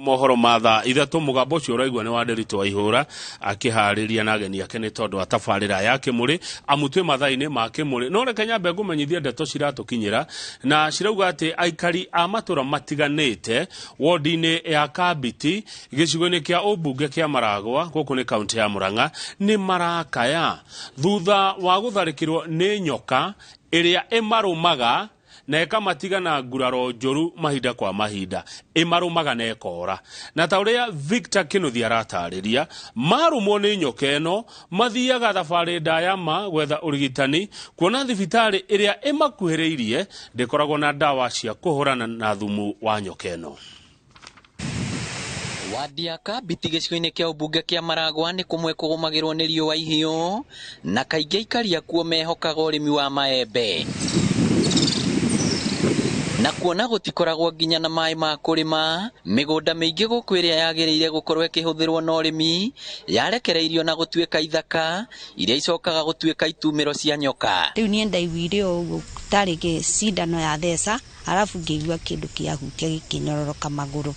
Mohoro matha ithatu mugambo ucio uraigwa ni wa Nderito Waihura akihariria na ageni ake ni tondu atabarira ya Kimuri amutwe mathaini ma Kimuri no reke nyambe ngumenyithie ndeto ciratukinyira na cirauga ati aikari a matura matiganite wodi-ini ya Kabiti gicigo-ini kia ubunge kia Maragwa guku ni kaunti ya Murang'a ni marakaya thutha wa gutharikirwo ni nyoka iria imarumaga na ekamatiga na nguraro njoru mahinda kwa mahinda imarumaga na ekora na ta uria Victor Kinuthia aratariria marumwo ni nyoka eno mathiaga thabari ndaya ma gwetha urigitani kuona thibitari iria imakuhiriirie ndikoragwo na dawa cia kuhurana na thumu wa nyoka eno. Wadi ya Kabiti gicigo-ini kia ubunge kia Maragwa ni kumwe kugumagirwo ni riũa ihiũ na kaingĩ aikari akuo mehokaga ũrĩmi wa maembe na kuona gutikoragwo nginya na maĩ ma kurima migunda mĩingĩ gũkũ ĩrĩa yagĩrĩire gũkorwo ĩkĩhũthĩrwo na ũrĩmi yarekereirio na gũtuĩka ithaka iria icokaga gũtuĩka itumĩro cia nyoka. Rĩu niĩ ndaiguire ũguo tarĩ cindano ya theca arabu ngĩigua kĩndũ kĩahutia gĩkĩnyororoka magũrũ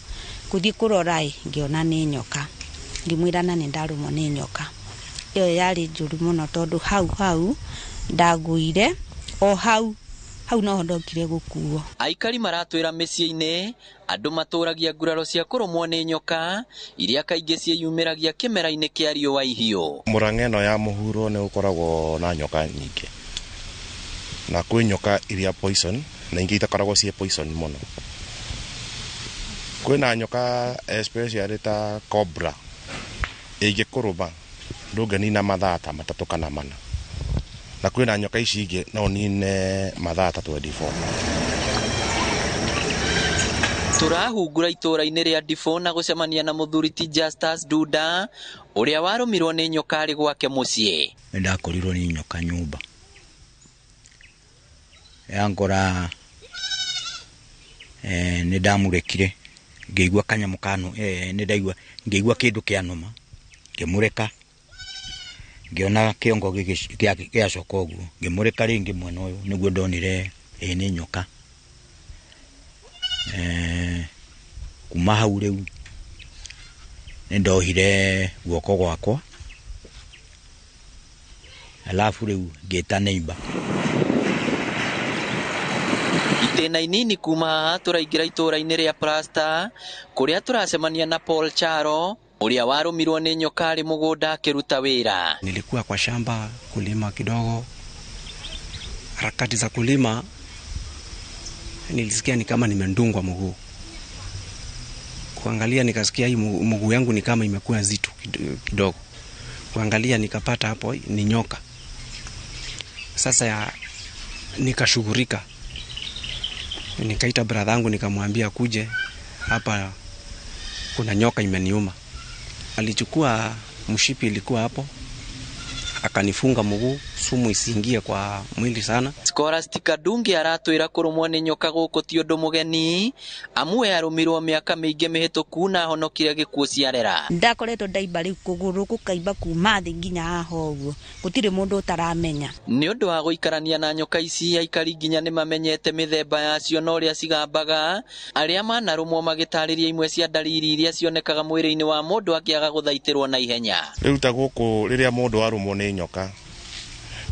kuthi kurora ngiona nĩ nyoka ngimwĩra na nĩ ndarũmwo nĩ nyoka ĩyo yarĩ njũru mũno tondũ hau ndaguire o hau no ndokire gukuo. Aikari maratwĩra mĩciĩ-inĩ andũ matũragia nguraro cia kũrũmwo nĩ nyoka iria kaingĩ ciĩyumĩragia kĩmera-inĩ kĩa riũa ihiũ. Murang'a ĩno ya mũhuro nĩ gũkoragwo na nyoka nyingĩ na kwĩ nyoka iria poison na ingĩ itakoragwo ciĩ poison mũno. Kwĩna nyoka especially ta cobra ĩngĩkũrũma ndũngĩnina mathaa ta 3 kana 4 na kwĩna nyoka ici ingĩ no nine mathaa 24. Turahungura itũra-inĩ rĩa Ndibũ na gũcemania na mũthuri ti Justus Duda ũrĩa warũmirwo nĩ nyoka arĩ gwake mũciĩ. Ndakorirwo nĩ nyoka nyumba yangora nĩ ndamurekire ngĩigua kanyamũ kanu ngĩigua kĩndũ kĩanũma ngĩmũreka ngiona kiongo gĩacoka ũguo ngĩmũreka rĩngĩ mwena ũyũ nĩguo ndonire nĩ nyoka kuma hau rĩu nĩ ndohire guoko gwakwa alafu rĩu ngĩta neighbor. Itĩna inini kuma haha tũraingĩra itũra-inĩ rĩa Plasta kũrĩa turacemania na Paul Charo uria warumirwo ni nyoka ari mugunda akiruta wira. Nilikuwa kwa shamba kulima kidogo, harakati za kulima nilisikia ni kama nimendungwa mguu. Kuangalia nikasikia hii mguu yangu ni kama imekuwa zito kidogo. Kuangalia nikapata hapo ni nyoka. Sasa nikashughulika. Nikaita brother yangu nikamwambia kuje hapa kuna nyoka imeniuma. Alichukua mshipi ilikuwa hapo akanifunga mguu sumu isiingie kwa mwili sana. Scholastica Dungi aratwĩra kũrũmwo nĩ nyoka gũkũ ti ũndũ mũgeni amu yarumirwo mĩaka mĩingĩ mĩhĩtũku na honokire gĩkuũ ciarera. Ndakoretwo ndaimba rĩu kũgũrũ gũkaimba kuma thĩ nginya haha ũguo gũtirĩ mũndũ ũtaramenya. Nĩ ũndũ wa gũikarania na nyoka ici aikari nginya nĩ mamenyete mĩthemba yacio na ũrĩa cigambaga arĩa manarũmwo magĩtarĩria imwe cia ndariri iria cionekaga mwĩrĩ-inĩ wa mũndũ akĩaga gũthaitĩrwo na ihenya. Rĩu ta gũkũ rĩrĩa mũndũ arũmwo nĩ nyoka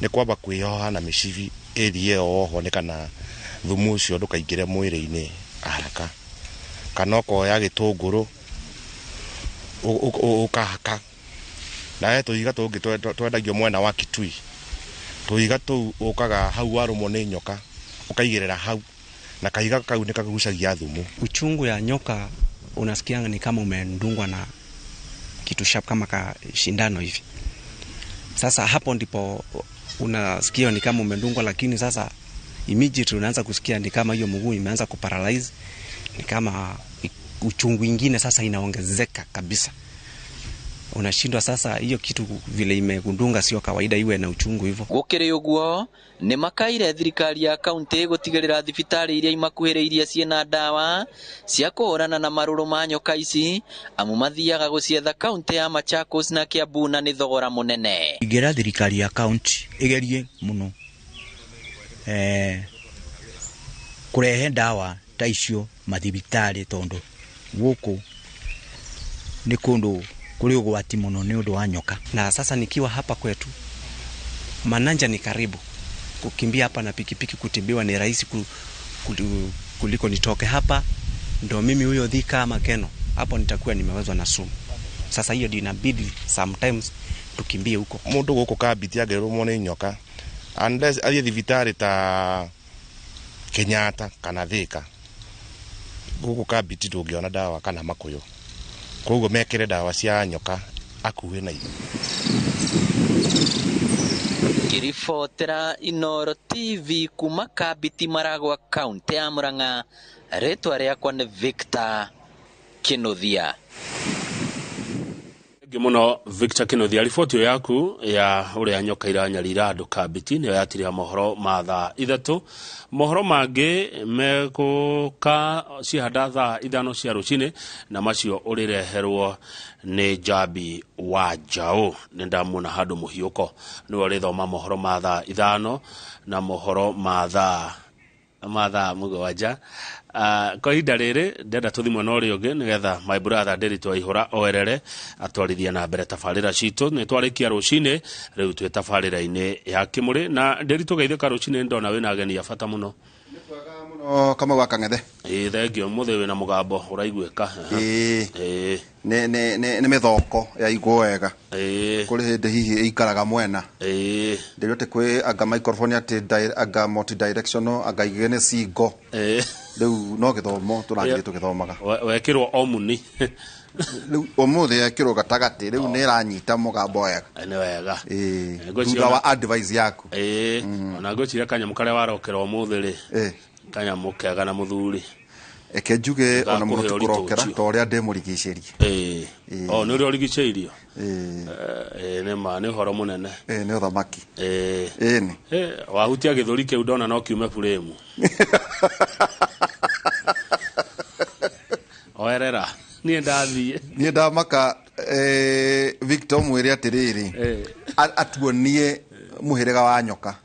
ni kwamba kwĩyoha na mĩcibi ĩrie oho nĩ kana thumu ũcio ndũkaingĩre mwĩrĩ-inĩ haraka kana ũkoya gĩtũngũrũ ũkahaka na tũiga tũngĩ twendagio mwena wa Kitui tũiga tũu ũkaga hau warũmwo nĩ nyoka ũkaigĩrĩra hau na kahiga kau nĩ kagucagia thumu. Uchungu ya nyoka unasikia ni kama umendungwa na kitu sharp kama ka shindano hivi. Sasa hapo ndipo unasikia ni kama umendungwa, lakini sasa immediately unaanza kusikia ni kama hiyo mguu imeanza kuparalyze, ni kama uchungu ingine sasa inaongezeka kabisa. Unashindwa sasa hiyo kitu vile imegundunga sio kawaida iwe na uchungu hivyo. Gũkĩrĩ ũguo nĩ makaire thirikari ya kaunti gũtigĩrĩra thibitarĩ iria imakuhĩrĩirie ciĩna ndawa cia kũhũrana na marũrũ ma nyoka ici amu mathiaga gũcietha kaunti ya Machakos na Kiambu na nĩ thogora mũnene. Ingĩra thirikari ya kaunti igerie mũno kũrehe ndawa ta icio mathibitarĩ tondũ gũkũ ni kundu kuri ugwati muno ni undu wa nyoka. Na sasa nikiwa hapa kwetu Mananja ni karibu. Kukimbia hapa na pikipiki kutibiwa ni rahisi kuliko nitoke hapa ndo mimi huyo Thika ama Keno. Hapo nitakuwa nimewezwa na sumu. Sasa hiyo ndio inabidi sometimes tukimbie huko. Mundu guko kabiti agerumwo ni nyoka. Unless athie thibitari ta Kenyatta kana Thika. Guko kabiti ndungiona dawa kana makuyu. Koguo mekire dawa cia nyoka akuhe na iyo. Kiribotera Inoro TV kuma Kabiti Maragwa kaunti ya Murang'a. Ritwa riakwa ni Victor Kinothia. Muno Victor Kinothia, riboti yaku ya uria nyoka iranyarira andu Kabiti niyo yatiriha mohoro ma thaa 3. Mohoro mangi meguka cihanda thaa 5 cia rucini na macio urireherwo ni Jabi wa Njau. Nindamuna handu muhiuko niwe rithoma mohoro ma thaa 5 na mohoro ma thaa mugwanja. Kwa ihinda riri ndenda tuthimwe na uria ungi nigetha my brother Nderitu Waihura oerere atwarithia na mbere tabarira citu. Ni twarikia rucini riu twi tabarira-ini ya Kimuri na Nderitu geithika rucini ndona wina ageni ya bata muno. Kama wakang'ethe Thengio muthi wina mugambo uraiguika. ne mithoko ya igwo wega kuri hindi hihi ikaraga mwena ndiriote kwi anga microphone ati anga multi directional anga igene singo riu no githomo turangire tugithomaga wekirwo omuni riu omuthi yekirwo gatagati riu ni iranyita mugambo wega ni wega thutha wa advice yaku ona ngwiciria kanyamu karia warokera omuthi ri kanyamu kega na muthuri eke njuge ona muno tukurokera to uria ndemurigicerie ni uria urigiceirio ni ma ni horo munene ni uthamaki ni wahutia githuri kiu ndona no kiume frame oerera ni ndamaka Victor mwire atiriri atuonie muhirega wa nyoka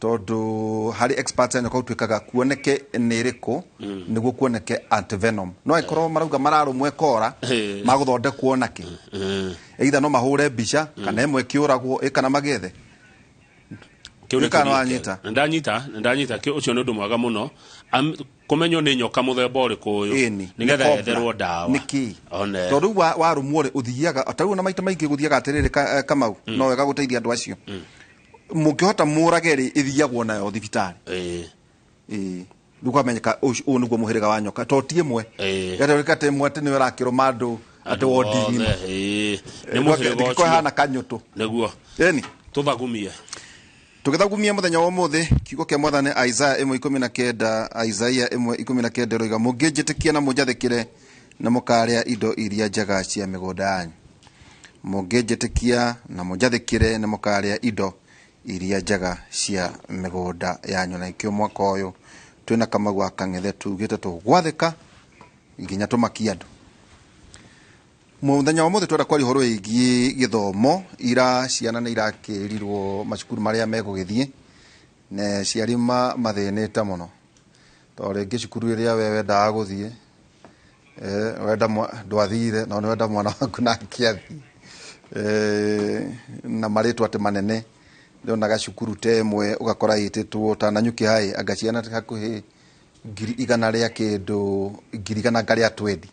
tondu hari experts ene ko twikaga kuoneke niriku niguo kuoneke antivenom no ikorwo marauga mararumwe kora maguthondekwo naki either no mahure bica kana imwe kiuragwo ikana magethe kana anyita ndanyita ki ucio ni undu mwega muno kumenyo ni nyoka muthemba uriku uyu nigetha etherwo dawa niki tondu warumwo uthiaga atau na maita maingi guthiaga atiriri Kamau no wega guteithia andu acio mukihota murageri ithiagwo nayo thibitari ndukamenyeka u niguo muhiriga wa nyoka to tie mwe gatorikate mwe ati ni urakiro mandu ati wodini ni muhiriga ucio hana kanyutu niguo tuthagumie tugithagumia muthenya wa muthi kiugo kia mwathani Isaiah 1:19 Isaiah 1:19 roiga mungijitikia na munjathikire na mukaria indo iria njega cia migunda yanyu mungijitikia na munjathikire na mukaria indo iria njega cia migunda yanyu na ikio mwaka uyu twina Kamau akang'ethe tugite tugwathika nginya tumakia andu muthenya wa muthi twenda kwari horo igie githomo ira ciana ni irakirirwo macukuru maria megugithie ne ciari mathinite muno to ringi cukuru iria wewe ndaa guthie wenda ndwathire no wenda mwana waku na kiathi na maritwa ati manene ndona gacukuru temwe ugakora yititwo tananyuki hai anga ciana hakuhi 100 ria kindu 100 ngaria twendi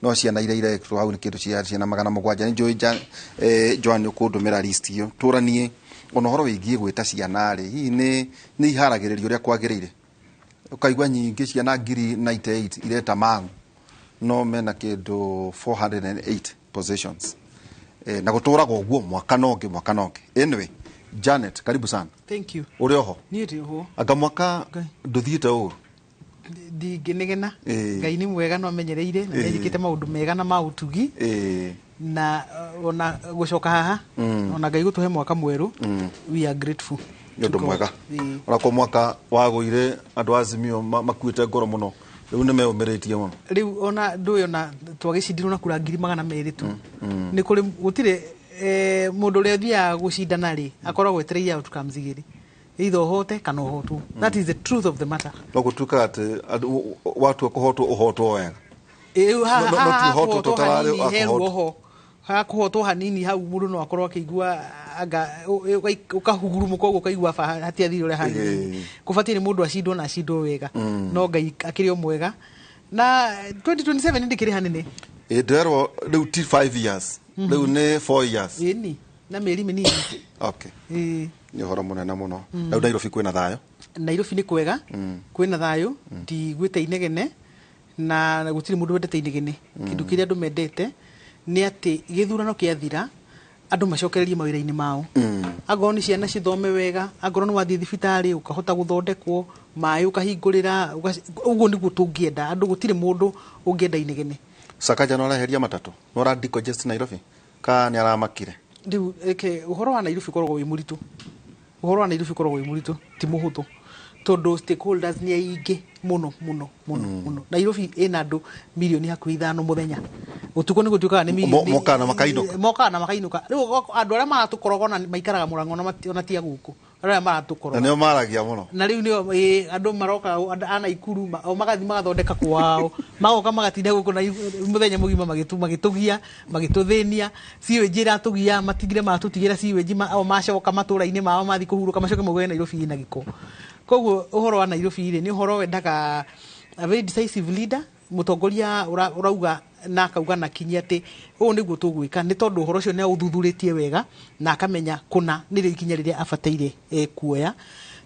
no ciana ire hau ni kindu ciana 700 ni njoi Joan ukundumira list iyo turanie ona horo wigie gwita ciana ri hi ni iharagiririo ria kwagirire ukaigwa nyingi ciana 98 ireta mangu no mena kindu 408 positions na guturagwo uguo mwaka nonge anyway Janet karibu sana. Thank you. Uri oho? Nieti oho. Aga mwaka nduthiite uru. Ngenegena. Ngai ni mwega no amenyereire na njikite maundu mega na mautugi. Na ona gucoka haha ona Ngai gutuhe mwaka mweru. We are grateful. Ndu mwega. Ora ko mwaka waguire andu azimio makuite ngoro muno. Riu ni meumiretie muno. Riu ona nduyo na twagicindirwo na kura 200 tu. Ni kuri gutire mundu ria thia gucindana ri akoragwo etereire outcomes igiri either hote kana hotu that is the truth of the matter no gutuka ati watu kuhotwo wega hakuhotwo hanini hau mundu no akorwo akigua anga ukahugurumuka uguo kaigua hatia thiri ule hanini kubatie ni mundu acindwo na acindwo wega no Ngai akiri o mwega na 2027 ndikiri hanini nderwo riu ti 5 years riu ni 4 years ni na meri minini okay ni horo munene muno riu Nairobi kwina thayo Nairobi ni kwega kwina thayo ti gwite inegene na gutiri mundu wendete inegene kindu kiria andu mendete ni ati githurano kiathira andu macokererie mawira-ini mao agorwo ni ciana cithome wega agorwo ni wathie thibitari ukahota guthondekwo mai ukahingurira uguo niguo tungienda andu gutiri mundu ungienda inegene Sakaja no araheria matatu no ra decongest Nairobi ka ni aramakire riu uhoro wa Nairobi koragwo wi muritu uhoro wa Nairobi koragwo wi muritu ti muhuthu tondu stakeholders ni aingi muno Nairobi ina andu milioni hakuhi 5 muthenya utuko ni gutuikaga ni milioni mokana makainuka riu andu aria maratukorogona maikaraga Murango na tia guku aria maratukorogona nio maragia muno na riu nio andu maroka ana Ikuru magathi magathondeka kwao magoka magatinda guku na muthenya mugima magitugia magituthinia siwe njira tugia matigire matutigira siwe njima au macoka matura-ini mao mathi kuhuruka macoke mugwe Nairobi ina giko koguo uhoro wa Nairobi ri ni uhoro wendaga a very decisive leader mutongoria urauga na akauga na kinya ati uyu niguo tugwika ni tondu uhoro ucio ni uthuthuritie wega na akamenya kuna ni ri kinya riria abateire kuoya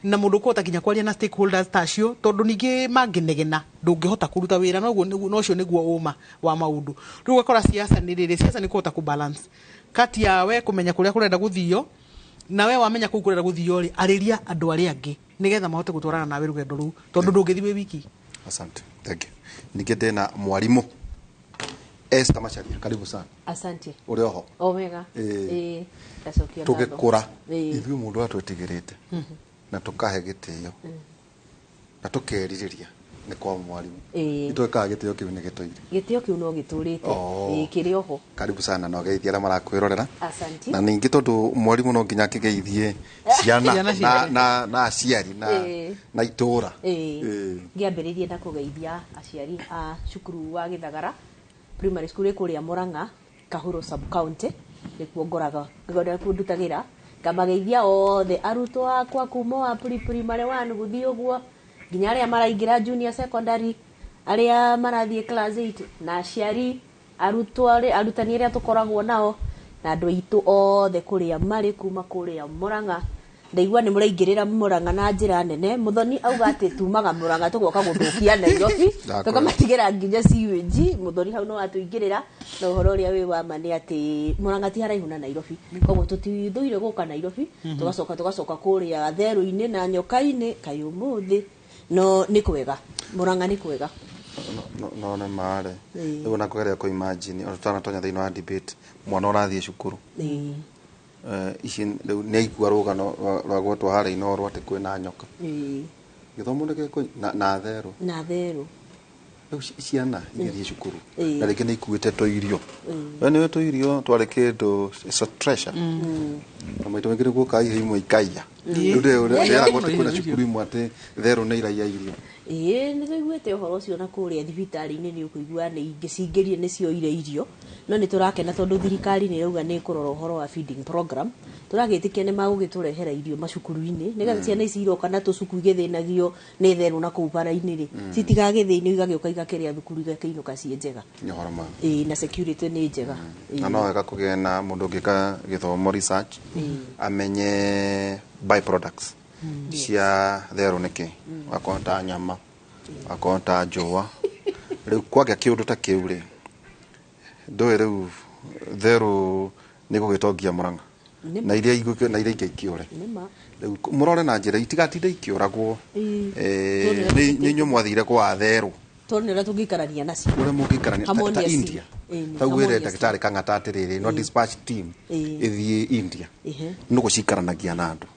na mundu ko takinya kwaria na stakeholders tacio tondu ningi manginegena ndungihota kuruta wira no cio niguo uma wa maundu riu gakora siasa ni riri siasa ni kuhota ku balance kati ya we kumenya kuria kurenda guthio na we wamenya kuu kurenda guthio ri ariria andu aria angi nigetha mahote gutwarana nawe rugendo ru tondu ndungithi we wiki asante thank you nikende na mwalimu Esther Macharia karibu sana asante uri oho omega tacokia tugikura ithuĩ mundu atwetigirite na tukahe gitio na tukeririria ni kwa mwalimu itwekaga gitio kiu ni gitoire gitio kiu no giturite kiri oho karibu sana no geithia ara marakwirorera asante na ningi tondu mwalimu no nginya kigeithie ciana na aciari na itura ngiambiririe na kugeithia aciari a cukuru wa Githagara primary school kuria Murang'a Kahuro sub county nikuo ngoraga ndutagira ngamageithia othe arutwo akwa kuma wa primary 1 guthii uguo nginya aria maraingira junior secondary aria marathie class 8 na aciari arutani aria tukoragwo nao na andu itu othe kuria mari kuma kuria Murang'a ndaigua ni muraingirira Murang'a na njira nene muthoni auga ati tumaga Murang'a tugoka guthukia Nairobi tukamatigira nginya siweji muthoni hau no atuingirira na uhoro uria wi wa mani ati Murang'a ti haraihu na Nairobi koguo tutithuire guka Nairobi tugacoka kuria Theru-ini na Nyoka-ini kayumuthi no ni kwega Murang'a ni kwega no ne mare riu na kugeria ku imagine otana tonya thiini wa debate mwana urathie cukuru ici ni aikua rugano rwa gwetwo hara inoru ati kwina nyoka githomo ndeke na Theru riu ciana igithie cukuru na ringi ni ikuite toirio we ni toirio twari kindu so treasure na maito ngire guka imwe ikaia riu ndera gwete kwina cukuru imwe ati Theru ni iraia irio ni guiguite uhoro ucio na kuria thibitari-ini ni ukuigua ni ingicingirie ni cio ire irio no ni turakena tondu thirikari ni rauga ni kurora uhoro wa feeding program turagitikia ni magugiturehera irio macukuru-ini nigetha ciana ici iroka na tucuku igithinagio ni Theru na kuu bara-ini ri citigagithini igagioka igakiria thukuru igakeinuka cie njega na security ni njega na no wega kugia na mundu ngika githomo research amenye byproducts cia Theru niki wakonta nyama wakonta njua riu kwagia kiundu ta kiu ri ndoe riu Theru ni gugitongia Murang'a na iria igukio na iria ikiure riu murore na njira itigatinde ikiuragwo ni nyu mwathire kwa Theru tondu nira tungikarania nacio uria mungikarania ta India tau wire ndagitari kangata atiriri no dispatch team ithie India nugu cikaranagia na andu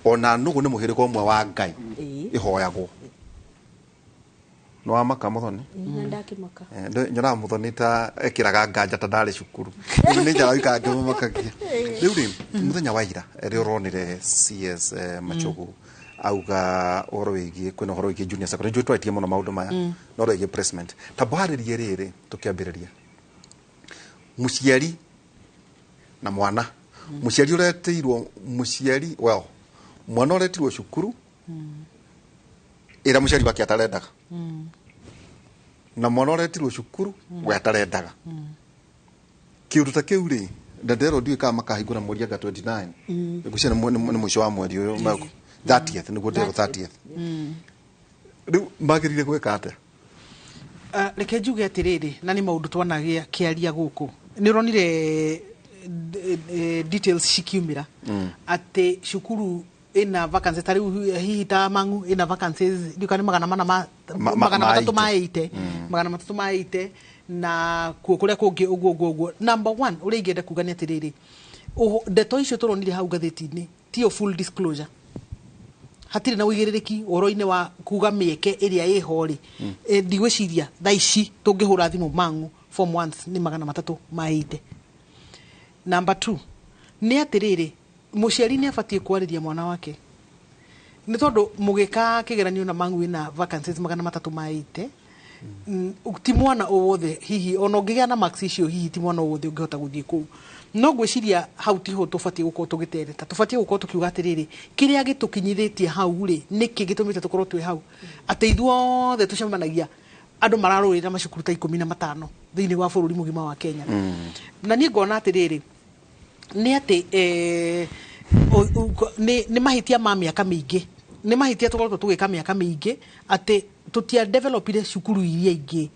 ona nugu ni muhiriko umwe wa Ngai ihoyagwo no amaka muthoni ndakimaka nyora muthoni ta ekiraga nganja ta ndari cukuru ni njara ikange makagia riu ri muthenya wa ira ri uronire CS Machogu auga horo wigi kwina horo wigi junior secondary jo twatie muno maundu maya no rege placement tabaririe riri tukiambiriria muciari na mwana muciari uretirwo muciari mwana uretirwo cukuru ira muciari wake atarendaga na mwana uretirwo cukuru we atarendaga kiundu ta kiu ri ndandero ndiwe kama makahingura mweri ga 29 ngucia ni mwisho wa mweri uyu 30th niguo ndero 30th riu magirire gwika atia reke njuge atiriri na ni maundu twanagia kiaria guku ni ronire details cikiumira ati cukuru ina vacancies tari hihi ta mangu ina vacancies ndikani magana matatu ma 80 na kuria kungi uguo number 1 uri ingenda kuga ni atiriri ndeto icio turonire hau gatheti-ini tio full disclosure hatire na wigiririki oro-ini wa kuga mieke iria ihori ndigwiciria thaici tungihura thimu mangu form 1 ni magana matatu ma 80 number 2 ni atiriri muciari ni abatie kwariria mwana wake ni tondu mugika kigeranio na mangu ina vacancies magana matatu ma 80 ti mwana wothe hihi ona ngigia na max icio hihi ti mwana wothe ungihota guthie ku no gwiciria hau tiho tubatie gukorwo tugitereta tubatie gukorwo tukiuga atiriri kiria gitukinyithitie hau ri niki gitumite tukorwo twi hau ati ithuothe tucemanagia andu mararurira macukuru ta 15 thiini wa bururi mugima wa Kenya na ni ngona atiriri ni ati ni mahitia ma miaka mingi ni mahitia tukorwo tugika miaka mingi ati tutia developire cukuru iria ingi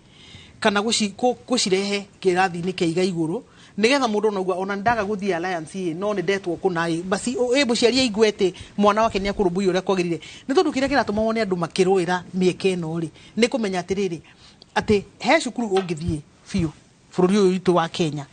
kana gucirehe kirathi-ini kiaiga iguru nigetha mundu naugua ona ndaga guthia alliance no ni ndetwo kunai basi muciari aiguete mwana wake ni akurumbuia uria kwagirire ni tondu kiria kiratuma wone andu makiruira mieke ino ri ni kumenya atiriri ati he cukuru ungithie fiu bururi uyu witu wa Kenya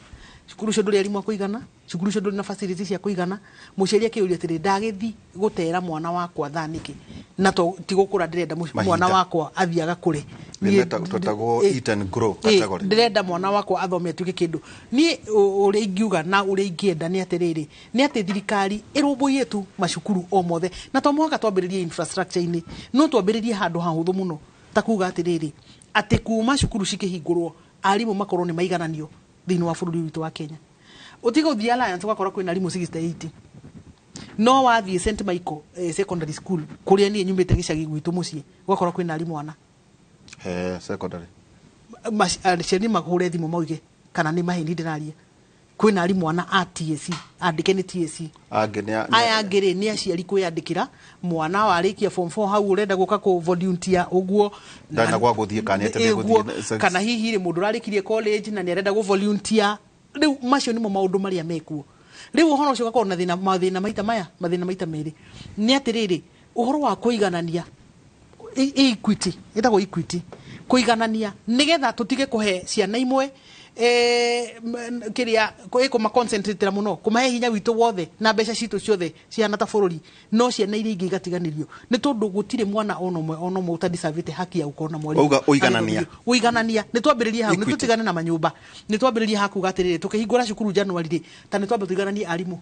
cukuru cio nduri arimu akuigana cukuru cio nduri na facilities cia kuigana muciari akiuria atiri ndagithi gutera mwana wakwa thaniki na to tigukura ndirenda mwana wakwa athiaga kure ni tutago eat and grow category ndirenda mwana wakwa athome atuike kindu ni uri ingiuga na uri ingienda ni atiriri ni ati thirikari irumbuie tu macukuru o mothe na to mwaka twambiririe infrastructure ini no twambiririe handu hahuthu muno ta kuga atiriri ati kuma cukuru cikihingurwo arimu makorwo ni maigananio thiini wa bururi witu wa Kenya utiga uthia alliance gwakora kwina arimu 68 no wathie St Michael secondary school kuria ni nyumite gicagi gwitu mucii gwakora kwina arimu ana secondary ciani mahure thimu mauge kana ni mahini ndiraria kwina arimu ana a TSC andike ni TSC aya ngiri ni aciari kwiyandikira mwana warikia form 4 hau urenda guka ku volunteer uguo ndana gwa guthie kanete guthie kana hihi ri mundu rarikirie college na ni arenda gu volunteer riu macio nimo maundu maria mekuo riu uhoro ucio gakona mathina maita meri ni atiriri uhoro wa kuiganania equity itago equity kuiganania nigetha tutige kuhe ciana imwe kiria kuma concentrate muno kumahe hinya witu wothe na mbeca citu ciothe ciana ta bururi no ciana iria ingi igatiganirio ni tondu gutire mwana ono mwe utadisavite haki ya ukona mwari uga uiganania ni twambiririe hau ni tutigane na manyumba ni twambiririe haku gatirire tukihingura cukuru January ri ta ni twambe tuigananie arimu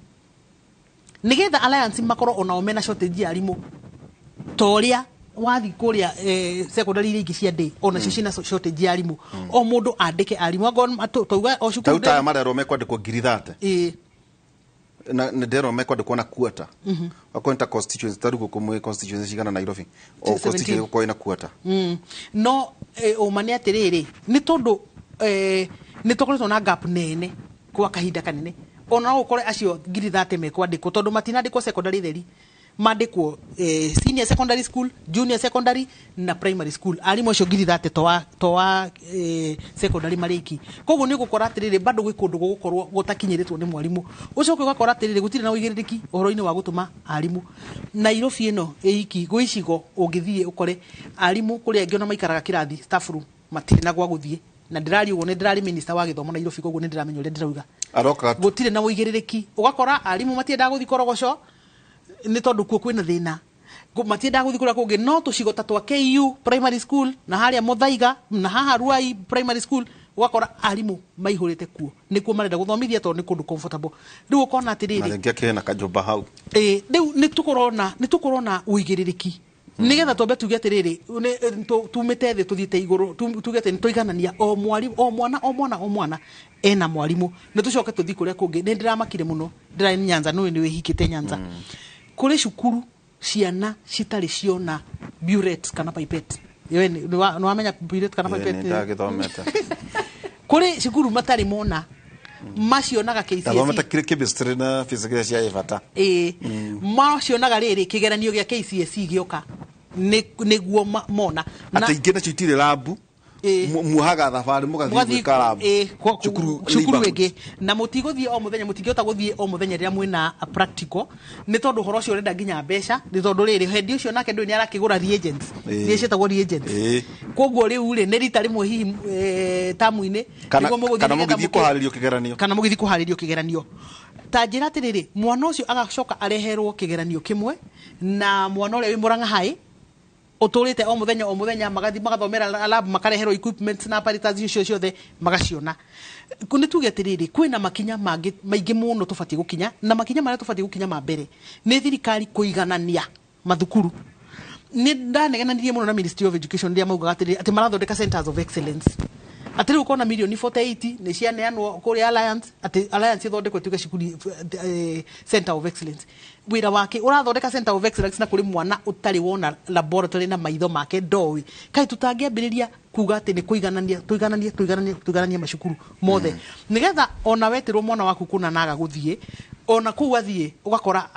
nigetha alliance makoro ona omena shortage ya arimu toria wathi kuria secondary iri ingi cia day ona cio cina shortage ya arimu o mundu andike arimu tauga o cukuru tauta marero mekwandikwo 30 na ndero mekwandikwo na quarter akwenta constituency tarugo kumwe constituency cigana Nairobi o constituency ko ina quarter no o mani atiriri ni tondu ni tokoretwo na gap nene kwa kahinda kanene ona ukore acio 30 mekwandikwo tondu matinandikwo secondary theri mandikwo senior secondary school junior secondary na primary school arimu acio 30 towa secondary mariki koguo ni gukora atiriri bado gwikundu gukorwo gutakinyiritwo ni mwarimu ucio gukora atiriri gutire na uigiririki uhoro-ini wa gutuma arimu Nairobi ino iki gwicigo ungithie ukore arimu kuria angi ona maikaraga kirathi staff room matire na gwa guthie na ndirari ugo ni ndirari minister wa githomo Nairobi koguo ni ndiramenya uria ndirauga aroka gutire na uigiririki ugakora arimu matienda guthi korogoco ni tondu kuo kwina thina matienda guthi kuria kungi no tucigo ta twa KU primary school na haria Muthaiga na haha Ruai primary school ugakora arimu maihurite kuo nikuo marenda guthomithia to ni kundu comfortable riu ukona atiriri na ngeke na kajumba hau riu ni tukurona uigiririki nigetha twambe tuge atiriri tumite thi tuthiite iguru tuge ati nituiganania o mwana ena mwarimu ni tucoke tuthi kuria kungi ni ndiramakire muno ndira Nyanza no ni wihikite Nyanza kuri cukuru ciana citari ciona burette kana pipette yewe ni wamenya burette kana pipette ni ndagithomete kuri cukuru matari mona macionaga KCSE thometa chemistry na physics cia ivata macionaga riri kigeranio gia KCSE gioka niguo mona ati ingina citire labu muhaga thabari mugathii kalabu cukuru ege na mutiguthie o muthenya mutingihota guthie o muthenya ria mwina practical ni tondu horo cio renda nginya mbeca ni tondu riri hendi ucio nake ndu ni arakigura reagents ni cietagwo reagents koguo riu ri ni rita rimwe hihi tamu-ini niguo muguthie kuharirio kigeranio ta njira atiriri mwana ucio agacoka areherwo kigeranio kimwe na mwana uria wi Murang'a hai uturite o muthenya magathi magathomera lab makareherwo equipment na apparatus icio ciothe magaciona kuni tuge atiriri kwina makinya maingi muno tufati gukinya na makinya maria tufati gukinya ma mbere ni thirikari kuiganania mathukuru ni ndanegenanirie muno na Ministry of Education ndia maugaga atiriri ati marathondeka centers of excellence atiri ukona milioni 48 ni cianeanwo kuri Alliance ati Alliance ithondekwe tuge cukuru center of excellence wira wake urathondeka center of excellence na kuri mwana utari wona laboratory na maitho make ndoi kai tutangiambiriria kuga ati ni tuiganania macukuru mothe nigetha ona wetirwo mwana waku kuna naga guthie ona ku athie ugakora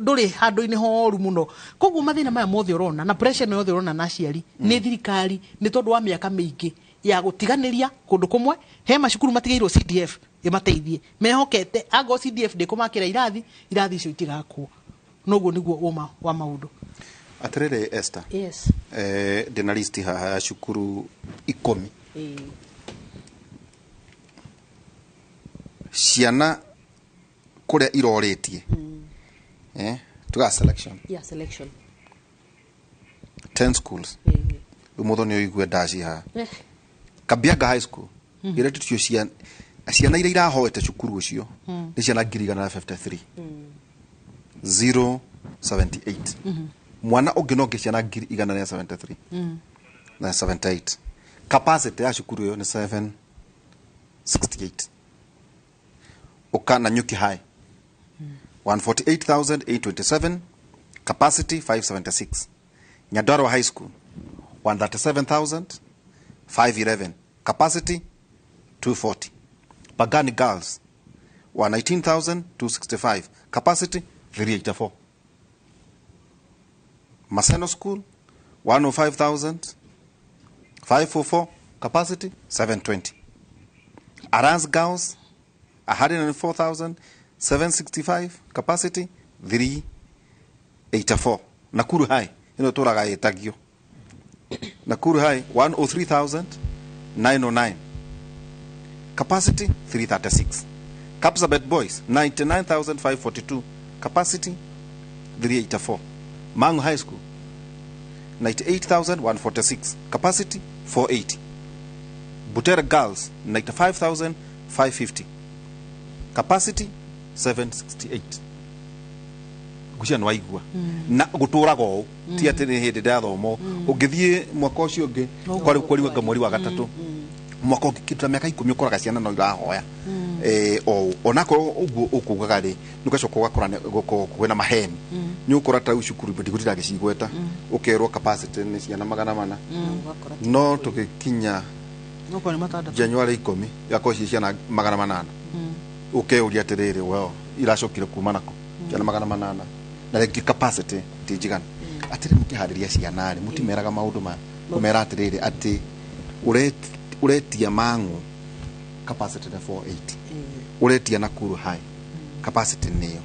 nduri handu-ini horu muno koguo mathina maya mothe urona na pressure no yothe urona na ciari ni thirikari ni tondu wa miaka mingi ya gutiganiria kundu kumwe he macukuru matigairwo CDF imateithie mehokete ago CDF de kumakira irathi icio itigakwo noguo niguo uma wa maundu atiriri Esther yes ndina list haha ya cukuru 10 ciana kuria iroritie tuga selection 10 schools umudo ni oigwe dashi ha Kabiaga High School iretitio ciana iria irahoete cukuru ucio ni ciana 53 078 mwana ungi no ciana 173 na 78 capacity ya cukuru yo ni 768 ukana Nyuki High 148,827 capacity 576 Nyandarua High School 137,511 capacity 240 Pagani Girls 119,265 capacity 384 Maseno School 105,544 capacity 720 Arans Girls 104,765 capacity 384 Nakuru High ino turaga etagio Nakuru High 103,909 capacity 336 Kapsabet Boys 99,542 capacity 384 Mangu High School 98,146 capacity 480 Butere Girls 95,550 capacity 768 gucia no aigua na guturaga o ti atiri hindi ndathomo ungithie mwaka ucio ungi kwari wanga mweri wa gatatu mwaka ukituta miaka 10 ukoraga ciana no irahoya onako uguo ukugaga ri nugacoka ugakora kwina maheni ni ukora ta ucukuru ndigutira gicigweta ukerwo capacity ni ciana 400 no tugikinya nuko ni matanda January 10 yako ciana 800 ukeuria atiriri wao iracokire kuma nako ciana 800 na regi capacity tijigana atiri mukihariria ciana ri mutimeraga maundu ma kumera atiriri ati uretia Mangu capacity na 480 uretia Nakuru High capacity niyo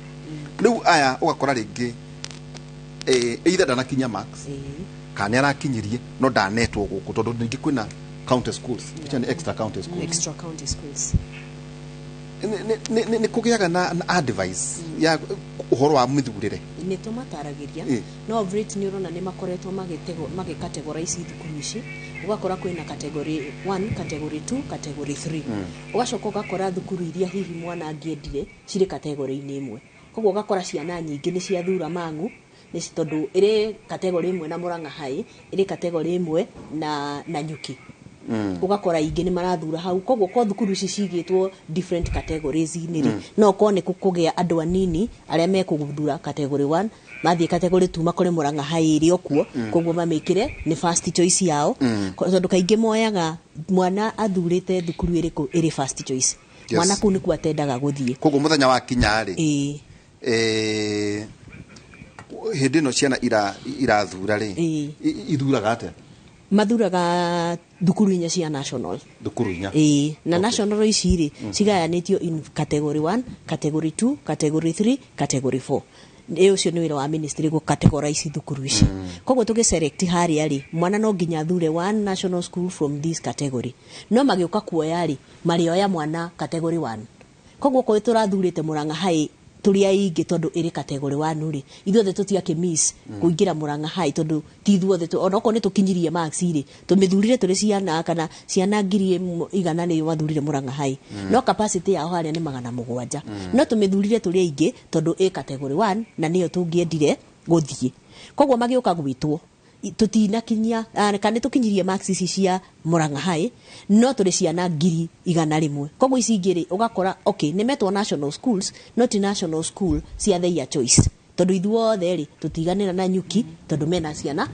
riu aya ugakora ringi either danakinya max kana arakinyirie no danetwo guku tondu ningi kwina county schools which are extra county schools nä kå gä aga na advice ya uhoro wa mithurire nä tå mataragiria no nä å rona nä makoretwo magä categorize thukuru ici ugakora kwä na category 1 category 2 category 3 ugacoka ugakora thukuru iria hihi mwana angĩendire cirĩ category-inĩ ĩmwe koguo ugakora ciana nyingĩ nĩ ciathura mang'u nĩ tondũ ĩrĩ category ĩmwe na Murang'a High ĩrĩ category ĩmwe na Nyuki ugakora ingĩ nĩ marathura hau koguo kwa thukuru ici cigĩtwo different categories inĩ no ko nĩ kũgĩa andũ anini arĩa mekũthura category 1 mathiĩ category 2 makore Murang'a High ĩrĩ okuo koguo mamĩkĩre nĩ first choice yao tondũ kaingĩ moyaga mwana athurĩte thukuru ĩrĩ first choice mwana kũu nĩkuo atendaga gũthiĩ koguo mũthenya wa kinya rĩ hĩndĩ ĩno ciana irathura rĩ ithuraga atĩa mathuraga thukuru inya cia national thukuru inya na national ici rĩ cigayanĩtio in category 1 category 2 category 3 category 4 ũcio nĩ wĩra wa ministry gũ categorize thukuru ici koguo tũgĩ select harĩa rĩ mwana no nginya athure one national school from this category no magĩũka kuoya rĩ marĩoya mwana category 1 koguo kwa tũrathurĩte Murang'a High tũrĩa ingĩ tondũ ĩrĩ category 1 rĩ ithuothe tũtiake miss kũingĩra Murang'a High tondũ ti ithuothe onako nĩ tũkinyirie marks rĩ tũmĩthurire tũrĩ ciana kana ciana 100 nĩ mathurire Murang'a High no capacity yao harĩa nĩ 700 no tũmĩthurire tũrĩ ingĩ tondũ ĩ category 1 na nĩyo tũngĩendire gũthiĩ koguo magĩũka gwitwo tutinakinyia kana tukinyirie marks ici cia Murang'a High no tũrĩ ciana 100,000 koguo ici ingĩ ugakora okay nĩ metwo national schools not national school cia their choice tondu ithuothe rĩ tutiganĩra na Nyuki tondu mena ciana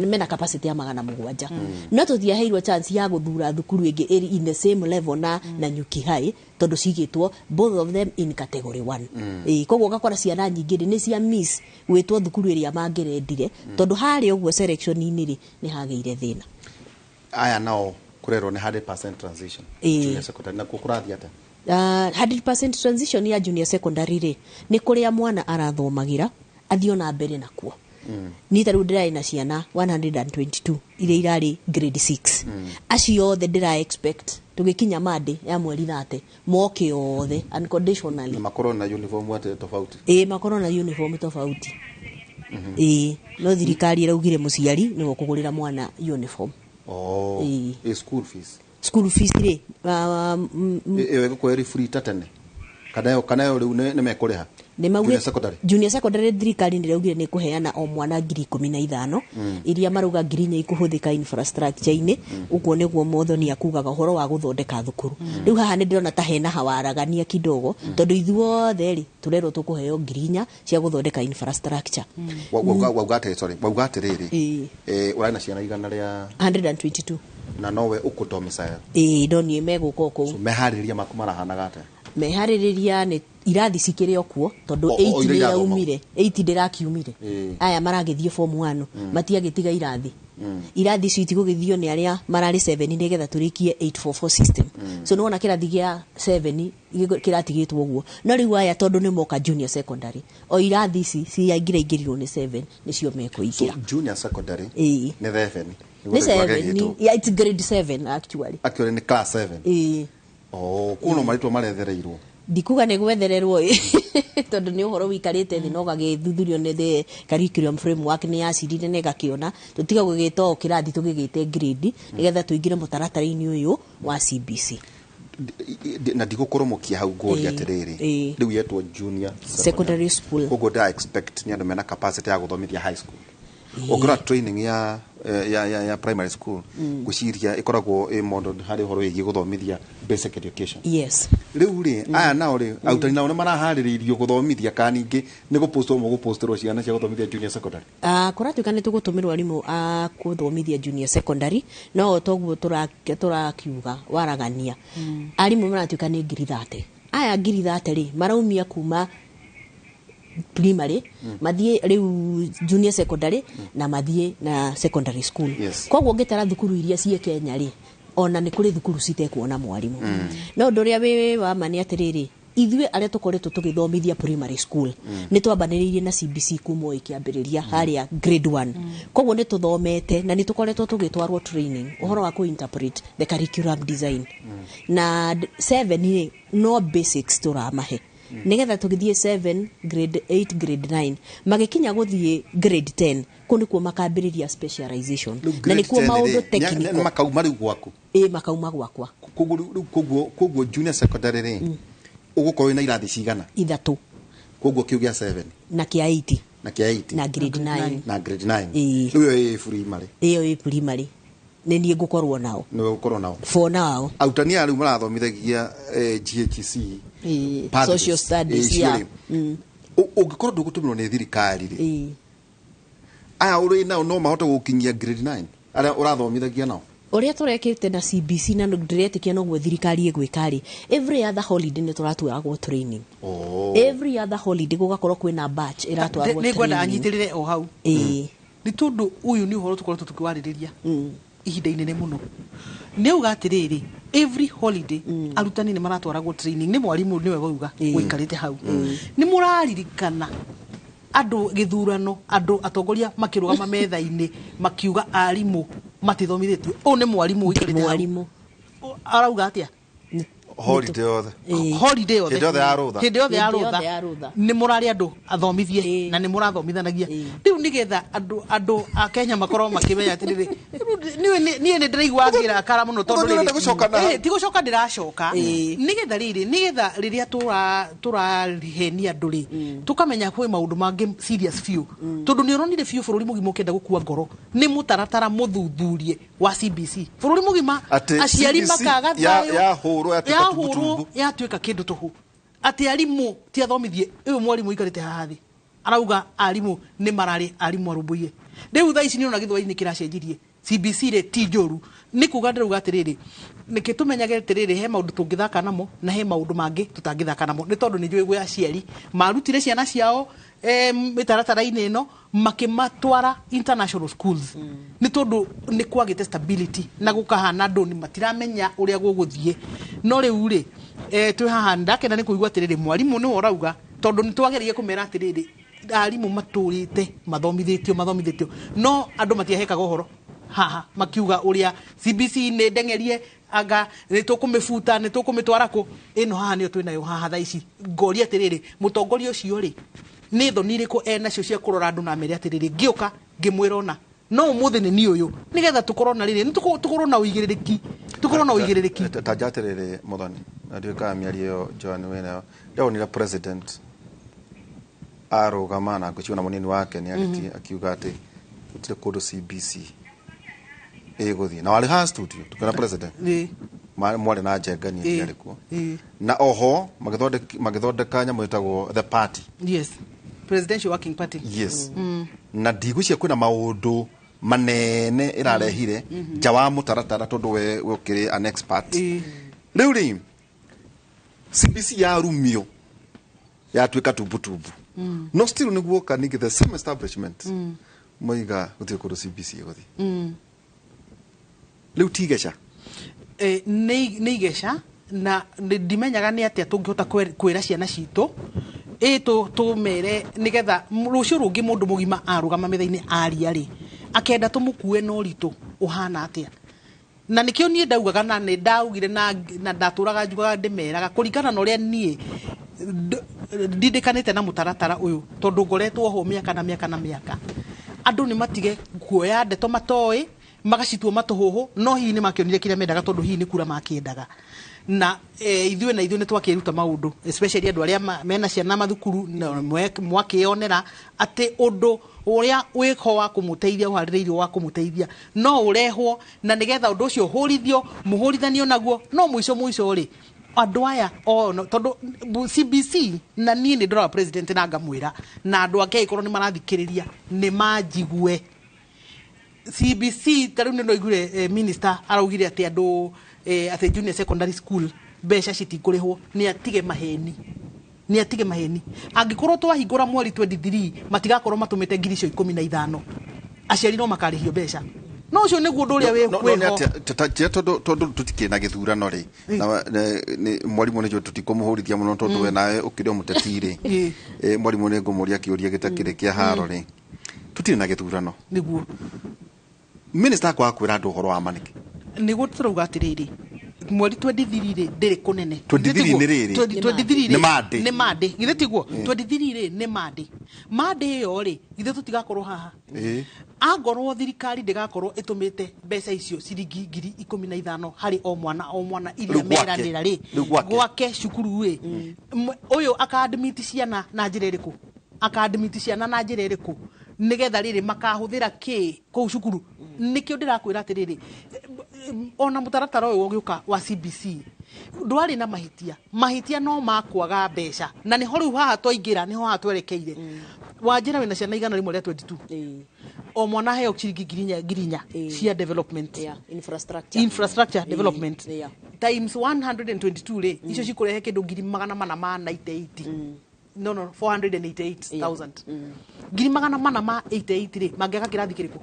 mena capacity ya 700 no tũtiaheirwo chance ya gũthura thukuru ĩngĩ ĩrĩ in the same level na Nyuki High tondu cigĩtwo both of them in category 1 koguo ugakora ciana nyingĩ nĩ cia miss gwĩtwo thukuru ĩrĩa mangĩrendire tondu harĩ ũguo selection-inĩ rĩ nĩ hagĩire thĩna aya nao kurerwo nĩ 100% transition junior secondary na kũkũrathi atĩa 100% transition ya junior secondary rĩ nĩ kũrĩa mwana arathomagira athio na mbere nakuo ni taru ndĩrarĩ na ciana 122 iria irarĩ grade 6 acio othe ndĩra expect tũgĩkinya mande ya mweri 30 moke othe unconditionally makorwo na uniform wate tofauti makorwo na uniform tofauti no thirikari iraugire mũciari nĩwe kũgũrĩra mwana uniform school fees rĩ ĩyo free tatene kana yo rĩu nĩ mekũrĩha junior secondary thirikari nĩraugire nĩ kũheana o mwana 15,000 iria maruga ngirinya ikũhũthĩka infrastructure-inĩ ũguo nĩguo Muthoni akugaga ũhoro wa gũthondeka thukuru rĩu haha nĩ ndĩrona ta hena hawaragania kidogo tondũ ithuothe rĩ tũrerwo tũkũheo ngirinya cia gũthondeka infrastructure wauga atĩrĩrĩ ũrarĩ na ciana igana rĩa 122 na nowe ũkũtomicaya ndoniĩ megũka kũu meharĩrĩria maku marahanaga atĩa meharĩrĩria nĩ irathi cikĩrĩ okuo tondu 8 nĩ yaumire 8 ndĩrakiumire aya maragĩthiĩ form 1 matiagĩtiga irathi ici itigũgĩthio nĩ arĩa mararĩ 7 nĩgetha tũrĩkie 844 system so nĩ wona kĩrathi gĩa 7 kĩratigĩtwo ũguo no rĩu aya tondũ nĩ moka junior secondary o irathi ici ciaingĩrirwo nĩ 7 nĩcio mekũingĩra junior secondary nĩ 7 it's grade 7 actually nĩ class 7 kuno marĩtwa marethereirwo ndikuga nĩ gwethererwo tondu nĩ ũhoro wikarĩte thĩ no gagĩthuthurio nĩ the curriculum framework nĩ yacirire na ĩgakĩona tũtiga gũgĩta o kĩrathi tũgĩgĩte grade nĩgetha tũingĩre mũtaratara-inĩ ũyũ wa CBC na ndigũkũrũmũkia hau ngũria atĩrĩrĩ rĩu yetwo junior secondary school koguo nda expect nĩ andũ mena capacity ya gũthomithia high school okora training ya primary school gwĩciria ĩkoragwo model harĩ ũhoro wĩgiĩ gũthomithia basic education yes rĩu rĩ aya nao rĩ arutani nao nĩ maraharĩrĩirio gũthomithia kana ningĩ nĩ gũposterwo ciana cia gũthomithia junior secondary kũratuĩka nĩ tũgũtũmĩrwo arimũ a gũthomithia junior secondary no toguo tũrakiuga waragania arimũ maratuĩka nĩ 30,000 aya 30,000 rĩ maraumia kuma primary mathie riu junior secondary na mathie na secondary school koguo ngĩtara thukuru iria cie Kenya ri ona nĩ kũrĩ thukuru citekuona mwarimu no ũndũ ũrĩa wĩ wa mani atĩrĩrĩ Ithuĩ arĩa tũkoretwo tũgĩthomithia primary school nĩ twambanĩrĩirie na CBC kuma ĩkĩambĩrĩria harĩa grade 1 koguo nĩ tũthomete na nĩ tũkoretwo tũgĩtwarwo training ũhoro wa interpret the curriculum design na 7 no basics tũramahe nigetha tũgĩthiĩ 7 grade 8 grade 9 magĩkinya gũthiĩ grade 10 kũ nĩkuo makambĩrĩria specialization na nĩkuo maũndũ technical makauma rĩu gwaku makauma gwakwa koguo junior secondary rĩ ugukorwo na irathi cigana 3 koguo kiu gĩa 7 na kia 8 na grade 9 na grade 9 rĩu primary ĩyo primary nĩ niĩ ngũkorwo nao for now autania rĩu marathomithagia GHC social studies ũngĩkorwo ndũgũtũmĩrwo nĩ thirikari rĩ aya ũrĩ nao no mahote gũkinyia grade 9 arĩa ũrathomithagia nao ũrĩa tũrekĩte na CBC na ndĩretĩkia noguo thirikari ĩgwĩka rĩ every other holiday nĩ tũratwaragwo training every other holiday gũgakorwo kwĩna batch ĩratwaragwo training nĩ ngwenda anyitĩrĩre o hau nĩ tondũ ũyũ nĩ ũhoro tũkoretwo tũkĩwarĩrĩria ihinda inene mũno nĩ uga atĩrĩrĩ every holiday arutani nĩ maratwaragwo training nĩ mwarimũ nĩwe gũuga gũikarĩte hau nĩ mũraririkana andũ gĩthurano andũ atongoria makĩrũgama metha-inĩ makiuga arimũ matithomithĩtio ũũ nĩ mwarimũ ũikarĩte hau arauga atĩa holiday yothe hĩndĩ yothe ya rũtha nĩ mũrarĩ andũ athomithie na nĩ mũrathomithanagia rĩu nĩgetha andũ a Kenya makorwo makĩmenya atĩrĩrĩ niĩ nĩ ndĩraigua ngĩra kara mũno tondũ ti gũcoka ndĩracoka nĩgetha rĩrĩa tũrahenia andũ rĩ tũkamenya kwĩ maũndũ mangĩ serious biũ tondũ nĩ ũronire biũ bũrũri mũgima ũkĩenda gũkua ngoro nĩ mũtaratara mũthuthurie wa CBC bũrũri mũgima aciari makaga thayũ yahũrwo yatuĩka kĩndũ tũhũ atĩ arimũ ti athomithie ũyũ mwarimũ ikarĩte haha thĩ arauga arimũ nĩ mararĩ arimũ arũmbũiye rĩu thaa ici nĩ ona gĩthwaĩri nĩ kĩracenjirie CBC rĩ ti njũru nĩ kuga ndĩrauga atĩrĩrĩ nĩkĩ tũmenyage atĩrĩrĩ he maũndũ tũngĩthaka namo na he maũndũ mangĩ tũtangĩthaka namo nĩ tondũ nĩ njũĩ gwĩ aciari marutire ciana ciao mĩtaratara-inĩ ĩno makĩmatwara international schools nĩ tondũ nĩ kwagĩte stability na gũkahana andũ nĩ matiramenya ũrĩa gũgũthiĩ no rĩu rĩ twĩ haha ndakena nĩ kũigua atĩrĩrĩ mwarimũ nĩ worauga tondũ nĩ twagerie kũmera atĩrĩrĩ arimũ matũrĩte mathomithĩtio no andũ matiahekaga ũhoro haha makiuga ũrĩa CBC nĩ ndengerie anga nĩ tũkũmĩbuta nĩ tũkũmĩtwara kũ ĩno haha nĩyo twĩnayo haha thaa ici ngoria atĩrĩrĩ mũtongoria ũcio rĩ nĩ thoni irĩkũ enacio cia kũrora andũ na mere atĩrĩrĩ ngĩũka ngĩmwĩra ona no ũmũthĩ nĩ niĩ ũyũ nĩgetha tũkorwo na rĩrĩ tũkorwo na ũigĩrĩrĩki tanja atĩrĩrĩ mũthoni na ndiũkaga mĩario John wĩnayo ndonire president arũgama na ngũciona mũnini wake nĩ arĩtie akiuga atĩ gũtirĩ kũndũ CBC ĩgũthiĩ na warĩ ha studio tukana president mwarĩ na njengani ĩrĩ kuo na oho magĩthondeka nyamũ ĩtagwo the party presidential working party na ndigũcia kwĩna maũndũ manene ĩrarehire nja wa mũtaratara tondũ we ũkĩrĩ an expert rĩu rĩ CBC yarumio yatuĩka tumbutumbu no still nĩ guoka ningĩ the same establishment moiga gũtirĩ kũndũ CBC ĩgũthiĩ rĩu tigeca nĩ igeca na ndimenyaga nĩ atĩa tũngĩhota kwĩra ciana citũ tũmere nĩgetha rũciũ rũngĩ mũndũ mũgima arũgama metha-inĩ aria rĩ akenda tũmũkue na ũritũ ũhana atĩa na nĩkĩo niĩ ndaugaga na nĩ ndaugire na ndatũraga njugaga ndĩmeraga kũringana na ũrĩa niĩ ndindĩkanĩte na mũtaratara ũyũ tondũ ngoretwo ho mĩaka na mĩaka andũ nĩ matige kuoya ndeto matoĩ magacitua matũhũhũ no hihi nĩ makĩonire kĩrĩa mendaga tondũ hihi nĩ kura makĩendaga na ithuĩ nĩ twakĩruta maũndũ especially andũ arĩa mena ciana mathukuru mwakĩonera atĩ ũndũ ũrĩa wĩho wa kũmũteithia ũharĩrĩirio wa kũmũteithia no ũrehwo na nĩgetha ũndũ ũcio ũhũrithio mũhũrithanio naguo no mũico rĩ andũ aya tondũ CBC na niĩ nĩ ndora president na ngamwĩra na andũ ake ikorwo nĩ marathikĩrĩria nĩ manjigue CBC tarĩu nĩ noigure minister araugire atĩ andũ atĩ junior secondary school mbeca citikũrĩhwo nĩ atige maheni angĩkorwo twahingũra mweri 23 matigakorwo matũmĩte ngiri icio 15 aciari no makarĩhio mbeca no ucio niguo ndu uria we kweho tondu tutikina githurano ri na mwarimu ni tutikumuhurithia muno tondu we nawe ukiri muteti ri mwarimu ni ngumuria kiuria gitakire kia haro ri tutiri na githurano niguo minister kwa kwira andu horo wa maniki niguo turauga atiriri mweri 23 ri ndiri kunene 23 ni mande githe tiguo 23 ni mande yo ri githe tutigakorwo haha angorwo thirikari ndigakorwo itumite mbeca icio ciringi 15,000 hari o mwana iria meranira ri gwake cukuru uyu akademiti ciana na njira iriku nigetha riri makahuthira ki ku cukuru nikio ndirakwira atiriri ona mutaratara uyu ugiuka wa CBC ndwari na mahitia no makwaga mbeca na niho riu haha twaingira niho haha twerekeire wanjira wina ciana igana rimwe ria 22 o mwana heo ciringi ngirinya cia development infrastructure development times 122 ri icio cikurehe kindu 488 no 488,000 ngiri magana mana ma 88 ri mangiaka kirathi kiriku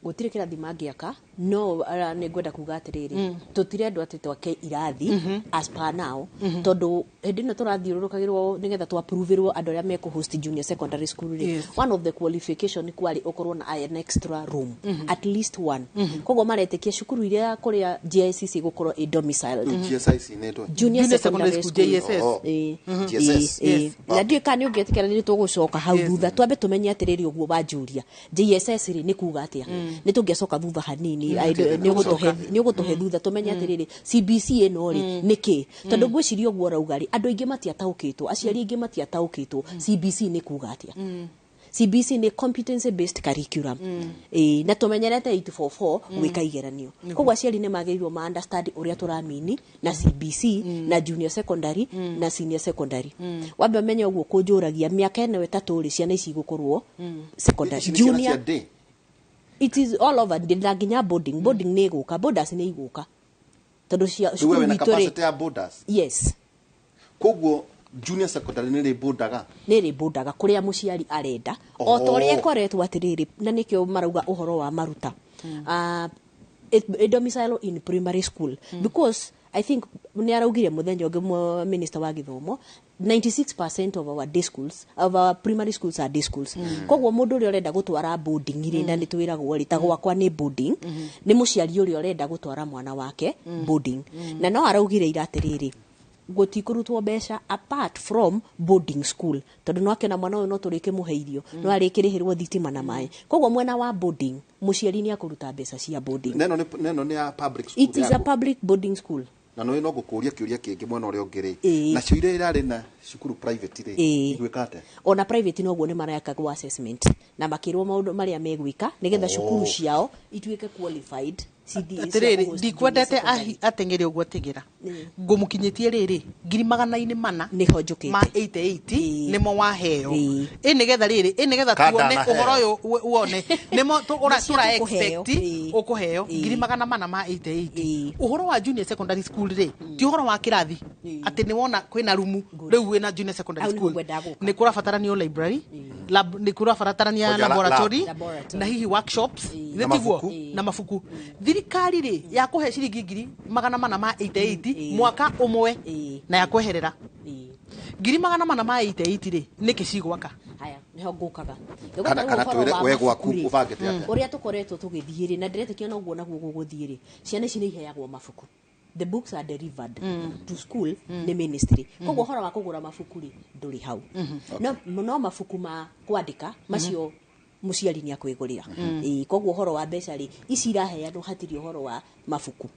gutire kirathi mangiaka no ni ngwenda kuga atiriri tutirendwa ati twake irathi as per now tondu hindi no turathiururukagirwo nigetha tu approverwo andu aria me host junior secondary school ri one of the qualification kwari ukorwo na an extra room at least one kogo maretikia cukuru iria kuria GICC gukorwo a domicile GICC neto junior secondary school JSS na ndio kani ungetikira ni tugucoka hau thutha twambe tumenye atiriri uguo wanjuria JSS ri ni kuga atia ni tungecoka thutha hanini ni ugutuhe thutha tumenye atiriri CBC eno ri niki tondu ngwiciria uguo raugari andu aingi matiataukitwo aciari aingi matiataukitwo CBC ni kuga atia CBC ni competency based curriculum na tumenyerete 844 gwika igeranio koguo aciari ni magirwo ma understand uria turamini na CBC na junior secondary na senior secondary wambe menye uguo kunjuragia miaka eno etatu ri ciana ici gukorwo secondary junior it is all over nginya boarding ni guka borders ni iguka tondu cia cukuru capacity ya borders yes koguo junior secondary ni ribodaga kuria muciari arenda o toria koretwo atiriri na nikio marauga uhoro wa maruta a domicile in primary school because I think ni araugire muthenya ungi minister wa githomo 96% of our day schools of our primary schools are day schools koguo mundu uri urenda gutwara boarding ire na nitwiragwo ri tagwakwa ni boarding ni muciari uri urenda gutwara mwana wake boarding na no araugire iratiriri gutikurutwo mbeca apart from boarding school tondu no akena mwana uyu no turike muheirio no arikirihirwo thitima na mai koguo mwena wa boarding muciari ni akuruta mbeca cia boarding neno ni a public school it is a public boarding school na no gukuria kiuria kingi mwena uria ungiri na ciire irari na cukuru private ri igwikate ona private no guo ni marayaka go assessment na makirwo maundu maria megwika nigetha cukuru ciao ituike qualified atiriri ndikwendete atengeri uguo tigira ngumukinyitie riri 400 ni honjukite ma 88 nimo waheo nigetha riri nigetha tuone uhoro uyu uone nimo tura expect ukuheo 400 ma 88 uhoro wa junior secondary school ri ti uhoro wa kirathi ati ni wona kwina rumu riu wina junior secondary school ni kurabatarania library lab ni kurabatarania laboratory na hihi workshops thitiguo na mafuku thirikari ri ya kuhe ciringi 488 mwaka umwe na ya kweherera 488 ri niki cigwaka haya niho ngukaga kana twire we gwaku ubangite atia uria tukoretwo tugithie na ndiretekio na uguo naguo guguthie ciana ici ni iheagwo mafuku the books are delivered to school the ministry koguo hora wa kugura mafuku ri nduri hau no mafuku ma kwandika macio muciari ni akwigurira koguo horo wa mbeca ri ici iraheanwo hatiri horo wa mafuku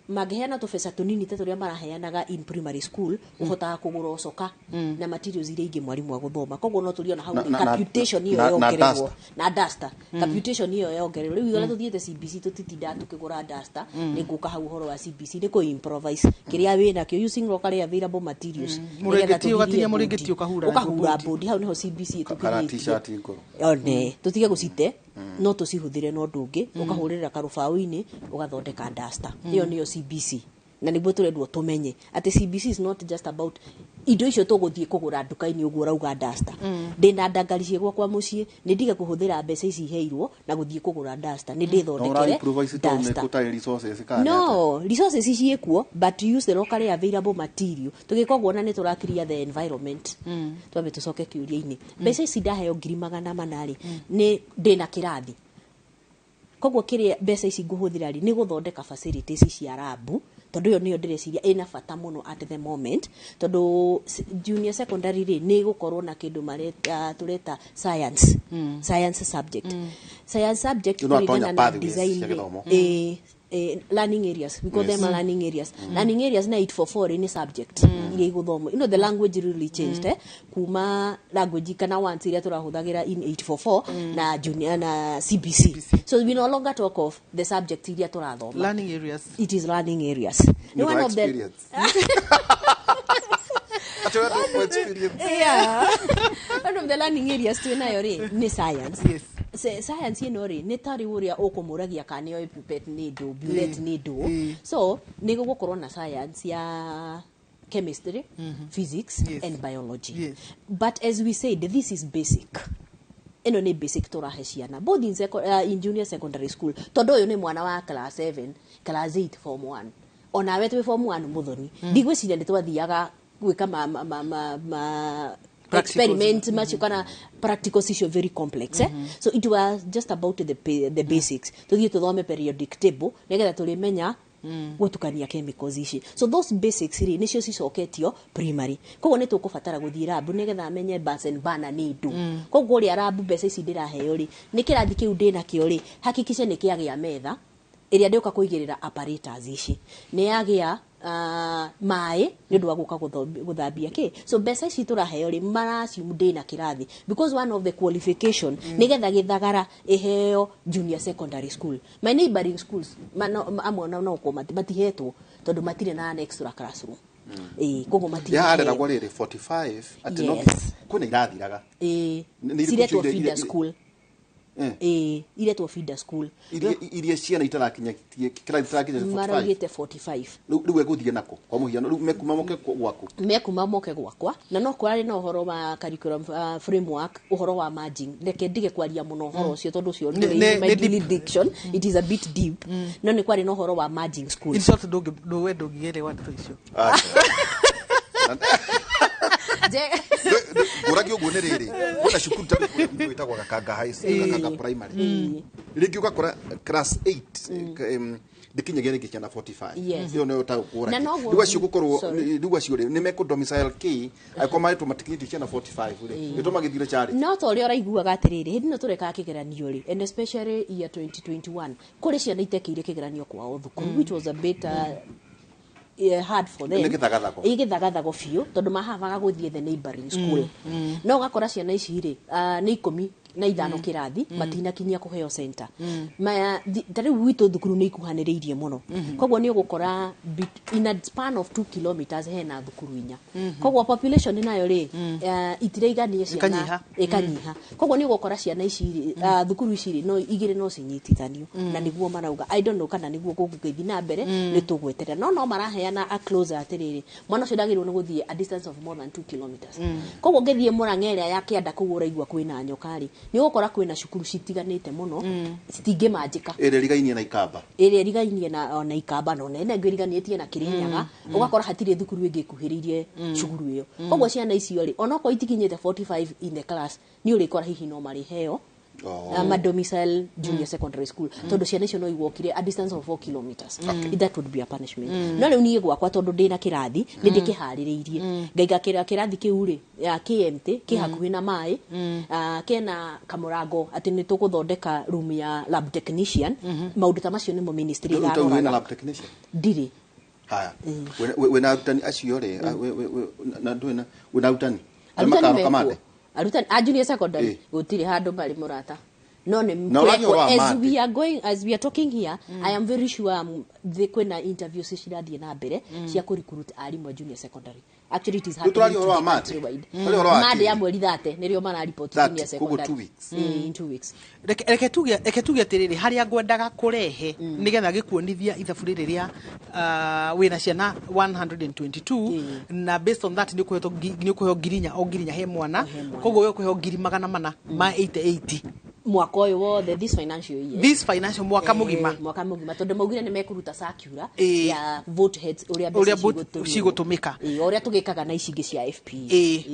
magiheana tubesa tunini te turia maraheanaga in primary school uhotaga kugura ucoka na materials iria ingi mwarimu aguthoma koguo no turiona hau computation iyo yongererwo na duster computation iyo yongererwo riu igora tuthiete CBC tutitinda tukigura duster ni nguka hau horo wa CBC ni ko improvise kiria wina kio using locally available materials muregeti ugatinya muregeti ukahura board hau niho CBC tukira t-shirt ngoro one tutige gucite no tucihuthire no ndungi ukahurira karubao-ini ugathondeka duster iyo niyo CBC na niguo turendwo tumenye ati CBC is not just about indo icio tuguthie kugura nduka-ini uguo rauga duster ndina ndangari ciegwa kwa mucii ni ndige kuhuthira mbeca ici heirwo na guthie kugura duster ni ndithondekere no resources ici ikuo but use the locally available material tugikogwo na ni turakiria the environment twambe tucoke kiuria-ini mbeca ici ndaheo 800 ni ndina kirathi kogwo kiria mbeca ici nguhuthira ri ni guthondeka facilities cia labu tondu yo niyo ndireciria ina bata muno at the moment tondu junior secondary ri ni gukorwo na kindu mareta tureta science science subject science subject na design learning areas we call them learning areas learning areas na 844 ni subject ile iguthomo the language really changed kuma language kana once ile turahuthagira in 844 na junior na CBC so we no longer talk of the subject ile turathoma learning areas it is learning areas no one of them yeah one of the learning areas tunayo ri ni science yes science ino ri ni tari uria ukumuragia kana yo pipet ni do bullet ni do so ni gukorwo na science ya chemistry physics and biology but as we said this is basic ino ni basic turahe ciana both in junior secondary school todo yo ni mwana wa class 7 class 8 form 1 ona wetu form 1 muthoni ndigwiciria ni twathiaga gwika experiment much kana practical issue very complex so it was just about the basics tuthie tuthome periodic table negetha tulimenya gutukania chemicals ici so those basics ri nicio cicoketio primary koguo ni tukubatara guthie lab negetha amenye Bunsen burner ni ndu koguo ri lab mbeca ici ndiraheo ri ni kirathi kiu ndina kio ri hakikisha ni kiagia metha iria ndioka kuigirira apparatus ici ni yagia mai ni ndu aguka guthambia ki so mbeca ici turaheo ri marasium ndina kirathi because one of the qualification nigetha githagara iheo junior secondary school my neighboring schools amwe no matihetwo tondu matire na an extra classroom koguo matire ya ada na gwalire 45 at no kuna irathiraga siretwo feeder school ile tu feeder school ile ciana itarakinya kirathi tarakinya 45 maragite 45 riu eguthie nako kwa muhiano riu mekuma moke gwakwa na no kurari no horo wa curriculum framework uhoro wa merging ndeke ndige kwaria muno horo ucio tondu ucio my diction it is a bit deep no ni kwari no horo wa merging school in short do we do gigere watu icio uragi uguo ni riri kuna shukuru tabi itagwa Gakanga high school Gakanga primary rigi ugakora class 8 ndikinyagere gikiana 45 yo no utakura ndigwa cigukorwo ndigwa ciuri ni meko domicile key akoma itu matikiniti ciana 45 ri itoma githire chari no to ri oraiguaga atiriri hindi no tureka kigeranio ri and especially year 2021 kuri ciana itekire kigeranio kwa uthukuru which was a bit hard for them igithagathago fiu tondu mahavaga guthie the neighboring school no gakora ciana ici ri ni 10 na ithano kirathi matina kinya kuheo center tari witu thukuru ni ikuhaniriirie muno kogwo ni ugukora in a span of 2 kilometers hena thukuru inya kogwo population nayo ri itireiganie ciana ikanyiha kogwo ni ugukora ciana ici thukuru ici ri no igire no cinyitithanio na niguo marauga I don't know kana niguo gugugithi na mbere ni tugweterera no maraheana a closer atiriri mwana ucio ndagirwo ni guthie a distance of more than 2 kilometers kogwo ngithie Murang'a ya kianda kugu uraigua kwina nyokari ni gukora kwina cukuru citiganite muno citinge manjika ere rigainie na Ikamba na Ikamba no nene ngiriganitie na Kirinyaga ugakora hatire thukuru ingi kuhiririe cukuru iyo kogwo ciana icio ri onako itikinyite 45 in the class ni uri kora hihi no mari heo domicile junior secondary school tondu ciana icio no igwokire a distance of 4 kilometers that would be a punishment no riu nie gwakwa tondu ndina kirathi ni ndikihaririirie ngaiga kirathi kiu ri ya KMT kihakuhi na mai kena kamurango ati ni tuguthondeka room ya lab technician maundu ta macio ni mo ministry ga ro na lab technician ndiri haya wena arutani acio ri na ndwena wena arutani arutani a junior secondary gutire handu bari murata No, as we are talking here, I am very sure they kwena interviews cirathie na mbere cia ku recruit arimu junior secondary. Actually it is happening Monday ya mweri 30 nirio mana report junior secondary. 2 weeks. In 2 weeks. Reke tuge atiriri haria ngwendaga kurehe nigetha gikuonithia ithabu riri ria wina ciana 122 na based on that ni kuheo ngirinya o ngirinya he mwana koguo we kuheo ngiri 400 ma 88 mwaka uyu wothe this financial mwaka mugima tondu maugire ni mekuruta circular ya vote heads uria cigutumika uria tugikaga na icingi cia FP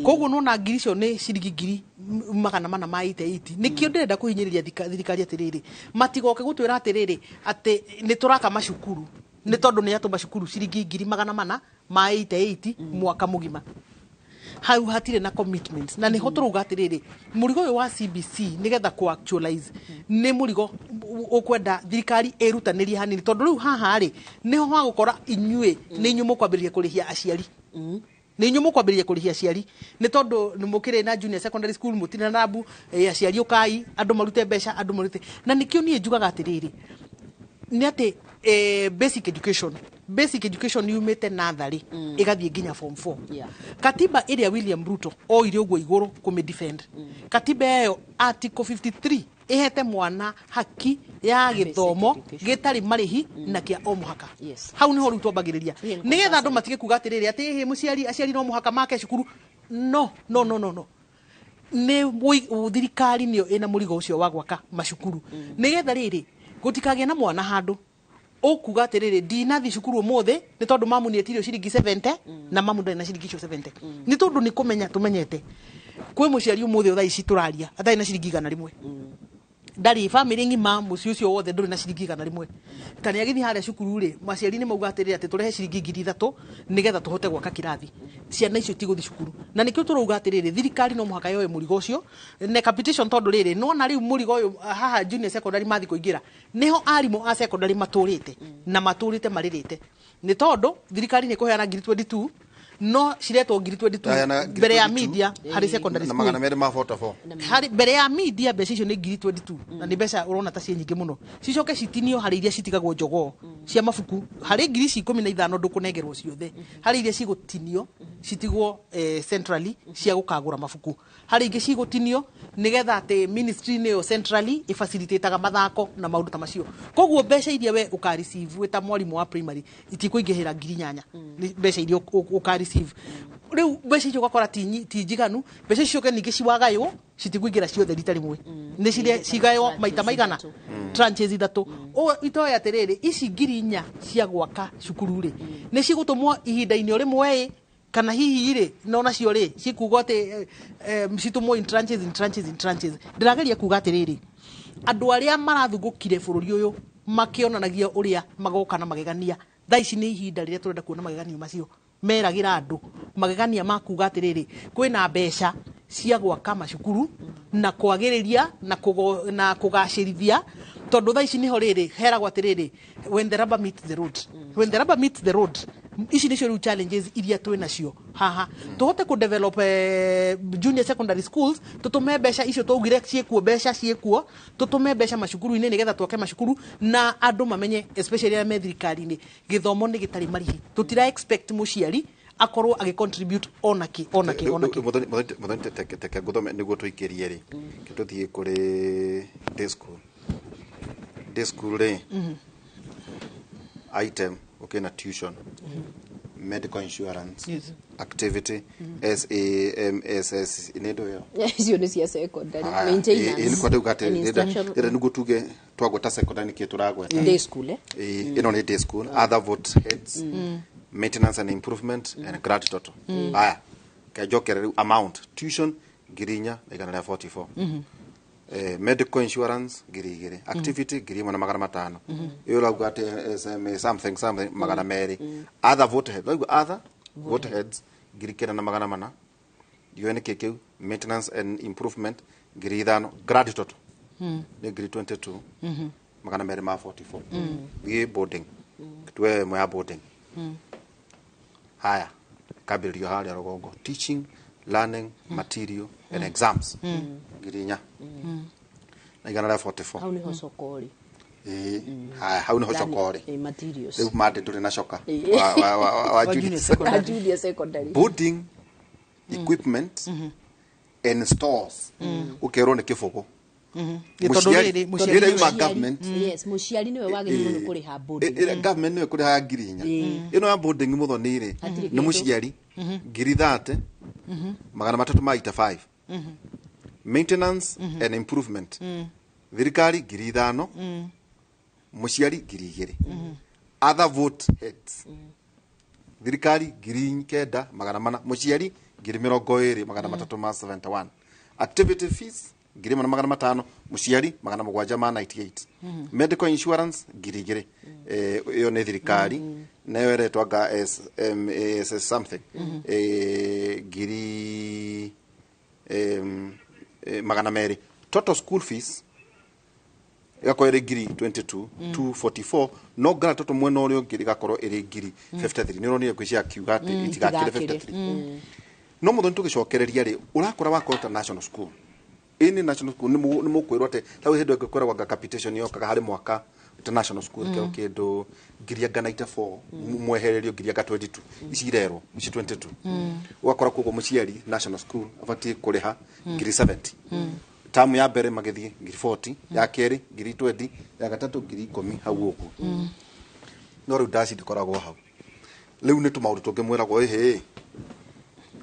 koguo nona ngiri cio ni ciringi ngiri 400 ma 88 nikio ndirenda kuhinyiriria thirikari atiriri matigoke gutwira atiriri ati ni turaka macukuru ni tondu ni atuma cukuru ciringi ngiri 400 ma 88 mwaka mugima hau hatire na commitments na niho turuga atiriri murigo uyu wa CBC nigetha ku actualize ni murigo ukwenda thirikari irutanirie hanini tondu riu haha ri niho hagukora inyue ni nyumu kwambiriria kurihia aciari ni nyumu kwambiriria kurihia aciari ni tondu nimukire na junior secondary school mutina nabu aciari ukai andu marute besha andu marute na nikio nie njugaga atiriri ni ati basic education yumite nathari igathie nginya form 4 katiba iria William Ruto oire uguo iguru kumi defend katiba eyo article 53 ihete mwana haki ya githomo gitari marihi na kia o muhaka hau niho ritu ambagiriria nigetha andu matige kuga atiriri ati aciari no muhaka make cukuru no ni thirikari niyo ina murigo ucio wa gwaka macukuru nigetha riri gutikagia na mwana handu okuga atiriri ndinathi cukuru umuthe ni tondu mamu ni etirio ciringi 70 na mamu ndari na ciringi 70 ni tondu ni kumenya tumenyete kwi muciari umuthe thaa ici turaria atai na ciringi 100 ndari family ngima muci ucio wothe nduri na ciringi 100 kana agithi haria cukuru ri maciari ni mauga atiriri ati turehe ciringi 3,000 nigetha tuhote gwaka kirathi ciana icio tiguthi cukuru na nikio turuga atiriri thirikari no muhaka yoe murigo ucio ne competition tondu riri no na riu murigo uyu haha junior secondary mathi kuingira niho arimu a secondary maturite na maturite maririte ni tondu thirikari ni kuheana ngiri 22 no ciretwo ngiri 22 mbere ya media hari secondary school na magana meri ma 44 hari mbere ya media mbeca icio ni ngiri 22 na ni mbeca urona ta cinyingi muno cicoke citinio hari iria citigagwo njogo cia mabuku hari ngiri 15 ndukunengerwo ciothe hari iria cigutinio citigwo centrally cia gukagura mabuku hari ingi cigutinio nigetha ati ministry niyo centrally ifacilitaga mathako na maundu ta macio koguo mbeca iria we uka receive weta mwalimu wa primary itikuingihira ngiri 8 mbeca iria uka receive riu mbeca icio gakora ti njiganu mbeca icio ke ningi ciwagayo citikuingira ciothe rita rimwe ni cigayo maita maigana tranches ithatu o itoya atiriri ici ngiri 4 cia gwaka cukuru ri ni cigutumwo ihinda-ini rimwe kana hihi ri nona cio ri cikuga ati citumwo in tranches ndirageria kuga atiriri andu aria marathugukire bururi uyu makionanagia uria magoka na magegania thaa ici ni ihinda riria turenda kuona magegania macio meragira andu magegania makuga atiriri kwina mbeca cia gwaka macukuru na kwagiriria na kugacirithia tondu thaa ici niho riri heragwo atiriri when the rubber meets the road ici nicio riu challenges iria twina cio haha tuhote ku develop junior secondary schools tutume mbeca icio tugire ciekuo tutume mbeca macukuru ine nigetha twake macukuru na andu mamenye especially ya thirikari ni githomo ni gitari marihi tutira expect muciari akorwo agicontribute onaki muthoni teke guthome niguo tuikirie ri tuthie kuri day school ri item na tuition medical insurance activity SAMSS inedo yo sio ni cia secondary maintenance ni kwa dugate ndio niguo tuge twagweta secondary ki turagweta day school ino ni day school other vote heads maintenance and improvement and grad total aya kajokere amount tuition girinya igana la 44 medical insurance girigire activity girima na magana matano iyo la ugate something magana meri other vote heads vote heads girikena na magana mana UNKK maintenance and improvement giridano grad total ni giri 22 magana meri ma 44 we boarding kitwe mo ya boarding haya kabirio hali rogogo teaching learning material and exams girinya na 144 hau ni ho sokori hau ni ho sokori materials rĩu mande tũrĩ na coka wa junior secondary boarding equipment and stores ukerwo nĩ kĩbũgũ government yes muciari niwe wagĩrĩirwo nĩ kũrĩha boarding government niwe kũrĩha ngiri 4 ĩno ya boarding mũthoni-rĩ nĩ mũciari ngiri 30 385 maintenance and improvement thirikari ngiri 5 mũciari ngiri 2 other vote heads thirikari ngiri 9 400 mũciari ngiri 20 371 activity fees ngiri 500 mũciari 798 medical insurance ngiri 2 iyo nĩ thirikari nayo ĩretwanga as something ngiri 200 total school fees igakorwo ĩrĩ ngiri 244 no ngara toto mwena ũrĩa ũngĩ igakorwo ĩrĩ ngiri 53 nĩ ũronire kwĩcia kiuga atĩ itigakĩre 53 no mũthoni tũgĩcokereria rĩ ũrakora wakorwo international school ini national school nĩ mũkwĩrwo atĩ tau hĩndĩ ĩngĩkorwo gwa capitation yokaga harĩ mwaka international school kĩndũ ngiri 94 mwehererio ngiri 22 icirerwo ici 22 ũgakora koguo mũciari national school abatie kũrĩha ngiri 70 tamu ya mbere magĩthiĩ ngiri 40 ya kerĩ ngiri 20 ya gatatũ ngiri 10 hau ũguo no rĩu ndaci ndĩkoragwo hau rĩu nĩ tũmaũndũ tũngĩmwĩragwo ĩhĩ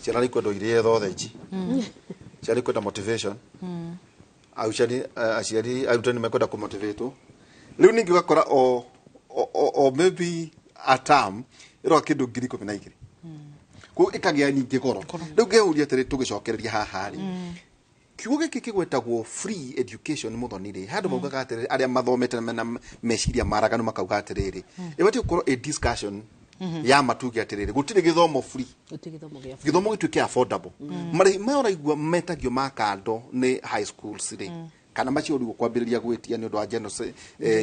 ciana nĩ kwenda irie thothe ici ciana kwenda motivation aciari arutani mekwenda kũmotivatwo rĩu ningĩ ũgakora o maybe a term ĩroa kĩndũ ngiri 12 koguo ĩkagĩa nyingĩ goro rĩu ngĩũria atĩrĩ tũgĩcokereria haha rĩ kiugo gĩkĩ kĩgwetagwo free education mũthoni-rĩ handũ maugaga atĩrĩrĩ arĩa mathomete na meciria maraganu makauga atĩrĩrĩ ĩbatie gũkorwo a discussion ya matuge atĩrĩrĩ gũtirĩ gĩthomo free gĩthomo gĩtuĩke affordable marĩhi maya ũraigua metagio ma kando nĩ high schools rĩ kana macio ũrigwo kwambĩrĩria gwĩtia nĩ ũndũ wa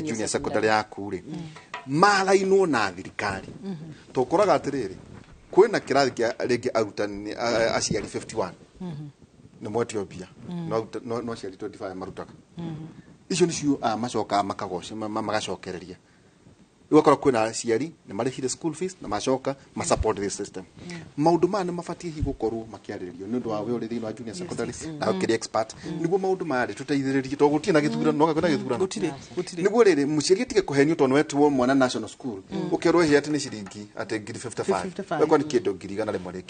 junior secondary yaku-rĩ marainwo na thirikari tũkoraga atĩrĩrĩ kwĩna kĩrathi kĩa rĩngĩ arutani aciari 51 nĩ mwetio mbia no aciari 25 marutaga icio nĩcio macoka makagoca magacokereria ũgakora kwĩna aciari nĩ marĩhire school fees na macoka support this system maũndũ maya nĩ mabatie gũkorwo makĩarĩrĩrio nĩ ũndũ wa wĩra thĩinĩ wa junior secondary na kĩrĩ expert nĩguo maũndũ maya tũteithĩrĩrie tondũ gũtirĩ na gĩthurano no gũtirĩ gĩthurano nĩguo rĩrĩ mũciari atige kũhenio tondũ wetwo mwana national school ũkerwo hĩ atĩ nĩ ciringi atĩ ngiri 55 ũkona nĩ kĩndũ ngiri 100 rĩmwe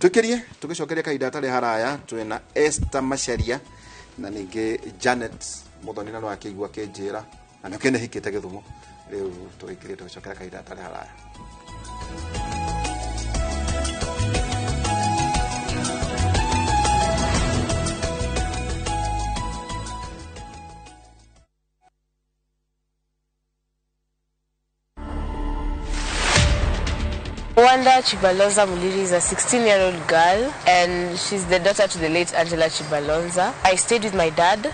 twĩkĩrie tũgĩcokeria kahinda tarĩ haraya twĩna Esther Macharia na ningĩ Janet mũthoni na no akĩigua kĩnjĩra na nĩkĩo nĩ hikĩte Gĩthumo rĩu tũgĩkĩrie tũgĩcokeria kahinda tarĩ haraya Wanda Chibalonza Muliri is a 16-year-old girl and she's the daughter to the late Angela Chibalonza. I stayed with my dad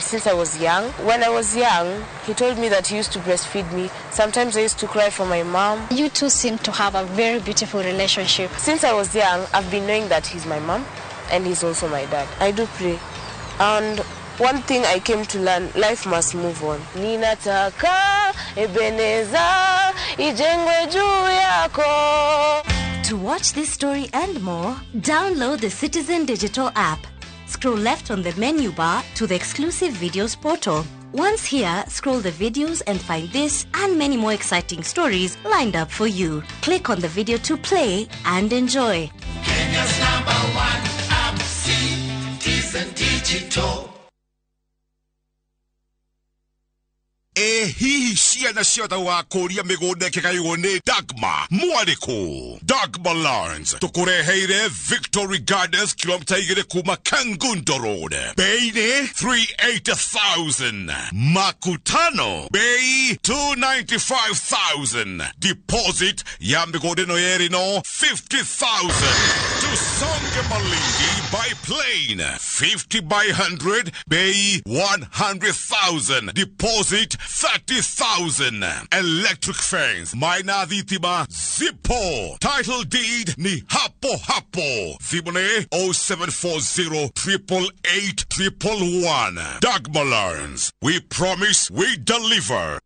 since I was young. When I was young, he told me that he used to breastfeed me. Sometimes I used to cry for my mom. You two seem to have a very beautiful relationship. Since I was young, I've been knowing that he's my mom and he's also my dad. I do pray. And one thing I came to learn, life must move on. Ninataka Ebeneza ijengwe juu yako. To watch this story and more, download the Citizen Digital app. Scroll left on the menu bar to the exclusive videos portal. Once here, scroll the videos and find this and many more exciting stories lined up for you. Click on the video to play and enjoy. Kenya's #1 app, Citizen Digital. Hihi ciana ciothe wakũria mĩgũnda ĩkĩgaywo nĩ Dagmar mwarĩkũ Dagmar Lawrence tũkũreheire Victory Gardens kilomita 2 kuma Kangundo Road bei nĩ 380,000 makutano bei 295,000 deposit ya mĩgũnda ĩno yerĩ no 50,000 Tusonge Malingi by plane. 50 by 100, bay 100,000. Deposit 30,000. Electric fence, Maina Dhitiba, Zippo. Title deed ni Hapo Hapo. Thibone 0740 888 111. Dagmar Lawrence. We promise we deliver.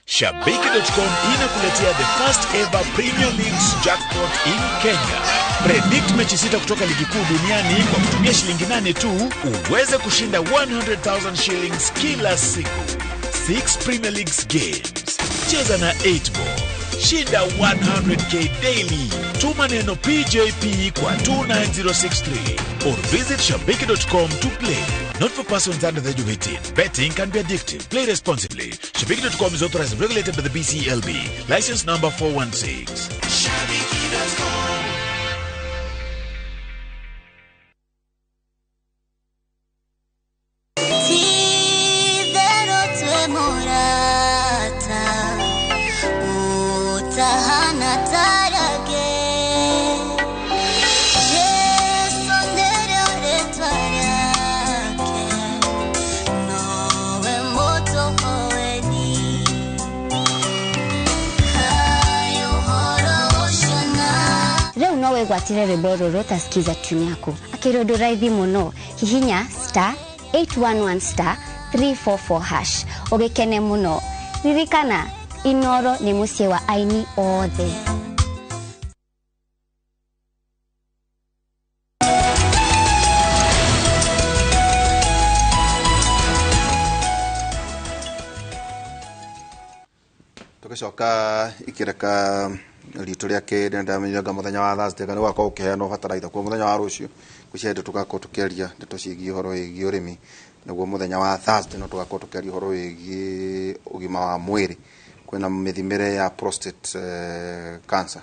Shabiki.com inakuletea the first ever Premier League's jackpot in Kenya. Predict mechi 6 kutoka ligi kuu duniani kwa kutumia shilingi 8 tu uweze kushinda 100,000 shillings kila siku. 6 Premier League's games. Cheza na 8 ball. Shinda 100k daily. Tuma neno PJP kwa 29063 or visit shabiki.com to play. Not for persons under the age of 18. Betting can be addictive. Play responsibly. Shabiki.com is authorized and regulated by the BCLB. License number 416. Shabiki.com. Nowe gwatire rwimbo rota skiza tune yako akirodo raithi muno hihinya *811 344 hash ogekene muno ririkana Inoro ni musie wa aini othe. Tukicoka ikireka rito riake ndamenyaga muthenya wa Thursday kana gwakwa ukiheana bataraitha kwa muthenya wa rucio kuciende tugakorwo tukiaria ndeto ciĩgiĩ horo wĩgiĩ ũrĩmi naguo muthenya wa Thursday no tugakorwo tukiaria horo wĩgiĩ ũgima wa mwĩrĩ kwĩna mĩthimĩre ya prostate cancer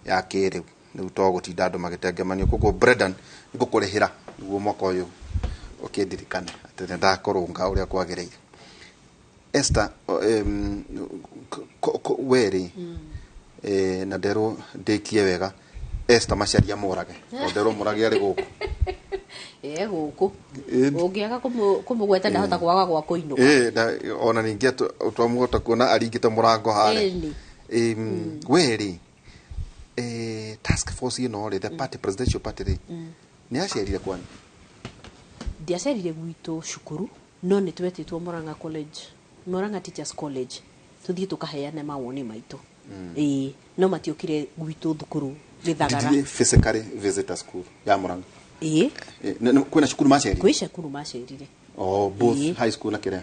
ya kĩrĩu nĩu tũgũtinda andũ magĩtengemanio koguo Brendan ngũkũrĩhĩra nĩguo mwaka ũyũ ũkĩndirikane atĩ ndakorũnga ũrĩa kwagĩrĩire. Esther weri na ndero ndekie wega Esther maciaria morage ndero morage ari guku guku ungiaga kumugweta ndahota kwaga gwa kuinuka ona ningi twamuhota kuona aringite murango hare weri task force ino the party presidential party ni acerire kwani ndiacerire gwitũ cukuru no nĩ twetĩtwo Murang'a College Murang'a Teachers College tuthii tukaheane mawoni maitũ no matiokire gwitũ thukuru Gĩthagara physically visitor school ya Murang'a kwĩna cukuru macerire kwĩ cukuru macerire both high school na kĩrĩa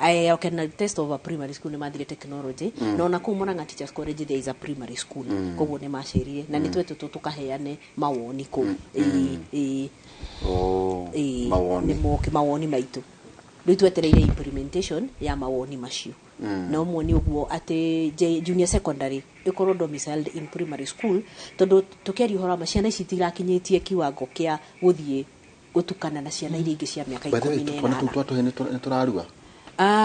I can test of a primary school nĩ mathire technology no na kũ Murang'a Teachers College there is a primary school koguo nĩ macerire na nĩ twetĩtwo tukaheane mawoni kũ mawoni maitũ rĩu twetereire implementation ya mawoni macio na umwoni uguo ati junior secondary ikorwo domiciled in primary school tondu tukiari hora maciana ici tirakinyitie kiwango kia guthie gutukana na ciana iria ingi cia miaka 18 na turarua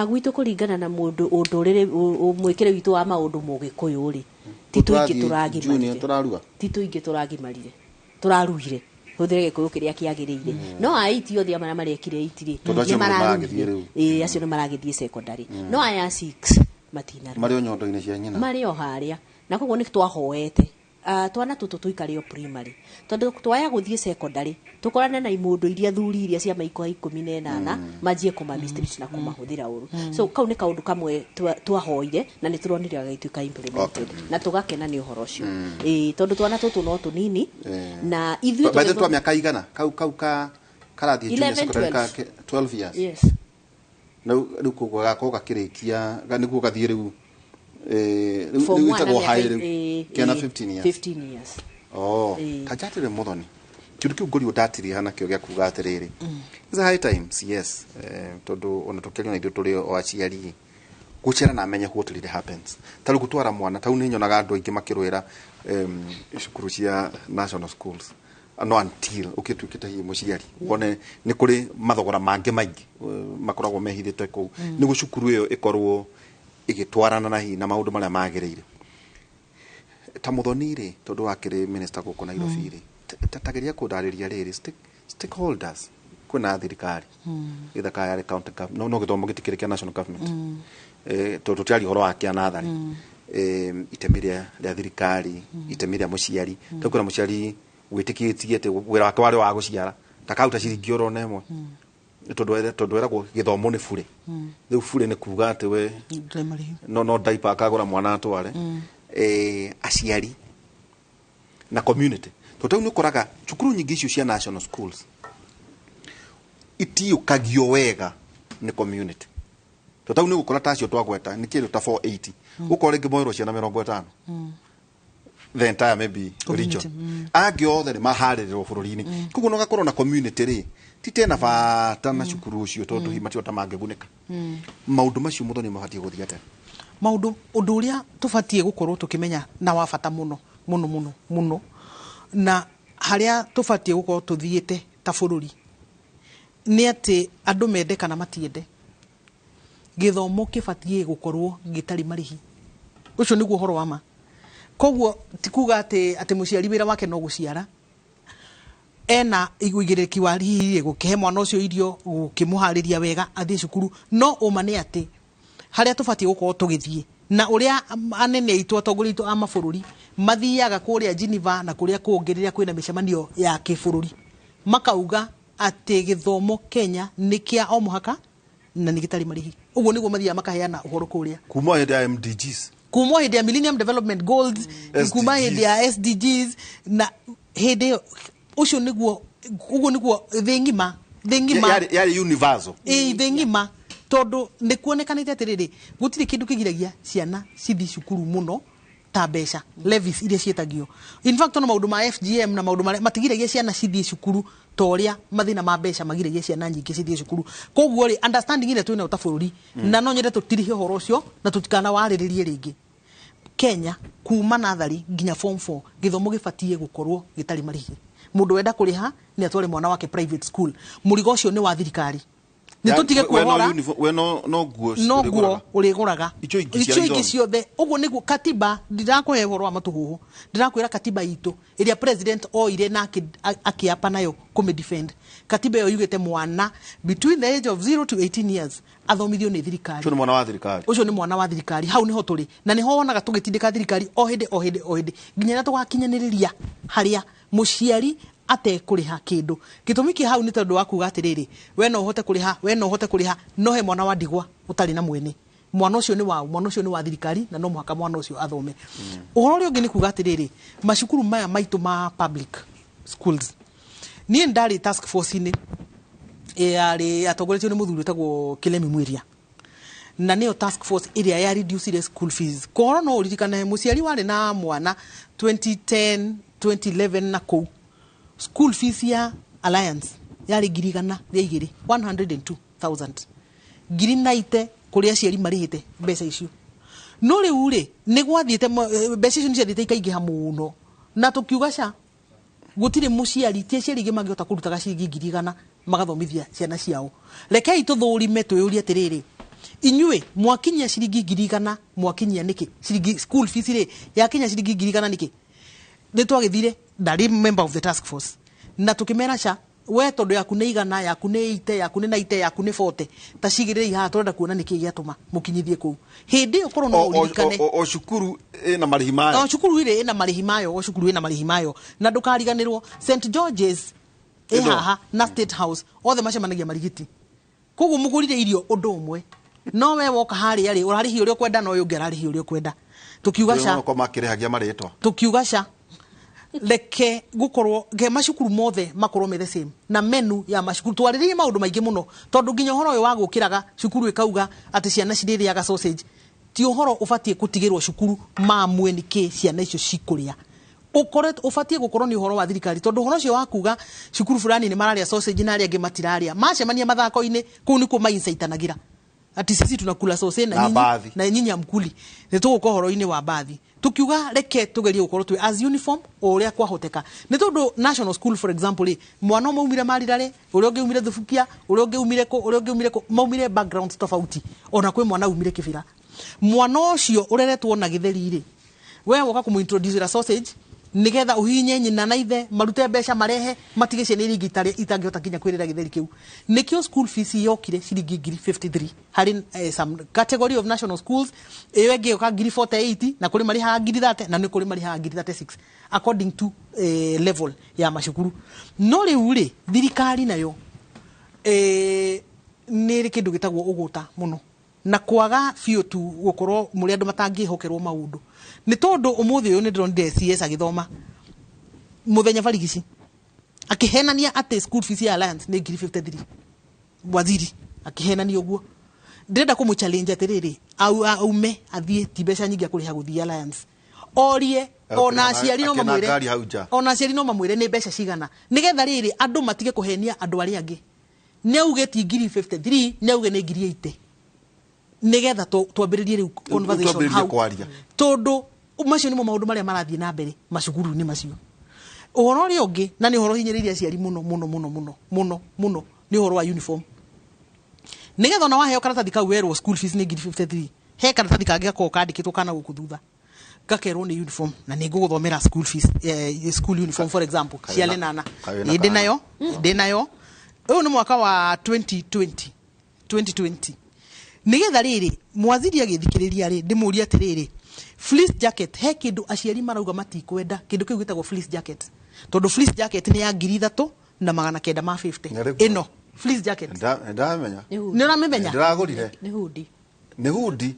gwitu kuringana na mundu undurire mwikire witu wa maundu mugikuyu ri titu ingi turagimarire turaruire huthire gikuyu kiria kiagirire no aiti othe amana marekire itiri ni maragithie acio ni maragithie secondary no aya 6 matina mario nyondo-ini cia nyina mario haria na koguo ni twahoete twana tutu tuikario primary tondu twaya guthie secondary tukorane na imundu iria thuri iria cia maiko 18 majie kuma district na kumahuthira uru so kau ni kaundu kamwe twahoire na ni turonire gagituika implemented na tugakena ni uhoro ucio tondu twana tutu no tunini na ithuĩ baadhi twa miaka igana kau ka karathie junior secondary ka 12 years yes na riu koguo gako gakirikia niguo gathie riu itagwo high kena 15 years kajatire muthoni kindu kiu ngori udatiri hana kio gya kuga atiriri is a high times yes tondu ona tukiria na ithu turi o aciari gucera na amenye what really happens taru gutwara mwana tau ni nyonaga andu aingi makirwira cukuru cia national schools no until ukituikite hi muciari wone ni kuri mathogora mangi maingi makoragwo mehithite ku ni gucukuru iyo ikorwo igitwarana na hi na maundu maria magirire ta Muthoni ri tondu wakiri minister guku Nairobi ri tatageria kundariria riri stakeholders kuna thirikari ithaka ya county government no githomo gitikire kia national government tondu tiari horo wa kia nathari itemiria ria thirikari itemiria muciari tukuna muciari witikitie ati wira wake wari wa guciara takauta ciringi orona imwe tondu eragwo githomo ni bure riu bure ni kuga ati we no diaper akagura mwana atware aciari na community totau ni koraga cukuru nyingi icio cia national schools itiukagio wega ni community totau ni gukora tacio twagweta ni kindu ta 480 ukore ngimoiro ciana 50 the entire maybe region agio othe ni maharirirwo bururi-ini kuguo no gakorwo na community ri titena bata na cukuru ucio tondu himatio ta mangeguneka maundu macio Muthoni mabatie guthia tena undu uria tubatie gukorwo tukimenya na wa bata muno na haria tubatie gukorwo tuthiite ta bururi ni ati andu mende kana matiende githomo kibatie gukorwo gitari marihi ucio niguo horo wa ma koguo tikuga ati muciari wira wake no guciara ena igwigiriki wa rihi gukihe mwana ucio irio gukimuhariria wega athie cukuru no uma ni ati haria tubatie gukorwo tugithie na uria anene aitu atongoria aitu ama bururi mathiaga kuria Geneva na kuria kuongereria kwina micemanio ya kibururi makauga ati githomo Kenya ni kia o muhaka na ni gitari marihi uguo niguo mathia makaheana uhoro kuria kuma hindi ya MDGs kuma hindi ya Millennium Development Goals kuma hindi ya SDGs na hindi ucio niguo uguo niguo thingima yari universal thingima tondu ni kuonekanite atiriri gutiri kindu kigiragia ciana cithi cukuru muno ta mbeca levies iria cietagio in fact no maundu ma FGM na maundu matigiragia ciana cithi cukuru toria mathina ma mbeca magiragia ciana nyingi cithi cukuru koguo ri understanding ile twina utabururi na no nyende tutirihe horo ucio na tutikana wariririe ringi Kenya kuma nathari nginya form 4 githomo gibatie gukorwo gitari marihi mundu wenda kuriha ni atware mwana wake private school murigo ucio ni wa thirikari ni tutige kuhora we no guo uriguraga icio ingi ciothe uguo niguo katiba ndirakuhe horo wa matuhuhu ndirakwira katiba itu iria president oire na akiapa nayo kume defend katiba yo yugete mwana between the age of 0 to 18 years athomithio ni thirikari ucio ni mwana wa thirikari ucio ni mwana wa thirikari hau niho turi na niho wonaga tugitindika thirikari o hindi nginya na tugakinyaniriria haria muciari ate kuriha kindu gitumi ki hau ni tondu wa kuga atiriri we no uhote kuriha no he mwana wa ndigwa utari na mwene mwana ucio ni wa thirikari na no muhaka mwana ucio athome uhoro ri ungi ni kuga atiriri macukuru maya maitu ma public schools ni ndari task force ni ari atongoretio ni muthuri tagwo Kilemi Mwiria na niyo task force iria ya reduce school fees koro no uririkana muciari wari na mwana 2010 2011 na kou school fees ya Alliance yari girigana ya igiri 102,000 giri naite kuria ciari marihite mbeca icio no riu ri ni gwathiete mbeca icio ni ciathite ikaingiha muno na tukiugaca gutire muciari tie ciari ingi mangiota kurutaga ciringi girigana magathomithia ciana ciao rekei tuthurime twiyurie atiriri inyue mwakinyia ciringi girigana mwakinyia niki ciringi school fees ri yakinya ciringi girigana niki ni twagithire ndari member of the task force na tukimera cha we tondu yaku ni igana yaku ni 80 yaku ni 90 yaku ni 40 ta cigire iha turenda kuona niki giatuma mukinyithie ku hindi ukorwo no uririkane o cukuru na marihi mayo o cukuru ire ina marihi mayo o cukuru ina marihi mayo na ndukariganirwo St George's haha na State House othe macemanagia marigiti koguo mugurire irio undu umwe no we woka hari yari urarihi uria kwenda no uyu ngerarihi uria kwenda tukiugaca ko makirehagia maritwa tukiugaca leke gukorwo ge macukuru mothe makorwo me the same na menu ya macukuru twaririe maundu maingi muno tondu nginya horo uyu wa gukiraga cukuru ikauga ati ciana ciririaga sausage ti uhoro ubatie kutigirwo cukuru mamwe niki ciana icio cikuria ukoret ubatie gukorwo ni uhoro wa thirikari tondu uhoro ucio wa kuga cukuru fulani ni mararia sausage na aria angi matiraria macemania mathako-ini kuu ni ku mainsaitanagira ati sisi tunakula sausage na nyinyi amkuli ni tuguko horo-ini wa bathi tukiuga reke tugerie gukorwo twi as uniform uria kwahoteka ni tondu national school for example mwana maumire marirare uria ungi umire thubukia uria ungi umire ko maumire backgrounds tofauti ona kwi mwana umire kibira mwana ucio ureretwo na githeri ri we woka kumuintroduce sausage nigetha uhinye nyina na ithe marute mbeca marehe matige ciana iria ingĩ itangĩhota kinya kwĩrĩra gĩtheri kĩu nĩkĩo school fees yokire ciringi 53 harĩ some category of national schools ĩyo ĩngĩ yoka 48 na kũrĩ marĩ ha 30 na nĩ kũrĩ marĩ ha 36 according to level ya macukuru no rĩu rĩ thirikari nayo nĩ rĩ kĩndũ gĩtagwo ũgũta mũno na kwaga biũ tu gũkorwo mũrĩ andũ matangĩhokerwo maũndũ nĩ tondũ ũmũthĩ ũyũ nĩ ndĩronire CS agĩthoma mũthenya barigici akĩhenania atĩ school fees ya Alliance nĩ 53 waziri akĩhenania ũguo ndĩrenda kũmũchallenge atĩrĩrĩ aume athiĩ ti mbeca nyingĩ akũrĩha gũthiĩ Alliance orie ona aciari no mamwĩre ona aciari no mamwĩre nĩ mbeca cigana nĩgetha rĩrĩ andũ matige kũhenia andũ arĩa angĩ nĩauge ti 53 nĩauge nĩ 80 nigetha twambĩrĩrie rĩu conversation hau tondũ macio nĩmo maũndũ marĩa marathiĩ na mbere macukuru-inĩ macio ũhoro ũrĩa ũngĩ na nĩ ũhoro hinyĩrĩria aciari mũno nĩ ũhoro wa uniform nigetha ona waheo karatathi kau werwo school fees nĩ 53 he karatathi kangĩ gakorwo kandĩkĩtwo kana gũkũ thutha gakerwo nĩ uniform na nĩ ngũgũthomera school fees school uniform for example cia lenana ndĩ nayo ũyũ nĩ mwaka wa 2020 nigetha rĩrĩ mwaziri agĩthikĩrĩria rĩ ndĩmũria atĩrĩrĩ fleece jacket he kĩndũ aciari marauga matikwenda kĩndũ kĩu gĩtagwo fleece jacket tondũ fleece jacket nĩ ya 3,950 ĩno fleece jacket ndamenya nĩ ũramĩmenya ndĩragũrire nĩ hudi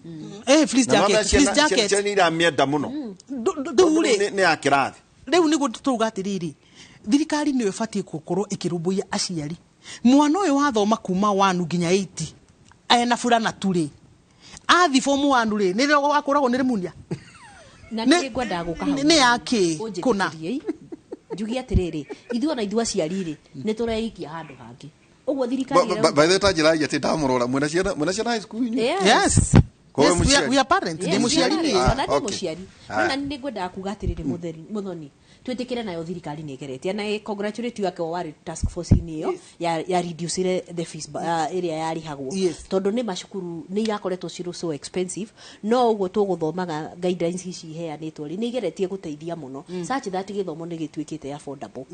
fleece jacket nĩ iramĩenda mũno nĩ ya kĩrathi rĩu nĩguo tũruga atĩrĩrĩ thirikari nĩyo ĩbatiĩ gũkorwo ĩkĩrũmbũiya aciari mwana ũyũ wathoma kuma 1 nginya 8 ena fulana turi athi form 1 rĩ nĩ rĩo wakoragwo nĩ rĩmunia na nĩ ngwenda gũka hau nĩ yake kuna njugi atĩrĩrĩ ithuona ithu aciari rĩ nĩ tũreikia handũ hangĩ ũguo thirikari by the time njĩra ati ndamũrora mwena ciana high school yes we are parents nĩ mũciari nĩ mũciari na nĩ ngwenda kuga atĩrĩrĩ muthoni twĩtĩkĩre nayo thirikari nĩ ĩgeretie na congratulate yake warĩ task force inĩ ĩyo ya reduce the fees ĩrĩa yarĩhagwo tondũ nĩ macukuru nĩ irakoretwo cirĩ so expensive no ũguo tũgũthomaga guidelines ici iheanĩtwo rĩ nĩ igeretie gũteithia mũno such that gĩthomo nĩ gĩtuĩkĩte affordable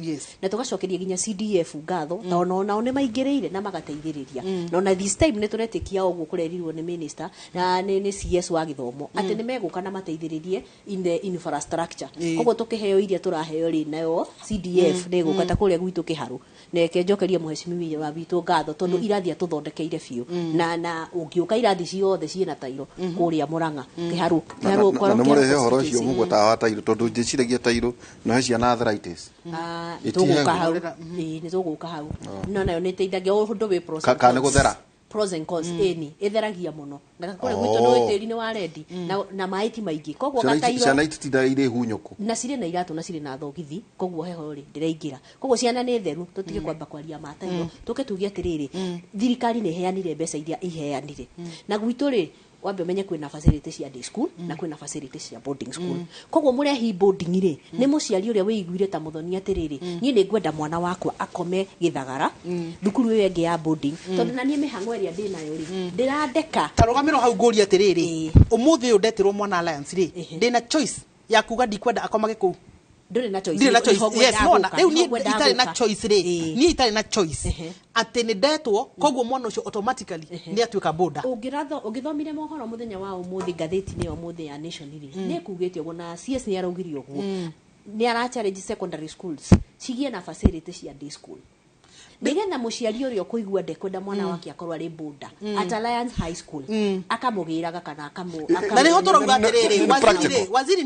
na tũgacokeria nginya CDF ngatho na onao nĩ maingĩrĩire na magateithĩrĩria na this time nĩ tũretĩkia ũguo kũrerirwo nĩ minister na nĩ CS wa gĩthomo atĩ nĩ megũka na mateithĩrĩrie in the infrastructure koguo tũkĩheo iria tũraheo rĩ nayo CDF nĩ gũkata kũrĩa gwitũ kĩharu neke njokerie mũhecimiwa wa witũ ngatho tondũ irathi atũthondekeire biũ na ũngĩũka irathi ciothe ciĩna tairo kũrĩa Mũrang'a kĩharu kwa nĩ mũrehe ũhoro ũcio mũgũta wa tairo tondũ ndĩciragia tairo no he ciana arthritis tũgũka hau no nayo nĩ teithagia ũndũ wĩ process kana gũthera pros and cons ĩni ĩtheragia mũno na kũrĩa gwitũ nĩ tĩri nĩ wa rendi na maĩ ti maingĩ koguo gatairo ciana ititinda irĩ hunyũku na cirĩ na iratũ na cirĩ na thogithi koguo heho rĩ ndĩraingĩra koguo ciana nĩ theru tũtige kwamba kwaria matairo tũke tuge atĩrĩrĩ thirikari nĩ iheanire mbeca iria iheanire na gwitũ rĩ wambe menye kwĩna facilities cia day school na kwĩna facilities cia boarding school koguo mũrehi boarding rĩ nĩ mũciari ũrĩa wĩiguire ta mũthoni atĩrĩrĩ niĩ nĩ ngwenda mwana wakwa akome Gĩthagara thukuru ĩyo ĩngĩ ya boarding tondũ na niĩ mĩhang'o ĩrĩa ndĩ nayo rĩ ndĩrandeka tarũgamĩrwo hau ngũria atĩrĩrĩ ũmũthĩ ũyũ ndetirwo mwana Alliance rĩ ndĩna choice ya kuga ndikwenda akomage kũu ndũrĩ na choice yes mona rĩu niĩ itarĩ na choice rĩ niĩ itarĩ na choice atĩ nĩ ndetwo koguo mwana ũcio automatically nĩ atuĩka boda ũngĩthomire mohoro mũthenya wa ũmũthĩ ngathĩti-inĩ ya ũmũthĩ ya Nation nĩ kugĩte ũguo na CS nĩ araugire ũguo nĩ ara challenge secondary schools cigie na facilities cia day school nigetha mũciari ũrĩa kũigua ndekwenda mwana wake akorwo arĩ boda at Alliance High School akamũgĩraga kana na nĩ tũrauga atĩrĩrĩ waziri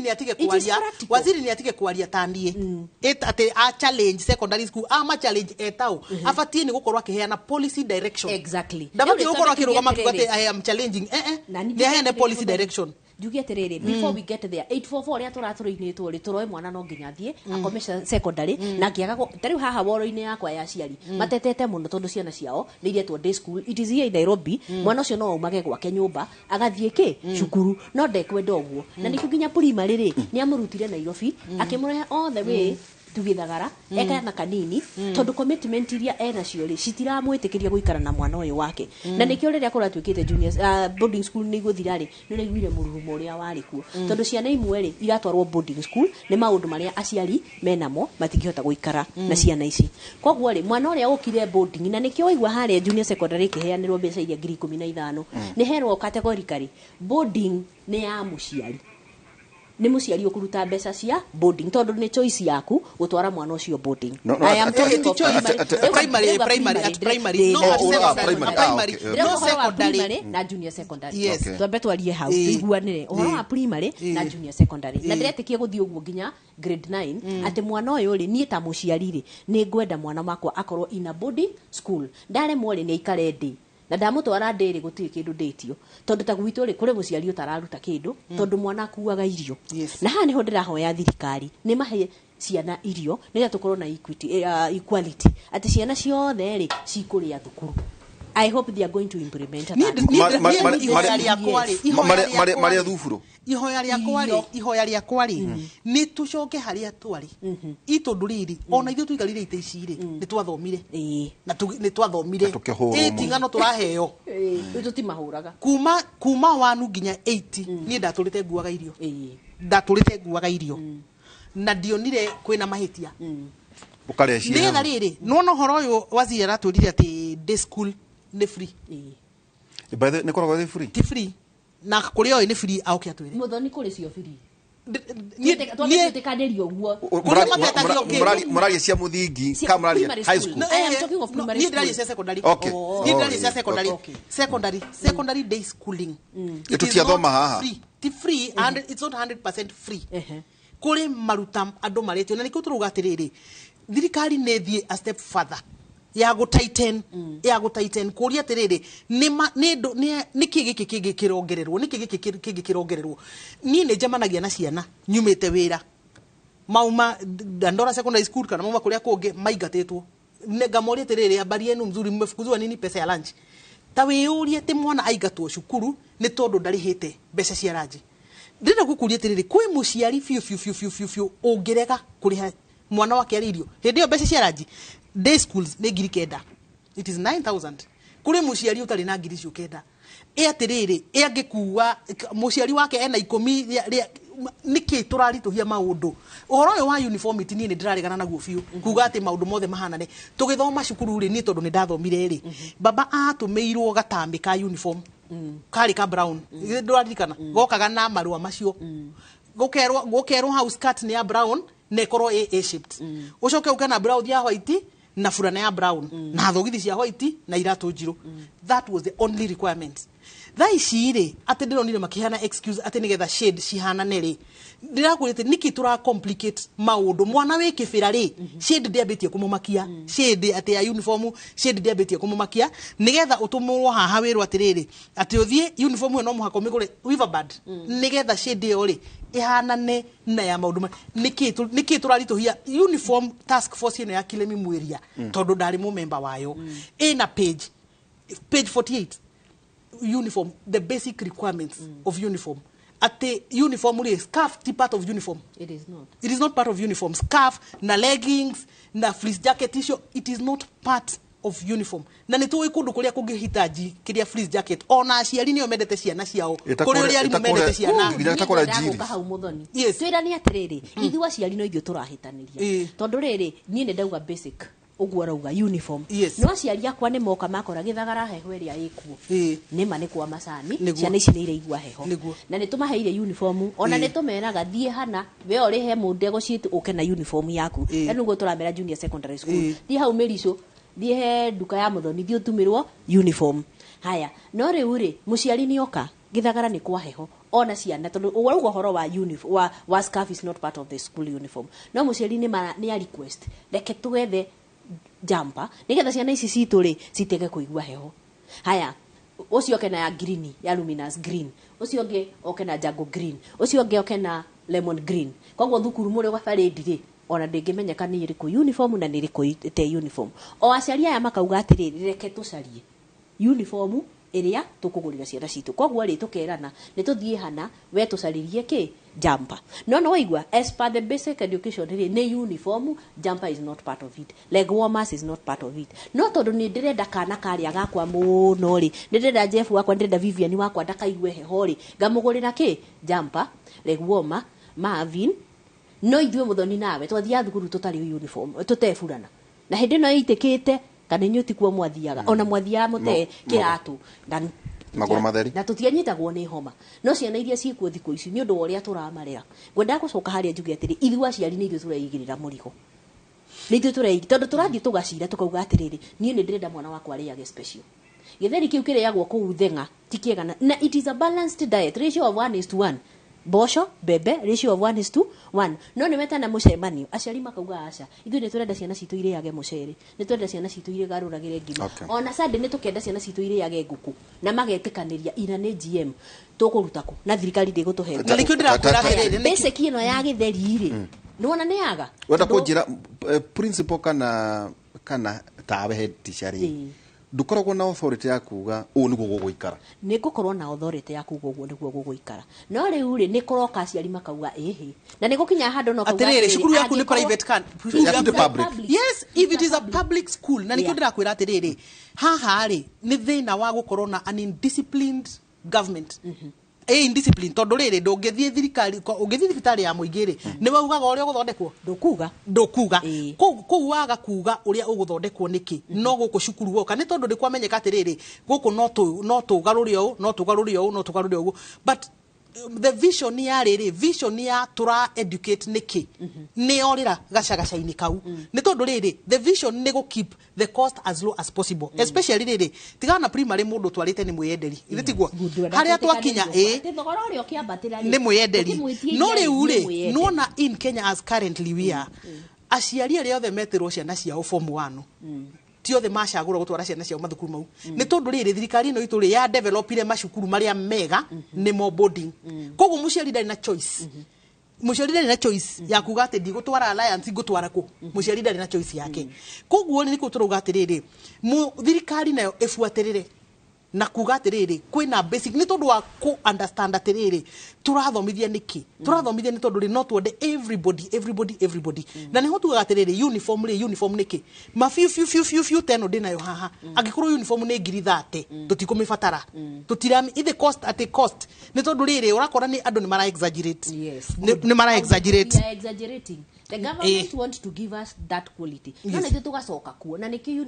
nĩ atige kwaria tandie atĩ a challenge secondary school ama challenge etao abatie nĩ gũkorwo akĩheana policy direction exactly ndabatie gũkorwo akĩrũgama kuga atĩ I am challenging nĩ aheane policy direction njuge atĩrĩrĩ before we get there 844 ũrĩa tũratũrĩinĩtwo rĩ tũroe mwana no nginya thiĩ akome secondary na ngĩaga tarĩu haha woro-inĩ yakwa ya aciari matetete mũno tondũ ciana ciao nĩ iretwo day school it is here in Nairobi mwana ũcio no aumage gwake nyũmba agathiĩ cukuru no ndekwenda ũguo na nĩkĩo nginya primary rĩ nĩ amũrutire Nairobi akĩmũrehe all the way tugithagara ekana kanini tondu commitment iria ena cio ri citiramwitikiria guikara na mwana uyu wake na nikio riria kuratwikite junior boarding school ni guthira ri ni raiguire mururumo uria wari kuo tondu ciana imwe ri iratwarwo boarding school ni maundu maria aciari menamo matingihota guikara na ciana ici koguo ri mwana uria ukire boarding na nikio waigua haria junior secondary kiheanirwo mbeca iria 15,000 ni herwo categorically boarding ni ya muciari ni muciari ukuruta mbeca cia boarding tondu ni choice yaku gutwara mwana ucio boarding. I am talking to primary no secondary na junior secondary. Yes. Twambe twarie hau iguanire uhoro wa primary na junior secondary na ndiretikie guthii uguo nginya grade 9 ati mwana uyu ri nie ta muciari ri ni ngwenda mwana makwa akorwo in a boarding school ndare mwori ni ikare ndi na ndamutwara ndiri gutiri kindu ndetio tondu ta gwitu ri kuri muciari utararuta kindu tondu mwana akuaga irio na ha niho ndirahoya thirikari ni mahe ciana irio niga tukorwo na equality ati ciana ciothe ri cikuria thukuru. I hope they are going to implement that. Maria thufuro ihoya riakwa ri ni tucoke haria twari itondu riri ona ithu tuikarire ite ici ri ni twathomire na ni twathomire tingano turaheo tuti mahuraga kuma wanu nginya 8 ni ndaturite nguaga irio na ndionire kwina mahitia ukareciria nigetha riri no horo uyu waziri aratwirire ati day school ni free by the ni koragwo free ti free na kuri oyo ni free auke atwire muthoni kuri cio free murari cia muthingi ka murari high school. I am talking of primary school. Ni secondary. Okay. Secondary day schooling. It is not free. It's free and it's not 100% free. Kuri marutam andu maretio na niko turuga atiriri thirikari ne thie a step further ya go tighten kuria atiriri ni kigi kirongererwo ni ne jamanagia na ciana nyumite wira mauma Dandora secondary school kana mauma kuria kungi maigatetwo ngamori atiriri habari yenu mzuri mmefukuzwa nini pesa ya lunch tawiyurie ti mwana aigatwo cukuru ni tondu ndarihite mbeca cia ranji ndira gukuria atiriri kwi muciari fiu ungirega kuriha mwana wake aririo hindi yo mbeca cia ranji day schools ni 9,000 it is 9,000 kuri muciari utari na ngiri cio kenda atiriri angikuwa muciari wake ena 10 niki turarituhia maundu uhoro yo wa uniformity ni ndirarigana naguo fiu kuga ati maundu mothe mahanane tugithoma cukuru ri ni tondu ni ndathomire ri baba atumeirwo gatambi ka uniform kari ka brown nduraririkana gokaga na marua macio gokerwo house cut ni ya brown nekoro a shaped ucoke ukana brown ya white na furana ya brown na thogithi cia white na iratu njiro that was the only requirement. Thai shire ate ndironire makihana excuse ate nigetha shade cihana neri ndirakurite niki tura complicate maundu mwana we kibira ri shade ndiabetie kumumakia shade ate ya uniform shade ndiabetie kumumakia nigetha utumurwo haha wirwo atiriri ati uthie uniform no muhako migure weaverband nigetha shade yo ri ihanane na ya maundu niki turarituhia uniform task force ino ya kilemi mwiria tondu ndari mu member wayo ina page 48 uniform, the basic requirements of uniform. At the uniform, scarf is part of uniform. It is not. It is not part of uniform. Scarf, na leggings, na fleece jacket, t-shirt, it is not part of uniform. Na nituwe kundu kulia kugihitaji kiria fleece jacket. Ona aciari nio mendete ciana ciao. Kuria uri arimu mendete ciana. Itakora jiri. Yes. Twira ni atiriri. Ithu aciari no ithu turahitaniria. Tondu riri nie ne ndauga basic. Uguo rauga uniform no aciari akwa ni moka makora githagara heho iria ikuo nima ni kwa macani ciana ici ni iraigua heho na ni tumaheire uniform ona ni tumeraga thie hana we ori he munde gocitu uke na uniform yaku enu go turamera junior secondary school thie hau merico thie he duka ya muthoni thie utumirwo uniform haya no riu ri muciari ni oka githagara ni kwa heho ona ciana tondu uguo horo wa uniform wa scarf is not part of the school uniform no muciari ni a request reke tugethe jumper nigetha ciana ici citu ri citege kuigua heho haya ucio kena ya green ya luminous green ucio nge okena jango green ucio nge okena lemon green kogwo thukuru muri gwa parade ri ona ndingimenyeka ni iriku uniform na ni iriku te uniform o aciari aya makauga atiriri reke tucarie uniform iria tukugurira ciana citu koguo ri tukerana ni tuthie hana we tucaririe ki jumper no waigua as per the basic education ri ni uniform jumper is not part of it leg warmers is not part of it no tondu ni ndirenda kana karia gakwa muno ri ndirenda Jeff wakwa ndirenda Vivian wakwa ndakaigue heho ri ngamugurira ki jumper leg warmer Marvin no ithue muthoni nawe twathia thukuru tutari uniform tutefurana na hindi no itikite kana nyuti kwa mwathiaga ona mwathia mute kiratu magoro matheri na tutianyitagwo ni homa no ciana iria ciikuo thikũ ici ni undu wa uria turamarera ngwenda gucoka haria njuge atiri ithu aciari ni ithu tureigirira murigo ni ithu tureigi tondu turathie tugacira tukauga atiriri nie ni ndirenda mwana wakwa ariage special githeri kiu kireyagwo kuu thenga tikiega na it is a balanced diet ratio of 1:1 bosho bebe ratio of 1:1 no ni metana mucemanio aciari makauga aca ithu ni turenda ciana citu iriage mucere ni turenda ciana citu irigaruragire ngima ona sande ni tukenda ciana citu iriage nguku na magetikaniria ina ni GM tukurutako na thirikari ndigutuhe ngilikio ndirakwira riri basic ino ya githeri ri nuona ni yaga wenda kunjira principal kana tawe head teacher ndukoragwo na authority ya kuga u niguo guguikara ni gukorwo na authority ya kuga uguo niguo guguikara no riu ri ni kuroka aciari makauga ehe na ni gukinya hando no kauga atiriri shukuru yaku ni private can public yes if it is a public school na nikio ndirakwira atiriri haha ri ni thina wa gukorwo na an indisciplined government indiscipline tondu riri ndungithie thirikari ungithie thibitari ya muingiri ni waugaga uria guthondekwo ndukuga kou waga kuga uria uguthondekwo niki no guku cukuru woka ni tondu ndikwamenyeka atiriri guku no tugaruri u but the vision ya riri vision ya tura educate niki ni orira gacagacaini kau ni tondu riri the vision ni go keep the cost as low as possible especially riri tigana primary mundu twarite ni mwiyenderi itigwo haria twakinya ni mwiyenderi no riu ri nuona in Kenya as currently we are aciari aria othe metirwo ciana ciao form 1 ti othe macagura gutwara ciana ciao mathukuru mau ni tondu riri thirikari no ituri ya developire macukuru maria mega ni mo boarding koguo muciari ndari na choice muciari ndari na choice ya kuga ati ndigutwara alliance ngutwara ku muciari ndari na choice yake koguo ni kuturuga atiriri thirikari nayo ifuatirire na kuga atiriri kwina basic ni tondu wa ku understand atiriri turathomithia niki turathomithia ni tondu ri no twende everybody na ni hotuga atiriri uniform niki mafiu teno ndinayo haha angikorwo uniform ni ngiri 30 tutikumifatara tutirami the cost at a cost ni tondu riri urakora ni andu ni mara exaggerate ni mara exaggerating the government want to give us that quality no ni tugacoka kuo na niki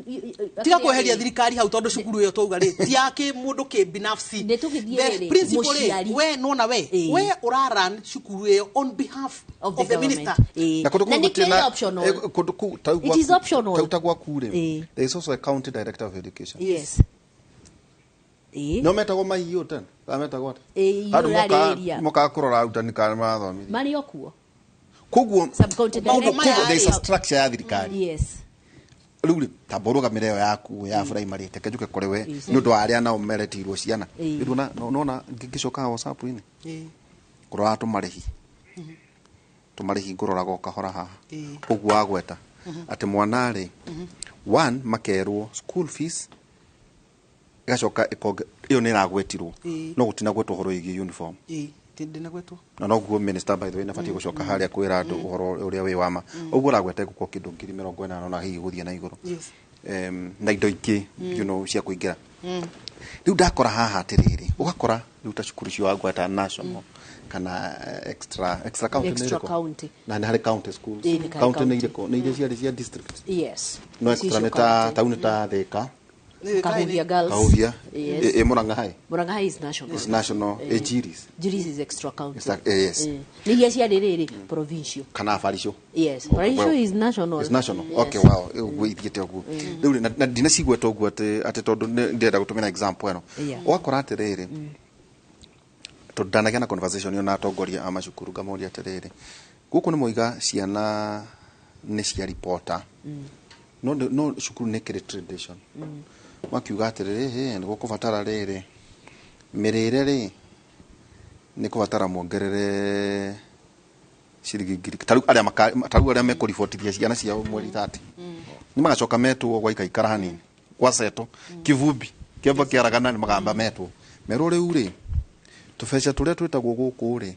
tiga kweheria thirikari hau tondu cukuru iyo tuga ri ti yake mundu ki binafsi the principal we nona we uraran cukuru iyo on behalf of the minister na kundu it is optional tautagwa kure there is also a county director of education yes no metagwo maiyo tena metagwo moka kurora utani kana mathomi mari okuo koguo there is a structure ya thirikari yes ruri taboruga mireo yaku ya primary tekejuke kore we ni undu aria na umeretirwo ciana nduna nona ngicoka WhatsApp ini kurora tumarihi ngurora goka hora haha uguo agweta ati mwana ri one makerwo school fees gacoka iyo ni ragwetirwo no gutina gwetwo horo igi uniform tindina gwetwo no guo minister by the way nabati gucoka haria kwira andu uhoro uria wi wama uguo ragwete guko kindu 40 na hihi guthia na iguru na indo ingi you know cia kuingira riu ndakora haha atiriri ugakora riu ta cukuru cio agweta national kana extra county na hari county schools county ni iriko ni iria cia district yes no extra neta tauni ta theka Kahuvia girls. Kahuvia. Murang'a High is national. It's national. Jiris is extra county. Yes. Nigia cia riri provincial. Kana Farisho. Yes. Farisho is national. It's national. Okay, wow. Gwithite ogu. Riu na dina cigweta ogu ate tondu ndenda gutumira example eno. Wakora atiriri. Tondanagia na conversation yo na atongoria amacukuru gamoria atiriri. Guku ni moiga ciana ni cia reporter. No cukuru ni kire tradition. Wakiuga atiriri ni gukubatara riri mirire ri ni kubatara muongerere ciringi ngiri taru aria mekuribotithia ciana ciao mweri 30 ni magacoka metwo gwa ikaikara hanini kwa seto kivumbi kiamba kiaragana ni magamba metu mero riu ri tubesha turia twitagwo guku ri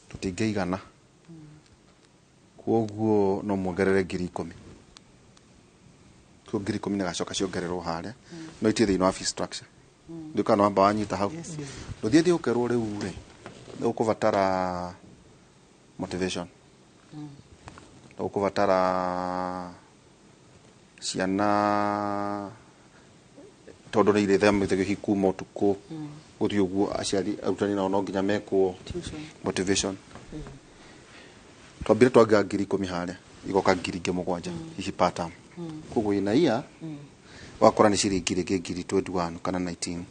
tutingeigana koguo no muongerere 10,000 ko 10,000 na gacoka ciongererwo haria no itie thini wa fee structure ndukana wamba wanyita hau nduthie ukerwo riu ri ukuvatara motivation ukuvatara ciana tondu ni ile them the hiku motuko guthi uguo aciari arutani nao no nginya mekwo motivation twambire twaga 10,000 haria igoka 7,000 hihi pattern koguo ina ia wakora ni ciringi rĩngĩ 21 kana 19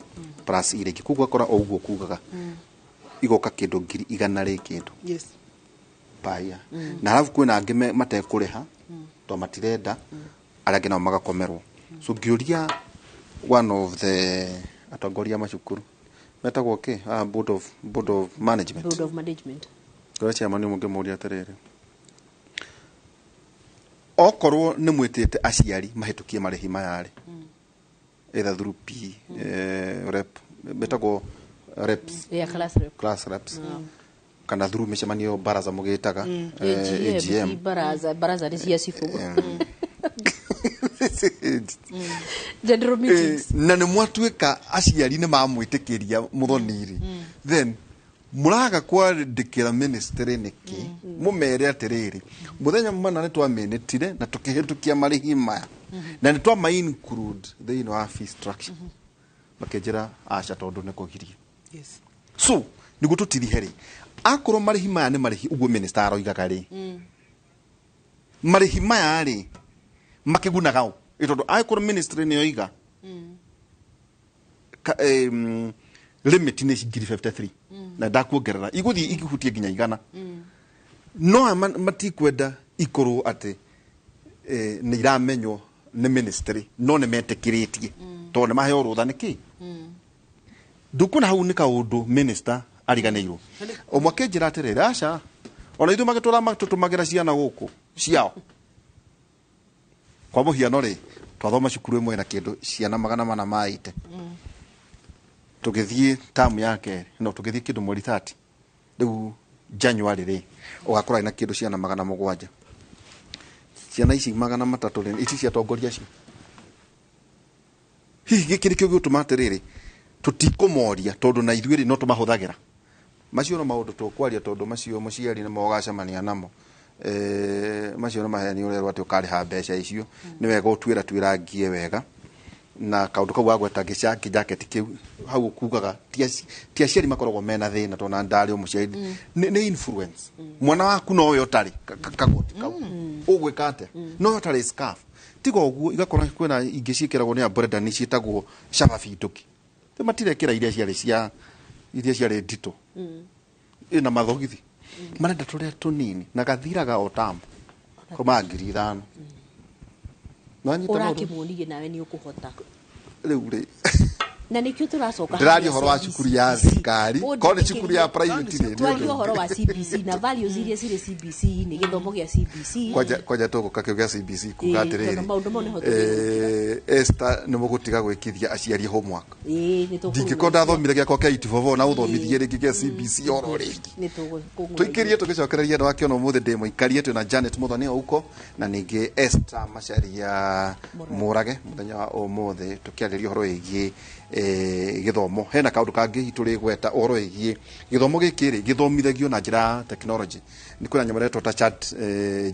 plus ile koguo akora o uguo kugaga igoka kindu 100 rĩ kindu yes baya na halafu kwina angĩ matekũrĩha to matirenda arĩa angĩ nao magakomerwo so ngĩũria one of the atongoria macukuru metagwo ke board of management kwa chairman ni mũngĩmũria atĩrĩrĩ okorwo nĩ mwĩtĩte aciari mahĩtũkie marĩhi maya rĩ either through P rep metagwo reps class reps kana through mĩcemanio baraza mũgĩtaga AGM baraza ni cia cifugo general meetings na nĩ mwatuĩka aciari nĩ mamwĩtĩkĩria mũthoniri then muraga kwandĩkĩra ministry nĩkĩ mũmere atĩrĩrĩ mũthenya mana nĩ twamenetire na tũkĩhĩtũkia marĩhi maya na nĩ twama include thĩinĩ wa fee structure makĩnjĩra aca tondũ nĩ kũgiria yes so nĩguo tũtirihe rĩ akorwo marĩhi maya nĩ marĩhi ũguo minister aroigaga rĩ marĩhi maya rĩ makĩgunaga ũ tondũ akorwo ministry nĩ yoiga limit ni 53 na ndakuongerera iguthi ikihutie nginya igana no matikwenda ikorwo ati ni iramenywo ni ministry no ni metekiritie to ni maheo rutha niki ndukuna hau ni kaundu minister ariganirwo o mwakenjira atiriri aca ona ithu magitura matutumagira ciana guku ciao kwa muhiano ri twathoma cukuru imwe na kindu ciana 400 maite tugithie tamu yake no tugithie kindu mweri 30 riu January ri ugakora ina kindu ciana 700 ciana ici 300 ri ici cia tongoria cio hihi gikiri kio gutuma riri tutikomoria tondu na ithuĩ no tumahuthagira macio no maundu tukwaria tondu macio muciari ni mogacemania namo macio no maheni urerwa ati ukariha mbeca icio ni wega utwira twirangie wega na kaundu kau agweta gicaki jacket kiu hau kugaga ti aciari makoragwo mena thina tona ndari o muciari ni influence mwana waku no yo tari kagoti kau ugwika ate no yo tari scarf tigo uguo igakora kwena ingicikiragwo ni abreda ni cietagwo shabafituki te matirekira iria ciari ndito ina mathogithi marenda turia tunini na gathiraga otambo kuma 5,000 ora kimunigie nawe ni ukuhota riu ri na nikio turacoka ndirario horo wa cukuru ya thirikari ko ni cukuru ya private ni twario horo wa CBC na values iria cire CBC ni githomo gia CBC kwaja toko kakio gia CBC kuga atiriri esta ni mugutiga gwikithia aciari homework ndingikonda thomire giakwa kia 84 na uthomithie ringi gia CBC oro ringi tuikirie tugicokereria ndo akiona muthe ndimo ikarie tu na Janet Muthoni uko na ningi Esther Macharia Murage muthenya wa umuthe tukiariria horo igie githomo hena kaundu kangi turi gweta oro igie githomo gikiri githomithagio na njira technology ni kuna nyamuretwo ta chat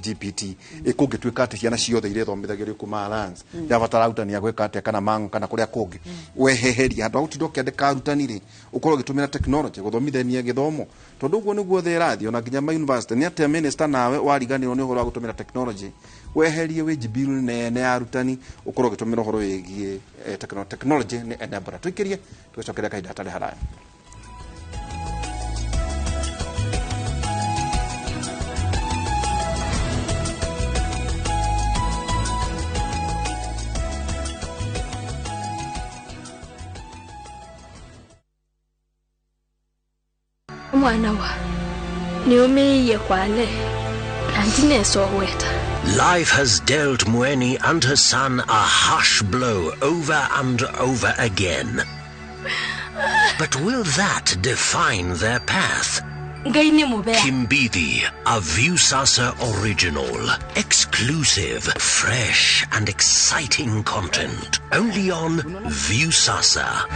GPT ikungituika ati ciana ciothe ire thomithagio kuma Alliance ya batara utani agweka ati kana mangu kana kuria kungi weheheria andu autindo kiandika arutani ri ukorwo gitumira technology guthomithania githomo tondu guo niguo therathi ona nginya ma university ni ati minister nawe wariganirwo ni uhoro wa gutumira technology weherie wage bill ne arutani ukorwo gitumira uhoro wigie technology ni enabler tuikirie tugicokeria kaida tari haraya mwana wa niumiiye kwale Life has dealt Mweni and her son a harsh blow over and over again. But will that define their path? Kimbithi, a Viusasa original. Exclusive, fresh and exciting content. Only on Viusasa.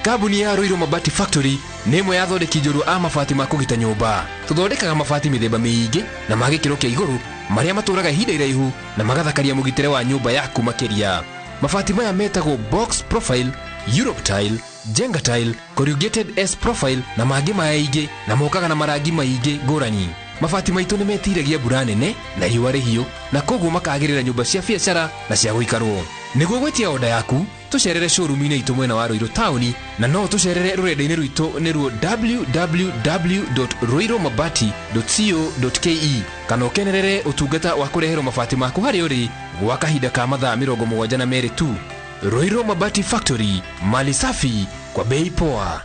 Kabuni ya Ruiru Mabati Factory nemo ya thondeki njũru a mabati ma kũgita nyũmba. Tũthondekaga mabati mĩthemba mĩingĩ na ma gĩkĩro kĩa igũrũ marĩa matũraga ihinda iraihu na magathakaria mũgitĩre wa nyũmba yaku makĩria. Mabati maya metagwo box profile, Europe tile, Jenga tile, corrugated S profile na mangĩ maingĩ na mokaga na marangi maingĩ ngũrani. Mabati maitũ nĩ metiragia mbura nene na riũa rĩhiũ na koguo makagĩrĩra nyũmba cia biacara na cia gũikarwo. Nĩguo gwetia oda yaku tucerere showroom-inĩ itũ mwena wa Ruiru town na no tucerere rũrenda-inĩ rwitũ nĩruo www.ruiromabati.co.ke kana ũkenerere ũtungata wa kũreherwo mabati maku harĩ ũrĩ gwa kahinda ka mathaa 72 tu. Ruiru Mabati Factory, mali safi kwa bei poa.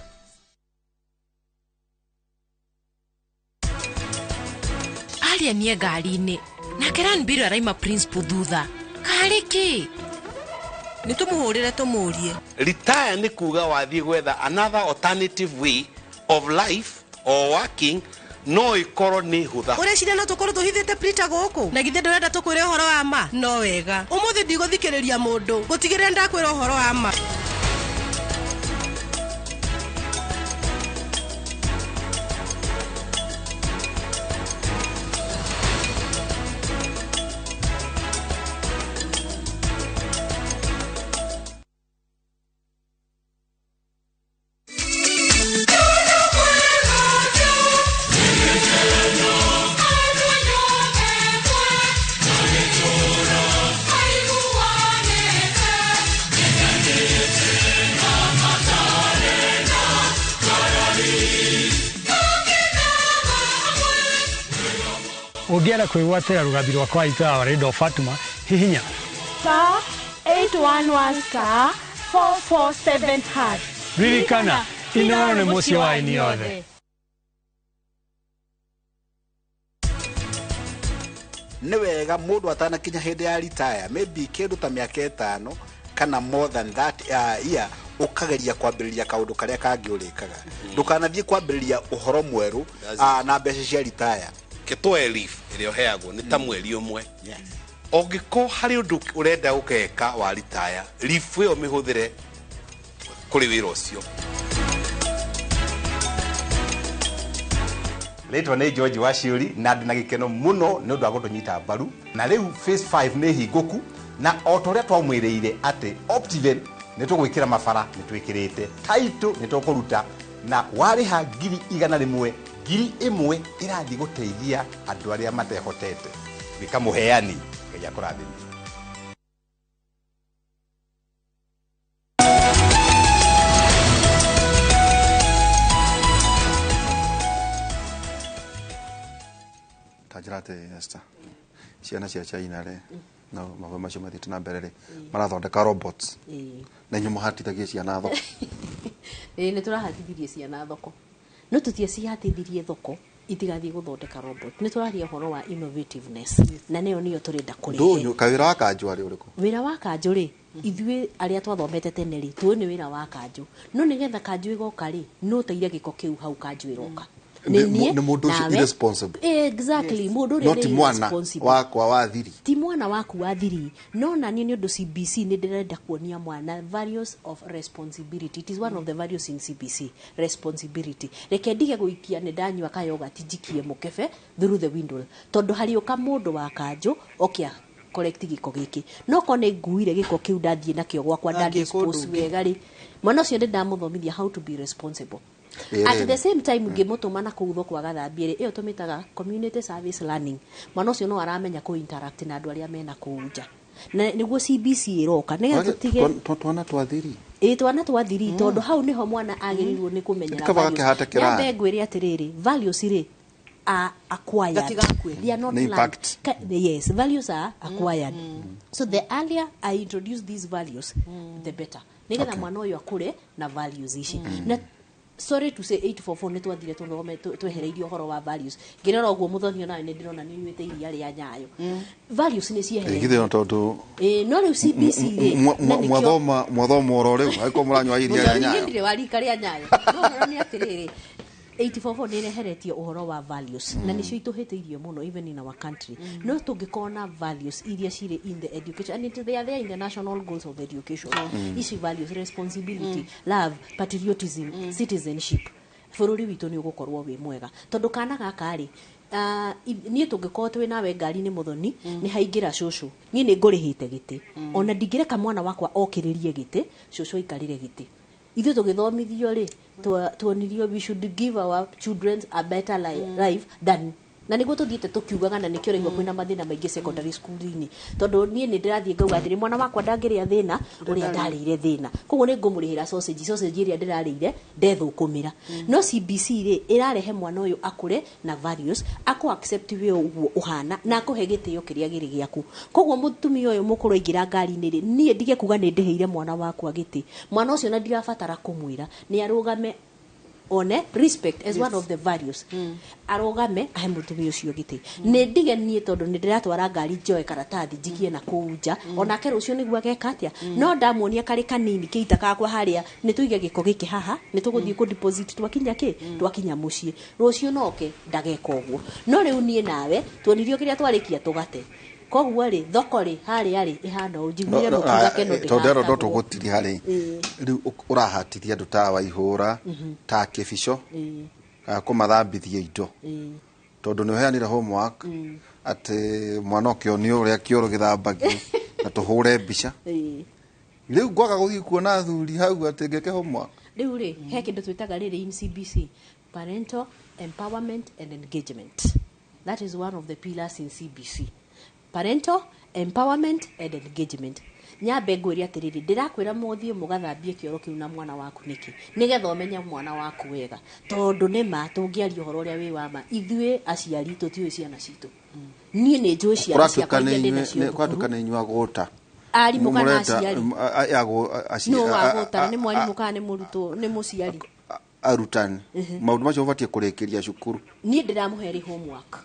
Alia nie ngari-inĩ na Keran Biru araima Prince Pudutha kariki nitumuhurire tumurie retire ni kuga wathie gwetha another alternative way of life or working no ikorwo ni hutha ureciria no tukorwo tuhithite Peter guku na githe ndurenda tukwire uhoro wa ma no wega umuthi ndigũthikĩrĩria mundu gutigire ndakwira uhoro wa ma. Ugiera kwigwatira rugabi rwakwa itawa Redo Fatuma hihinya star 811 star 447 hash ririkana ino ne mucio wa ini yothe. Ni wega mundu atanakinya hindi ya retire maybe kindu ta miaka 5 kana more than that year ukageria kwambiriria kaundu karia kangiurikaga ndukanathie kwambiriria uhoro mweru na mbeca cia retire kitwe leaf irio heagwo ni ta mweri umwe ogiko hari undu urenda ukeka wa retire leaf yo mihuthire kuri wira ucio. Letwa ni George Washiuri na ndina gikeno muno ni undu wa gutunyita mbaru na riu phase 5 ni hinguku na otoria twamwiriire ati Optiven ni tugwikira mabara ni twikirite title ni tukuruta na wariha ngiri 100 ngiri 1 irathi guteithia andu aria matehotete bikamuheani ngeja kurathini. Tajirate Esther ciana cia China re no mava macio mathite na mbere ri marathondeka robots na nyumo hatithagia ciana thoko ni turahatithirie ciana thoko no tutie cihatithirie thoko itigathie guthondeka robot ni turaria horo wa innovativeness na niyo turenda kuri ndunyu kawira wa kanju ari uriku wira wa kanju ri ithuĩ aria twathomete tene ri tu ni wira wa kanju no nigetha kanju igoka ri no teire giko kiu hau kanju iroka ni mundu irresponsible exactly mundu not mwana wakwa wa thiri ti mwana waku wa thiri no na ni undu CBC ni ndirenda kuonia mwana values of responsibility. It is one of the values in CBC, responsibility. Reke ndige guikia ni ndanywa kayoga tijikie mukebe through the window tondu hari uka mundu wa kanju okia collect giko giki no kone nguire giko kiu ndathie nakio gwakwa ndadispose wega ri mwana ucio ndamuthomithia how to be responsible. At the same time ngimutuma na kuutho kwa gathambia ri iyo tumitaga community service learning mwana ucio no aramenya ku interact na andu aria mena kuunja na niguo CBC iroka nige tutige twana twathiri twana twathiri tondu hau niho mwana agirirwo ni kumenyera ya ngwire atiriri values ri are acquired. They are not learned. Yes, values are acquired. So the earlier I introduce these values, the better. nigetha mwana uyu akure na values ici na sorry to say 844 ni twathire tuthome twehereirie uhoro wa values ngirora uguo muthoni nawe ni ndirona ni nyuite iria ria nyayo values ni ciehereirio ngithio tondu no riu CBC ri mwathoma oro riu aiko muranywa iria ria nyayo ndire warika ria nyayo no ni atiriri 844 ni reheretio uhoro wa values na nicio ituhitiirio muno even in our country no tungikona values iria cire in the education and they are there in the national goals of education isi values responsibility love patriotism citizenship bururi witu ni ugukorwo wi mwega tondu kana gaka ri nie tungikorwo twi nawe ngari ni muthoni ni haingira cucu nie ni ngurihite giti ona ndingireka mwana wakwa okiririe giti cucu ikarire giti ithu tugithomithio ri tuonirio we should give our children a better life than na niguo tuthiite tukiugaga na nikio rigwo kwina mathina maingi secondary school-ini tondu nie ni ndirathie ngauga atiri mwana wakwa ndangiria thina uria ndarire thina koguo ni ngumurihira sausage iria ndirarire ndethukumira no CBC ri irarehe mwana uyu akure na values ako accept we uguo uhana na akuhe gitio kiria giri giaku koguo mutumia uyu mukuru ingira ngari-ini ri nie ndige kuga ni ndiheire mwana wakwa giti mwana ucio na ndirabatara kumwira ni arugame one respect as one of the values arogame ahe mutumia ucio giti ni ndige nie tondu ni ndiratwara ngari njoe karatathi njikie na kuunja ona ke rucio niguo ageka atia no ndamuonia kari kanini kiita kakwa haria ni tuige giko giki haha ni tuguthie ku deposit twakinya twakinya mucii rucio noke ndageka uguo no riu nie nawe tuonirio kiria twarikia tugate koguo ri thoko ri hari ari ihana ujiguire no kugake no de tondero ndo tugutiri hari riu urahatithia andu ta waihura ta kibisho kumathambithia indo tondu ni uheanire homework ati mwana ukionio uria kioro githambagio na tuhure mbica riu ngwaga guthii kuona thuri hau ati ngeke homework riu ri he kindu twitaga riri in CBC parental empowerment and engagement that is one of the pillars in CBC parental empowerment and engagement nyambe ngwiri atiriri ndirakwira muthie mugathambie kioro kiu na mwana waku niki nigetha umenya mwana waku wega tondu ni ma tungiaria uhoro uria wi wa ma ithue aciari tutiwe ciana citu nie ni njui ciana cia kainge ndina cio kwatukana inywa guta arimu kana aciari no wagutara ni mwarimu kana ni muruto ni muciari arutani maundu macio ubatie kurikiria cukuru nie ndiramuheri homework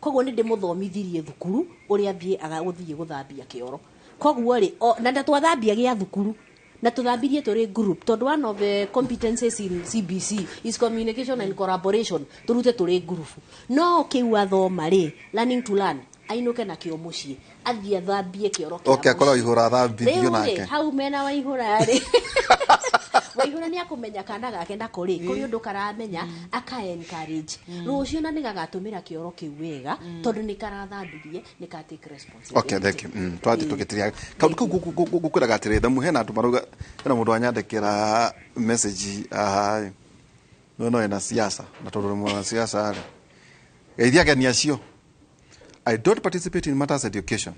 koguo ni ndimuthomithirie thukuru uria thie agaguthie guthambia kioro koguo ri na ndatwathambia gia thukuru na tuthambirie turi group tondu one of the competencies in CBC is communication and collaboration turute turi group no kiwa thoma ri learning to learn ainuke na kio mucii athie athambie kioro kia okay akora ihura thambithio nake hau mena waihura ri waihura ni akumenya kana gake ndakori kuri undu karamenya aka encourage rucio na nigagatumira kioro kiu wega tondu ni karathambirie ni ka take responsibility okay thank you twati tukitiria kaundu gukwiraga atiri thamu hena andu maruga hena mundu anyandikira message no ena siasa na tondu mwana siasa ari geithia gani acio I don't participate in matters of education.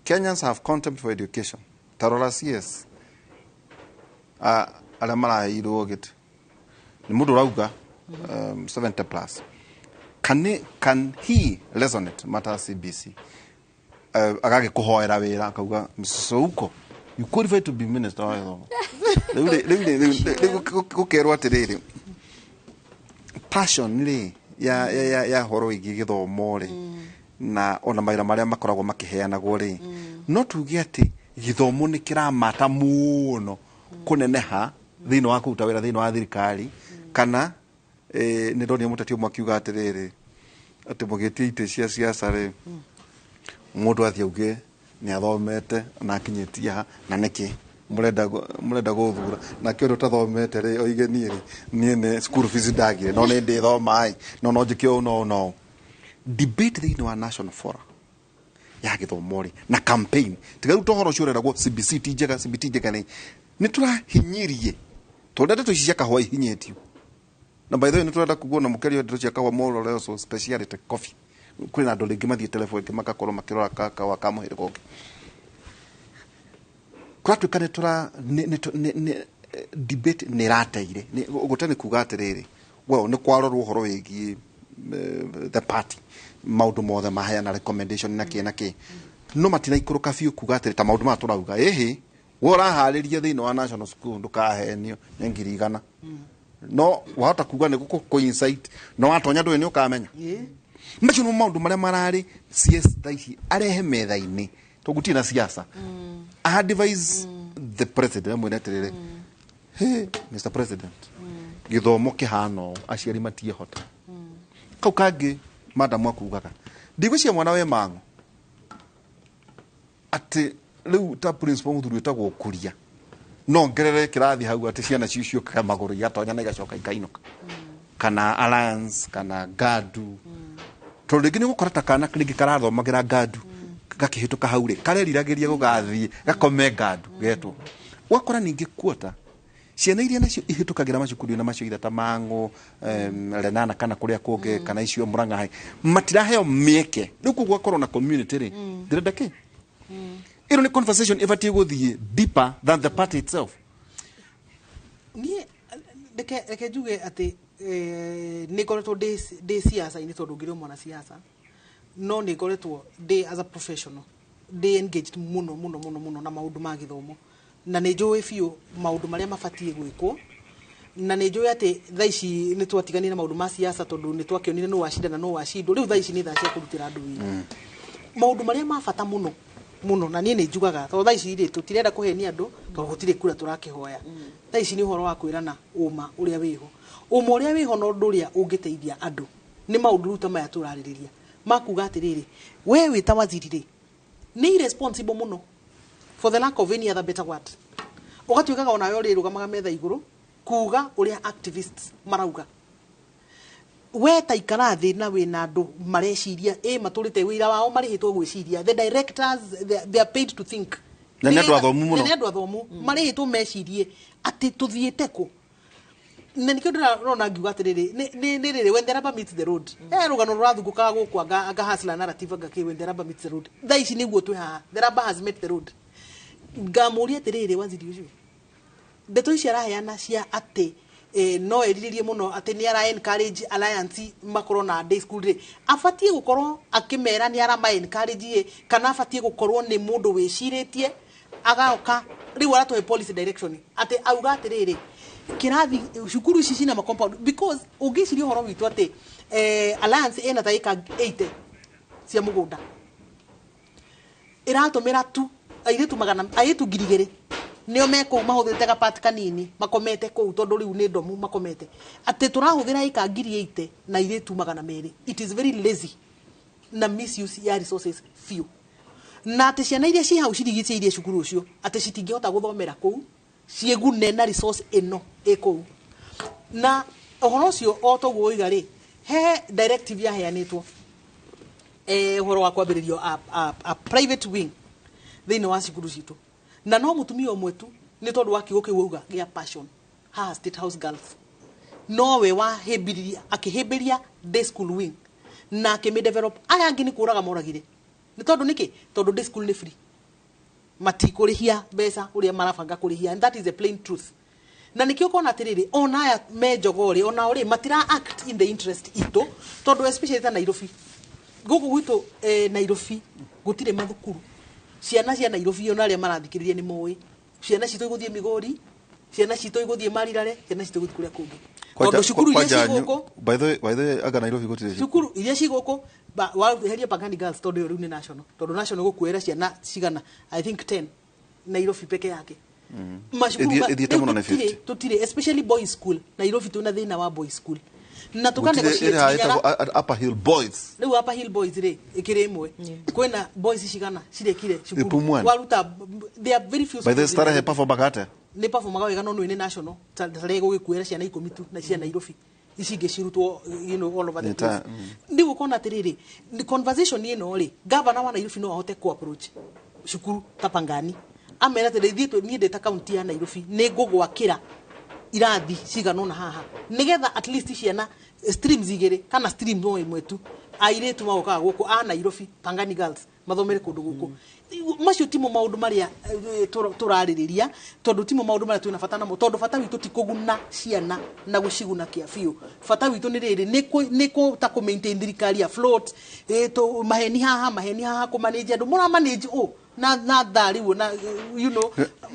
Kenyans have contempt for education. Tarora CS. Ala mara iro get. Ni mudu rauga 70 plus. Can he resonate matters CBC? Agage kuhoera wira akauga Msouko. You qualify to be minister wa kukerwa atiriri. Passion ri ya horo igi githomo ri. Na ona maira maria makoragwo makiheanagwo ri no tuge ati githomo ni kiramata muno kuneneha thino wa kuruta wira thino wa thirikari kana ni ndoni mutatio mwakiuga atiriri ati mugitie ite cia siasa ri mundu athiauge ni athomete na akinyitia na niki murenda guthura na kioro tathomete ri oige ni ne school fees ndagire no ni ndi thoma ai no njikio no debate thini wa national forum ya githomo ri na campaign tigaru tohoro cioreragwo CBC njega ni turahinyirie tondete tucicia kahwa ihinyetio na by the way ni turenda kuona mukerio ndeto cia kahwa molo leo so speciality coffee kwina andu ringi mathie telephone makakoro makirora kaka wakamuhire goke kwatuka ni debate ni rateire ni gutani kuga atiriri well ni kwarorwo horo wigi the party maundu mothe mahaya na recommendation na ki no matina ikuruka fiu kuga atiri ta maundu maturauga ehe wora hariria thini wa national school ndukahenio nĩ 100,000 no wahota kuga nĩ guko insight no watonya ndwe nĩ ukamenya macio no maundu maria marari CS taici arehe metha-ini tugutie na siasa I advise the president amweneterere hey Mr President githomo kihano aciari matie hota kau kangi madam akugaga ndigwicia mwana we mango ati riu ta principal muthuri utagwo kuria no ngerere kirathi hau ati ciana cicio ka maguru igatonya na igacoka ikainuka kana alliance kana gadu to rigi ni gukora ta kana kringi karathomagira gadu gakihituka haure kareriragĩria gugathie gakome gadu getwo wakora ningi kuota ciana iria nacio ihitukagira macukuru na macio ithata mango renana kana kuria kunge kana icio Murang'a hai matiraheo mieke riu kugwa korwo na community ri ndirenda ki ino ni conversation ibatie guthie deeper than the party itself ni deke juge ati ni koretwo de siasa ini tondu ngire mwana siasa no ni koretwo de as a professional de engaged muno na maundu ma githomo na ni njui biu maundu maria mabatie gwikwo na ni njui ati thaici ni twatiganire na maundu ma siasa tondu ni twakionire no washinda na no washindo riu thaici ni thacia kurutira andu wira maundu maria mabata muno na ni njugaga to thaici ri tutirenda kuhenia andu to gutire kura turakihoya thaici ni uhoro wa kwirana uma uria wiho uma uria wiho no nduria ungiteithia andu ni maundu ruta maya turaririria makuga atiriri we wita waziri ri ni irresponsible muno for the lack of any other better word ugatuikaga ona yo rirugamaga metha iguru kuga uria activists marauga we ta ikarathi na wina andu mareciria maturite wira wao marihitwo gwiciria the directors they are paid to think na nĩ andũ athomu marihitwo mecirie ati tuthiite ku na nikio ndirona ngiuga atiriri ni riri when the rubber meets the road rugano rurathugukaga guku anga hasla narrative anga ki when the rubber meets the road thaici niguo twi haha the rubber has met the road ngamuria atiriri waziri ucio ndeto ici araheana cia ati no eriririe muno ati ni ara encourage alliance makorwo na day school ri afatie gukorwo akimera ni ara ma encourage kana afatie gukorwo ni mundu wiciritie agaoka riu aratoe policy direction ati auga atiriri kirathi shukuru ici cina ma compound because ungiciria horo witu ati alliance ena taika 80 cia mugunda iratumira tu airetu magana airetu ngirigere nio meko mahuthite ga part kanini makomete ku tondu riu ni ndomu makomete ati turahuthira ika ngiri 80 na airetu magana meri it is very lazy na misuse ya resources few na ati ciana iria ci hau cirigicĩirie cukuru ucio ati citingihota guthomera ku ciegune na resource eno eko na ohoro cio otoguo iga ri he directive ya heanitwo horo wa kwambiririo a private wing thini wa cukuru citu na no mutumia omwe tu ni tondu wa kigo kiuga gia passion ha state house girls no we wa hebiria akihebiria day school wing na akimi develop aya ngini kuraga moragire ni tondu niki tondu day school ni free matikurihia mbeca uria marabanga kurihia and that is the plain truth na nikio kona atiriri ona aya mejogori ona uri matira act in the interest ito tondu especially ta Nairobi gugu gwitu Nairobi gutire mathukuru ciana cia Nairobi ona aria marathikiriria ni moyi ciana cito iguthie Migori ciana cito iguthie Marirare ciana cito iguthie kuria kungi tondu cukuru iria ciguko by the way aga Nairobi gutire cukuru iria ciguko wa heria Pangani Girls tondu riu ni national tondu national gukuera ciana cigana I think 10 Nairobi peke yake mashukuru tutire especially boys school Nairobi tuna thina wa boys school na tukane upper hill boys riu upper hill boys ri ikire imwe kwena boys cigana cirekire cukuru waruta they are very few by the start he perform bagate ni perform wega no ni national tare gugikuera ciana 10 tu na cia Nairobi icinge cirutwo all over the place ndigo kona atiriri ni conversation ino ri governor wa Nairobi no ahote ku approach cukuru tapangani amera tere thitwe ni ndeta county ya Nairobi ni ngugwakira irathi cigano na haha nigetha at least ciana streams igere kana stream no imwe tu airetu magoka guku a Nairobi Pangani Girls mathomere kundu guku macio timo maundu maria turaririria tondu timo maundu maria twina bata namo tondu bata witu ti kuguna ciana na guciguna kia biu bata witu ni riri niko ta ku maintain thirikari ya float to maheni haha ku manage andu mura manage na thari wona you know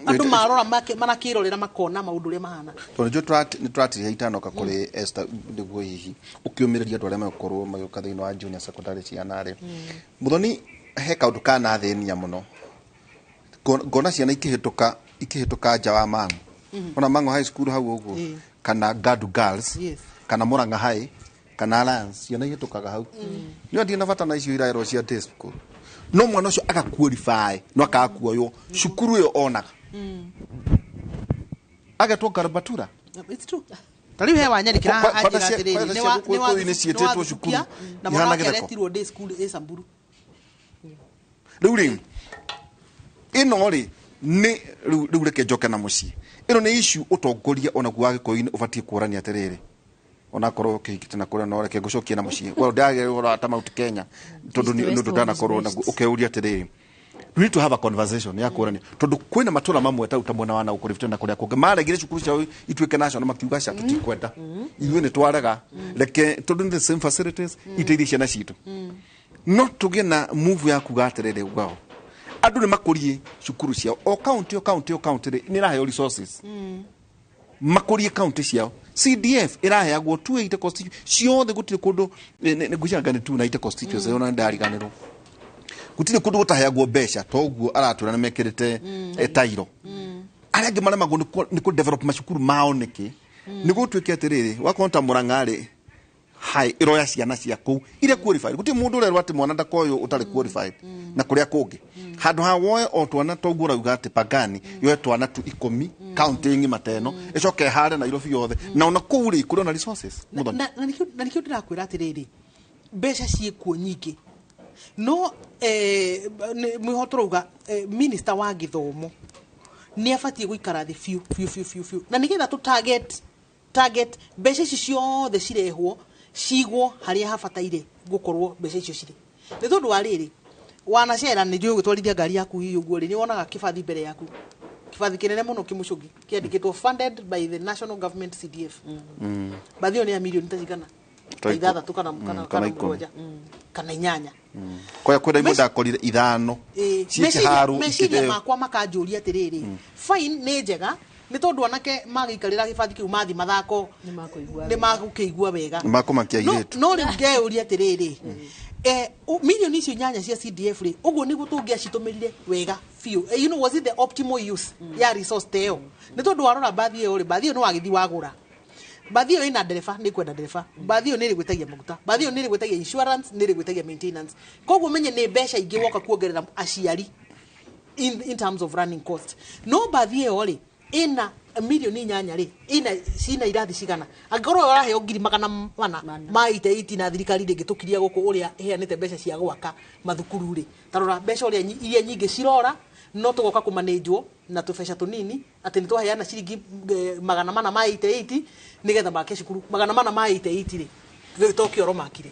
andu marora mana kirorera makona maundu ria mahana to njo ni tratiri hitano ka kuri Esther ndiguo hihi ukiumiriria andu aria makorwo magioka thiini wa junior secondary cianare muthoni he kaundu kana thenia muno ngona ciana ikihituka nja wa Mangu ona Mangu high school hau uguo kana Gadu Girls kana Murang'a High kana Alliance ciana ihitukaga hau nio ndi na bata na icio irairo cia day school no mwana ucio agaqualify no akakuoyo cukuru yo onaga agatwo Garbatura it's true tari he wanyarikira ajira atiriri ni cietetwo cukuru na mwana akeretirwo day school Samburu riu ino ri ni riu reke njoke na mucii ino ni issue utongoria ona guage koini ubatie kurania atiriri ona korwo kihikite na kuria no reke ngucokie na mucii well ndage ora ta Mount Kenya tondu ni ndu ndana korwo na ukeuria atiriri we need to have a conversation ya kurania tondu kwina matura mamwe ta utamwona wana ukurifite na kuria kunge maregire cukuru ciao itwike national makiuga cia tutikwenda ithuĩ nĩ twaraga reke tondu the same facilities iteithie ciana citu no tugie na move ya kuga atiriri ugao andu ni makurie cukuru ciao o county ni raheo resources makurie county ciao CDF iraheagwo 280 constituency ciothe gutire kundu ngucanga ni 290 constituency ona ndariganirwo gutire kundu gutaheagwo mbeca toguo aratura na mekirite tairo arangi mara mago ni ku develop macukuru mao niki ni gutwike atiriri wakonta Murang'a ri hai iroya ciana cia ku ire qualified gutire mundu urerwa ati mwana ndakoyo utari qualified na kuria kungi handu ha woe o twana toguo rauga ati Pagani yoe twana tu 10 county ngi mateno icoke hare na Nairobi yothe na ona kuri kuri na resources muthoni na nikio ndirakwira atiriri mbeca ciekuo nyingi no mwihotorauga minister wa githomo ni abatie guikara thi fiu na nigetha tu target mbeca ici ciothe cirehwo cigwo haria habataire gukorwo mbeca icio ciri ni tondu wa riri wanacera ni ndio gutwarithia ngari yaku hiyo uguo ri ni wonaga kibathi mbere yaku kibathi kinene muno kimucugi kiandikitwo funded by the national government CDF bathio ni ya milioni tacigana ithathatũ kana mũgwanja kana inyanya kwa kwenda imuda akorire ithano cikiharu meciria makwa makanjũria atiriri fine ni njega ni tondu anake magiikarira gibathi kiu mathi mathako ni magukĩigua wega makumakia iretu no riu ngeuria atiriri milioni icio inyanya cia CDF ri uguo niguo tungiacitumirire wega fiu you know was it the optimal use ya resource teo ni tondu warora bathi iyo ri bathi iyo no wagithi wagura bathi iyo ina ndereba ni kwenda ndereba bathi iyo ni gwitagia maguta bathi iyo ni gwitagia insurance ni gwitagia maintenance koguo menye ni mbeca ingi woka kuongerera aciari in terms of running cost no bathi iyo ri ina milioni inyanya ri ina cina irathi cigana angorwo waraheo 400 maite 18 na thirikari ndingitukiria guku uria heanite mbeca cia gwaka mathukuru ri tarora mbeca uria iria nyingi cirora no tugoka kumanejwo na tubeca tunini ati ni twaheana ciringi 400 ma 88 nigetha make cukuru 400 ma 88 ri tokioro makire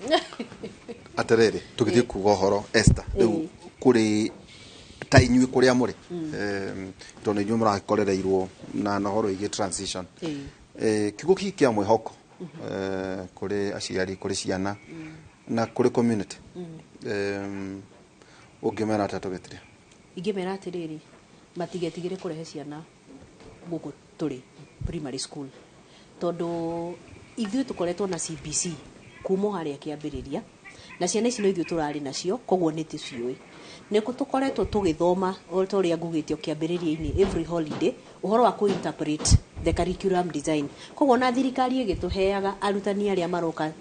atiriri tugithie kuga horo Esther riu kuri ta inyui kuria muri tone inyui murakorereirwo na nohoro igi transition kigo kia mwihoko kuri aciari kuri ciana na kuri community ungimera tatugitire ingimera atiriri matigetigire kurehe ciana guku turi primary school tondu ithuĩ tukoretwo na CBC kumo haria kiambiriria na ciana ici no ithuĩ turari nacio koguo nĩ ticiũĩ nĩkũ tukoretwo tugithoma ũrĩa ngugĩtio kiambiriria-inĩ every holiday uhoro wa interpret the curriculum design koguo na thirikari ĩgĩtũheaga arutani arĩa maroka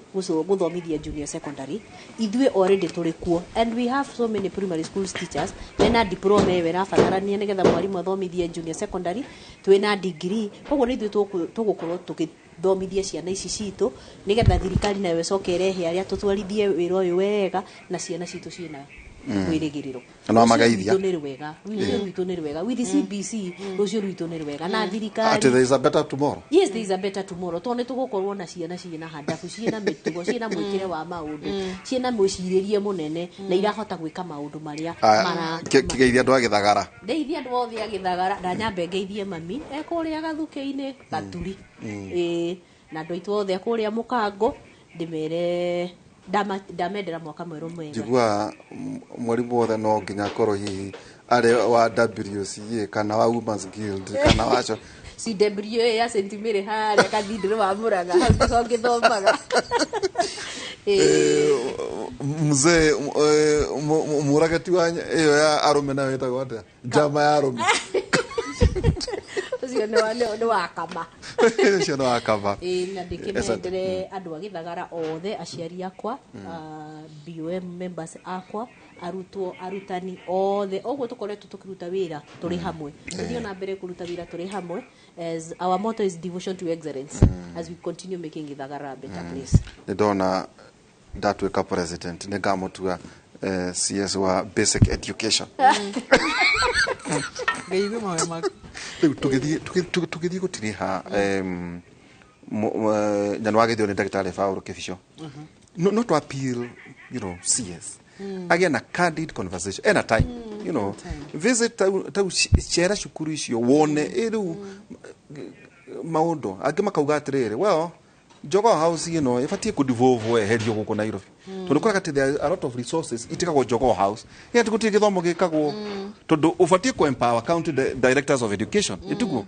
guthomithia junior secondary ithuĩ already tũrĩ kuo and we have so many primary school teachers mena diploma ĩyo ĩrabatarania nĩgetha mwarimũ athomithie junior secondary twĩna degree koguo nĩ ithuĩ tũgũkorwo tũgĩthomithia ciana ici citũ nĩgetha thirikari nayo ĩcoke ĩrehe arĩa tũtwarithie wĩra ũyũ wega na ciana citũ ciĩna kwirigiriro no magaithia rwitũ nĩ rwega with the CBC rũcio rwitũ nĩ rwega na thirikari at there is a better tomorrow yes there is a better tomorrow tondũ tũgũkorwo na ciana ciĩna handabu ciĩna mĩtugo ciĩna mwĩkĩre wa maũndũ ciĩna mwĩcirĩrie mũnene na irahota gwĩka maũndũ marĩa kigeithia andũ a Gĩthagara ndeithia andũ othe a Gĩthagara na nyambe ngeithie mami ekũrĩa gathuke-inĩ gaturi na andũ aitũ othe ekũrĩa Mũkango ndimere ndamendera mwaka mwerũ mwega njigua mwarimu wothe no nginya korwo hihi are wa WCA kana wa Women's Guild kana wacho CWA ya sentimere hali akathindiro wa Muranga hau ngithomaga mzee muragati wa iyo ya arume na wetagwo atia njama ya arume ucio ni wakama ucio ni wakama na ndikimendere andu a Githagara othe aciari akwa BOM members akwa arutwo arutani othe ogwo tukoretwo tukiruta wira turi hamwe ndio na mbere kuruta wira turi hamwe as our motto is devotion to excellence as we continue making Githagara a better place. Ndona ndatwika president ngamutua CS wa basic education ngeigue mawe mak tugithii gutiriha nyanwage dio ni ndagitari Faulu Kibisho no to appeal CS again a candid conversation and a time visit tau share shukuru icio wone iru maundu angi makauga atiriri well Jogo House ifatie ku devolve herio guko Nairobi tondu kora kati there are a lot of resources itikagwo Jogo House yeti gutie githomo gikagwo tondu ufatie ku empower county directors of education itugo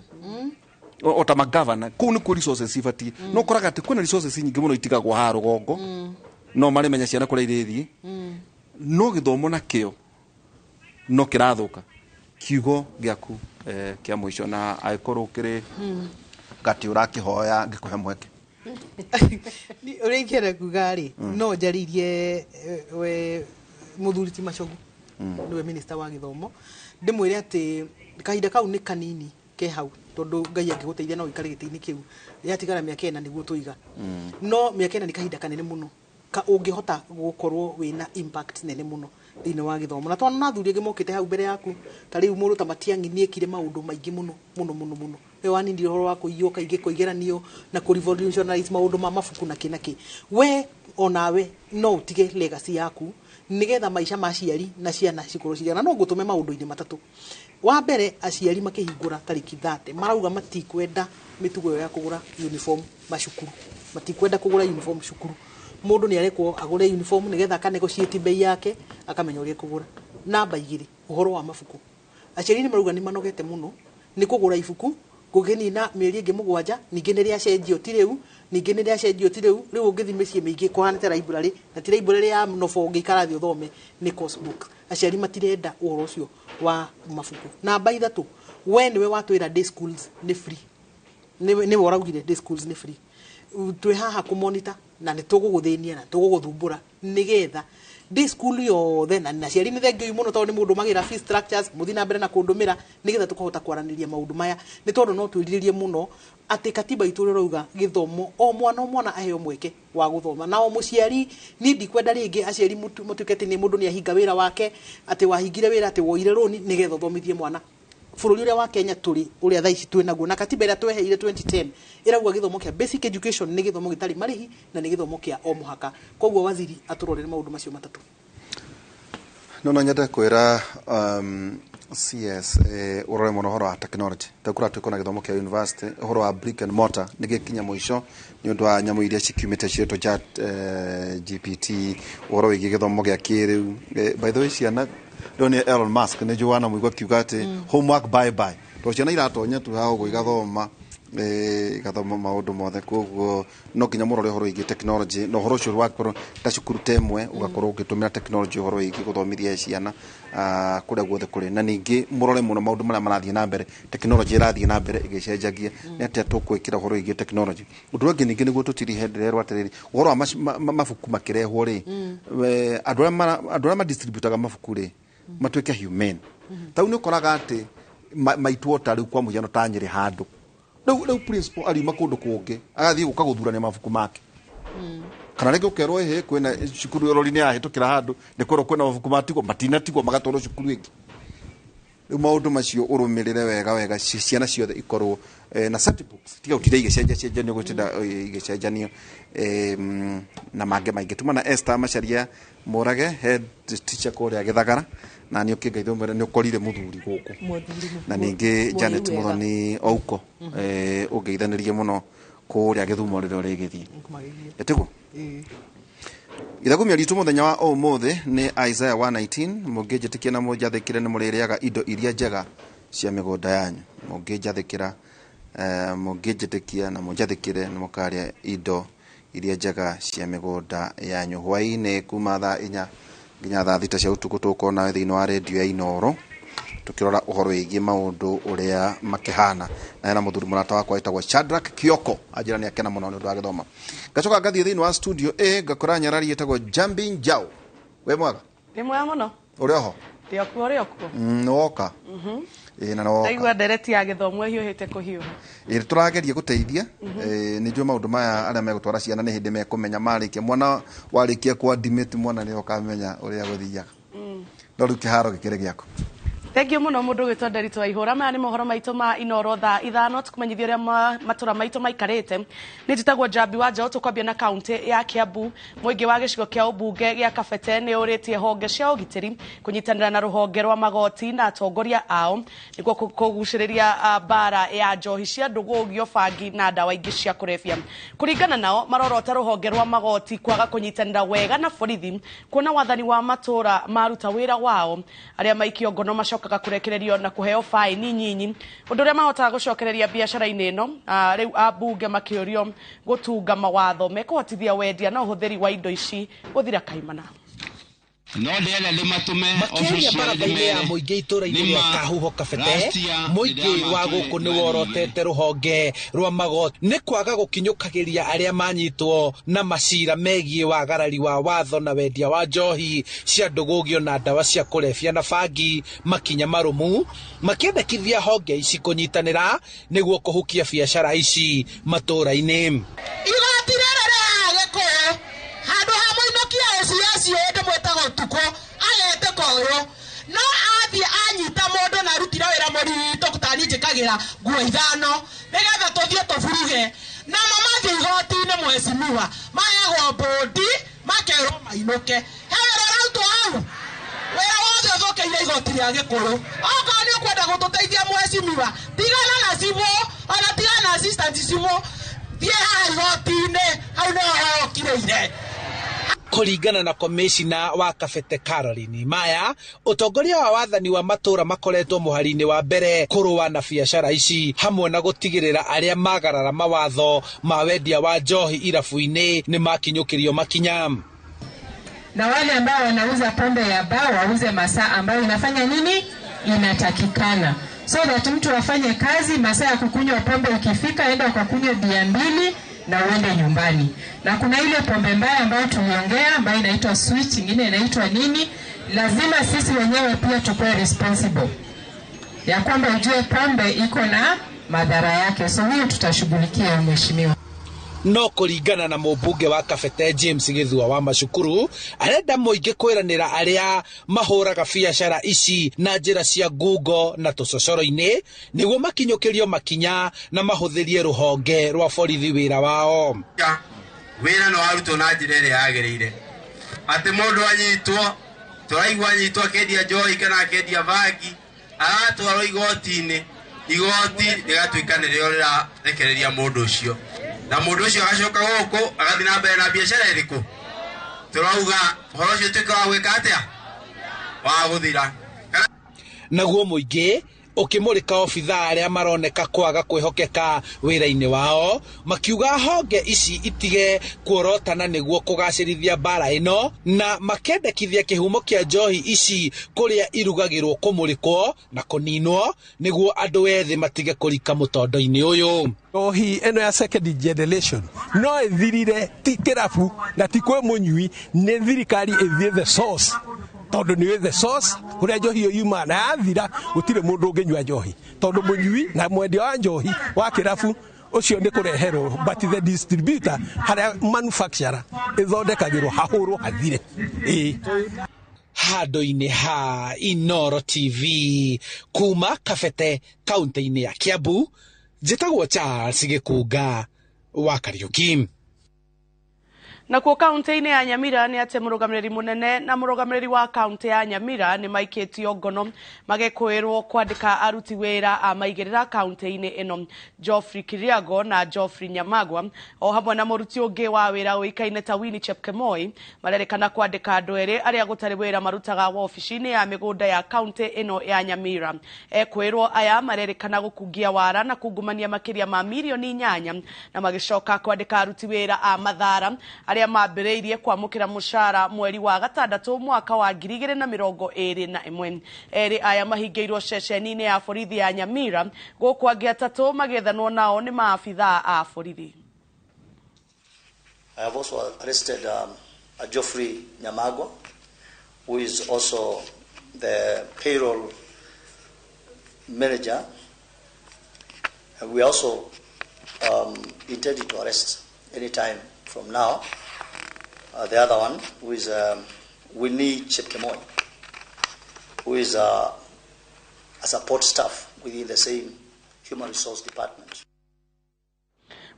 otama governor ku ni ku resources ifatie no kora kati kuna resources nyingi muno itikagwo ha rugongo no mari menya ciana kura irithi no githomo na kio no kirathuka kiugo giaku kia mwisho na aikorwo kiri gati urakihoya ngikuhe mweke ni uringere kugari no njaririe we muthuri ti Machogu niwe minister wa githomo ndimwire ati kahinda kau ni kanini ke hau tondu Ngai angiguteithia no ikare giti-ini kiu yatigara miaka 4 niguo tuiga no miaka 4 ni kahinda kanene muno ka ungihota gukorwo wina impact nene muno thini wa githomo na twana nathuri angi mokite hau mbere yaku ta riu muru ta Matiang'i ni ekire maundu maingi muno we wani ndio horo wako iyo kaige koigeranio na ku revolutionize maundu ma mafuku na kinaki we onawe no utige legacy yaku nigetha maisha ma ciari na ciana cikoro cigana no ngutume maundu-ini matatu wa mbere aciari makihingura tariki 30 marauga matikwenda mitugo ya kugura uniform macukuru matikwenda kugura uniform cukuru mundu ni arekwo agure uniform nigetha akanegotiate bei yake akamenya uria kugura namba 2 uhoro wa mafuku aciari ni maruga ni manogete muno ni kugura ifuku kugenina mieri ingi 7 ningi ni ria cenjio ti riu ningi ni ria cenjio ti riu ungithi micii mingi kuhanite library na ti library ya nobo ngikara thi uthome ni course book aciari matirenda uhoro ucio wa mafuku namba 3 we niwe watwira day schools ni free ni woraugire day schools ni free twi haha ku monitor na ni tuguguthinia na tuguguthumbura nigetha day school yothe na ciari ni thengio muno tondu ni mundu magira fee structures muthi na mbere na kundumira nigetha tukahota kwaraniria maundu maya ni tondu no twiririe muno ati katiba itu rauga githomo o mwana aheo mweke wa guthoma na o muciari ni ndikwenda ringi aciari mutukete ni mundu ni ahinga wira wake ati wahingire wira ati woire roni nigetha thomithie mwana bururi uria wa Kenya turi uria thaici twinaguo na katiba ira tweheire 2010 irauga githomo kia basic education ni githomo gitari marihi na ni githomo kia o muhaka koguo waziri aturorere maundu macio matatu no nyenda kwira CS urore muno horo wa technology takura tukona githomo kia university horo wa brick and mortar nigikinya mwisho ni undu wa nyamu iria cikiumite cieto chat GPT horo wigi githomo gia kiriu by the way ciana Doni Elon Musk ne Joanna muigwa kiugate homework bye bye to ciana iratonya tu hao go igathoma igathoma maundu mothe koguo no kinya murore horo igi technology no horo cio wakoro ta cukuru temwe ugakorwo ugitumira technology horo igi guthomithia ciana kuria guothe kuri na ningi murore muno maundu maria marathie na mbere technology irathie na mbere igicenjagia ni atia tukwikira horo igi technology undu ungi ningi niguo tutiri henderero atiriri horo wa mafuku makirehwo ri andu aria ma distributaga mafuku ri matweke human tau ni ukoraga ati maitwo tari kwa mujano tanyiri handu rĩu principal ari makundu kungi agathie gukaguthurania mabuku make kana rĩngĩ ũkerwo ehe kwĩna cukuru rori-inĩ yahetũkĩra handũ nĩ kwĩrwo kwĩna mabuku matigwo matinatigwo magatwarwo cukuru ĩngĩ rĩu maũndũ macio ũrũmĩrĩre wega ciana ciothe ikorwo na set books tiga utire igĩcenjanio gũtinda igĩcenjanio na mangĩ maingĩ tuma na Esther Macharia Morage head teacher kũrĩa Gĩthagara na nĩ ũkĩngeithio nĩ ũkorire mũthuri gũkũ na ningĩ Janet Muthoni Ouko ũngeithanĩrie mũno kũrĩa Gĩthumo rĩrĩa ũrĩgĩthiĩ etĩguo Ithagumia ritu muthenya wa umuthi ni Isaiah 1:19 mungijitikia na munjathikire ni muririaga indo iria njega cia migunda yanyu. Mungijathikira mungijitikia na munjathikire ni mukaria indo iria njega cia migunda yanyu. Hwaini kuma thaa 4 nginya thaa 6 cia utuku tukona thiini wa radio ya Inoro tukirora uhoro wigie maundu uria makihana na muthuri murata wakwa etagwo Shadrack Kioko ajira ni akena muno ni undu wa githoma. Gacoka gathie thiini wa studio ngakora nyarari etagwo Jumping Jao. We mwaga Ndi mwega muno uri oho uri okuo noka na no aigua ndereti ya githomo hiuhite kuhiuha turageria guteithia ni njue maundu maya aria megutwara ciana ni hindi mekumenya marikia mwana warikia kwa dimiti mwana ni okamenya uria guthiaga no ru kiharo gikire giako. Thank you muno mundu gwitwa Nderito wa Ihura. Maya ni mohoro maitu ma Inoro thaa 5 tukumenyithia uria matura maitu maikarite. Ni njitagwo Jambi wa Njau tukwambia na kaunti ya Kiambu. Muingi wa gicigo kia ubunge gia Kabete ni uritie honge cia ugitiri kunyitanira na ruhonge rwa magoti na atongoria ao niguo kuguciriria bara ya njohi cia ndugugio bangi na dawa ingi cia kurefia. Kuringana nao marorota ruhonge rwa magoti kwaga kunyitanira wega na borithi kuona wathani wa matura maruta wira wao aria maikio ngono kaga kurekererio na kuheo faini nyinyi undu ria mahotaga gucokereria biacara-ini ino riu abunge makiorio gutunga mawatho mekuhotithia wendia na uhuthiri wa indo ici guthira kaimana no ndela limatume makiria barabara ya muingi itura-ini ya Kahuho Kabete muingi wa guku ni worotete ruhonge rwa magoti ni kwaga gukinyukagiria aria manyitwo na macira megie wagarari wa watho na wendia wa njohi cia ndugugio na dawa cia kurefia na bangi makinya marumu makiendekithia honge ici kunyitanira niguo kuhukia biacara ici matura-ini igoti rere geko handu ha muinokia eci ende mwetaga utuko agete koyo no athie anyita mundu na rutira wira murito kutani njikagira nguo 5 nigetha tuthie tuburuge na mamathie igoti-ini mwecimiwa mayagwo bodi makerwo mainuke hewera rauto au wira wothe uthokeire igoti ria gikuru okorwo ni ukwenda gututeithia mwecimiwa tigana na cibo ona tigana na assistant cibo thie haha igoti-ini hau niho hokireire. Kuringana na komishina wa Kabete Caroline Maya utongoria wa wathani wa matura makoretwo muhari-ini wa mbere kurua na biacara ici hamwe na gutigirira aria magarara mawatho ma wendia wa njohi irabu-ini ni makinyukirio makinya na wale ambao wanauza pombe ya baa wauze masaa ambayo inafanya nini inatakikana so that mtu afanye kazi masaa ya kukunywa pombe ikifika enda ukakunywa bia 2 na uende nyumbani. Na kuna ile pombe mbaya ambayo tuliongea ambayo inaitwa switch, nyingine inaitwa nini, lazima sisi wenyewe pia tukue responsible ya kwamba ujue pombe iko na madhara yake, so hiyo tutashughulikia mheshimiwa. No kuringana na mubunge wa Kabete James Githua wa Macukuru arenda muingi kwiranira aria mahuraga biacara ici na njira cia ngungo na tucocoro-ini niguo makinyukirio makinya na mahuthirie ruhonge rwa borithi wira wao wira no arutwo na njira iria yagiriire ati mundu anyitwo turaigua anyitwo akendia njohi kana akendia bangi aratwarwo igoti-ini igoti rigatuika nirio rirarekereria mundu ucio na mundu ucio agacoka guku agathi na mbere na biacara iriku turauga horo ucio tuika wa gwika atia wa guthira naguo muingi ukimurika obitha aria maroneka kwaga kwihokeka wira-ini wao makiuga honge ici itige kuorotana niguo kugacirithia bara ino na makendekithia kihumo kia njohi ici kuria irugagirwo kumurikwo na kuninwo niguo andu ethi matige kurika mutondo-ini uyu njohi eno ya second generation no ithirire ti kirabu na ti kwe munyui ni thirikari ithie the source tondu ni the source kuria njohi yuma na yathira gutire mundu unginywa njohi tondu munyui na mwendia wa njohi wa kirabu ucio ni kureherwo but the distributor haria manufacturer ithondekagirwo hahurwo hathire handu-ini ha Inoro TV kuma Kabete kaunti-ini ya Kiambu njitagwo Charles Gikunga wa Kariuki. Na kwa kaunti-inĩ ya Nyamira nĩ atĩ mũrũgamĩrĩri mũnene na mũrũgamĩrĩri wa kaunti ya Nyamira nĩ maikĩtio ngono magĩkwĩrwo kwandĩka aruti wĩra a maigĩrĩra kaunti-inĩ ĩno. Geoffrey Kiriago na Geoffrey Nyamagwa o hamwe na mũruti ũngĩ wa wĩra ũĩkaine ta Winnie Chepkemoi marerĩkana kwandĩka andũ erĩ arĩa gũtarĩ wĩra marutaga wabici-inĩ ya mĩgũnda ya kaunti ĩno ya Nyamira. Ekwĩrwo aya marerĩkana gũkungia wara na kungumania makĩria ma mirioni 8 na magĩcoka kwandĩka aruti wĩra a mathara arĩa mambĩrĩirie kwamũkĩra mũcara mweri wa gatandatũ mwaka wa 2021. Erĩ aya mahingĩirwo ceceni-inĩ ya borithi ya Nyamira gũkũ angĩ atatũ magĩethanwo nao nĩ maabithaa a borithi. I have also arrested Geoffrey Nyamagwa, who is also the payroll manager. And we also intended to arrest anytime from now the other one, who is Winnie Chepkemoi, who is a support staff within the same human resource department.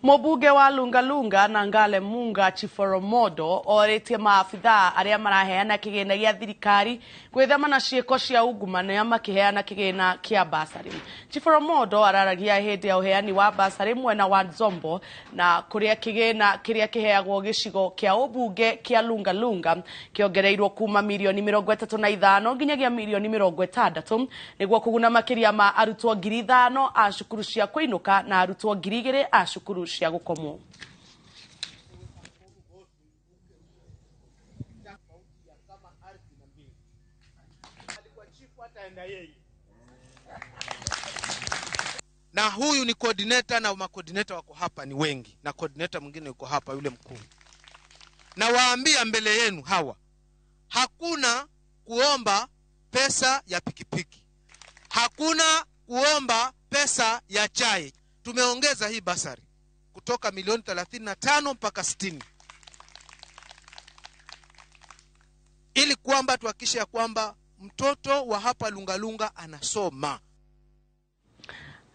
Mũbunge wa Lungalunga na Ngale Munga Chiforomodo orĩtie maabithaa arĩa maraheana kĩgĩna gĩa thirikari gwĩthema na ciĩko cia ungumania makĩheana kĩgĩna kĩa basari. Chiforomodo araragia hĩndĩ ya ũheani wa basari mwena wa Nzombo na kũrĩa kĩgĩna kĩrĩa kĩheagwo gĩcigo kĩa ũbunge kĩa Lungalunga kĩongereirwo kuma mirioni 35 nginyagia mirioni 60 nĩguo kũguna makĩria ma arutwo 5,000 a cukuru cia kũinũka na arutwo 2,000 a cukuru cia gũkomwo. Na huyu ni coordinator na makoordinator wako hapa ni wengi na coordinator mwingine yuko hapa yule mkuu. Na waambia mbele yenu hawa, hakuna kuomba pesa ya pikipiki. Hakuna kuomba pesa ya chai. Tumeongeza hii basari kutoka milioni 35 mpaka 60. Ili kwamba tuhakikishe ya kwamba mtoto wa hapa Lungalunga anasoma.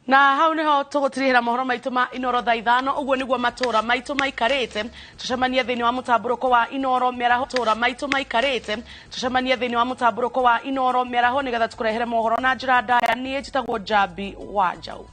Na hau niho tũgũtirihĩra mohoro maitũ ma Inoro thaa 5 ũguo nĩguo matũra maitũ maikarĩte tũcemanie thĩinĩ wa mũtambũrũko wa Inoro mĩaraho tũra maitũ maikarĩte tũcemanie thĩinĩ wa mũtambũrũko wa Inoro mĩaraho nĩgetha tũkũrehere mohoro na njĩra ndaya niĩ njĩtagwo Jabi wa Njau.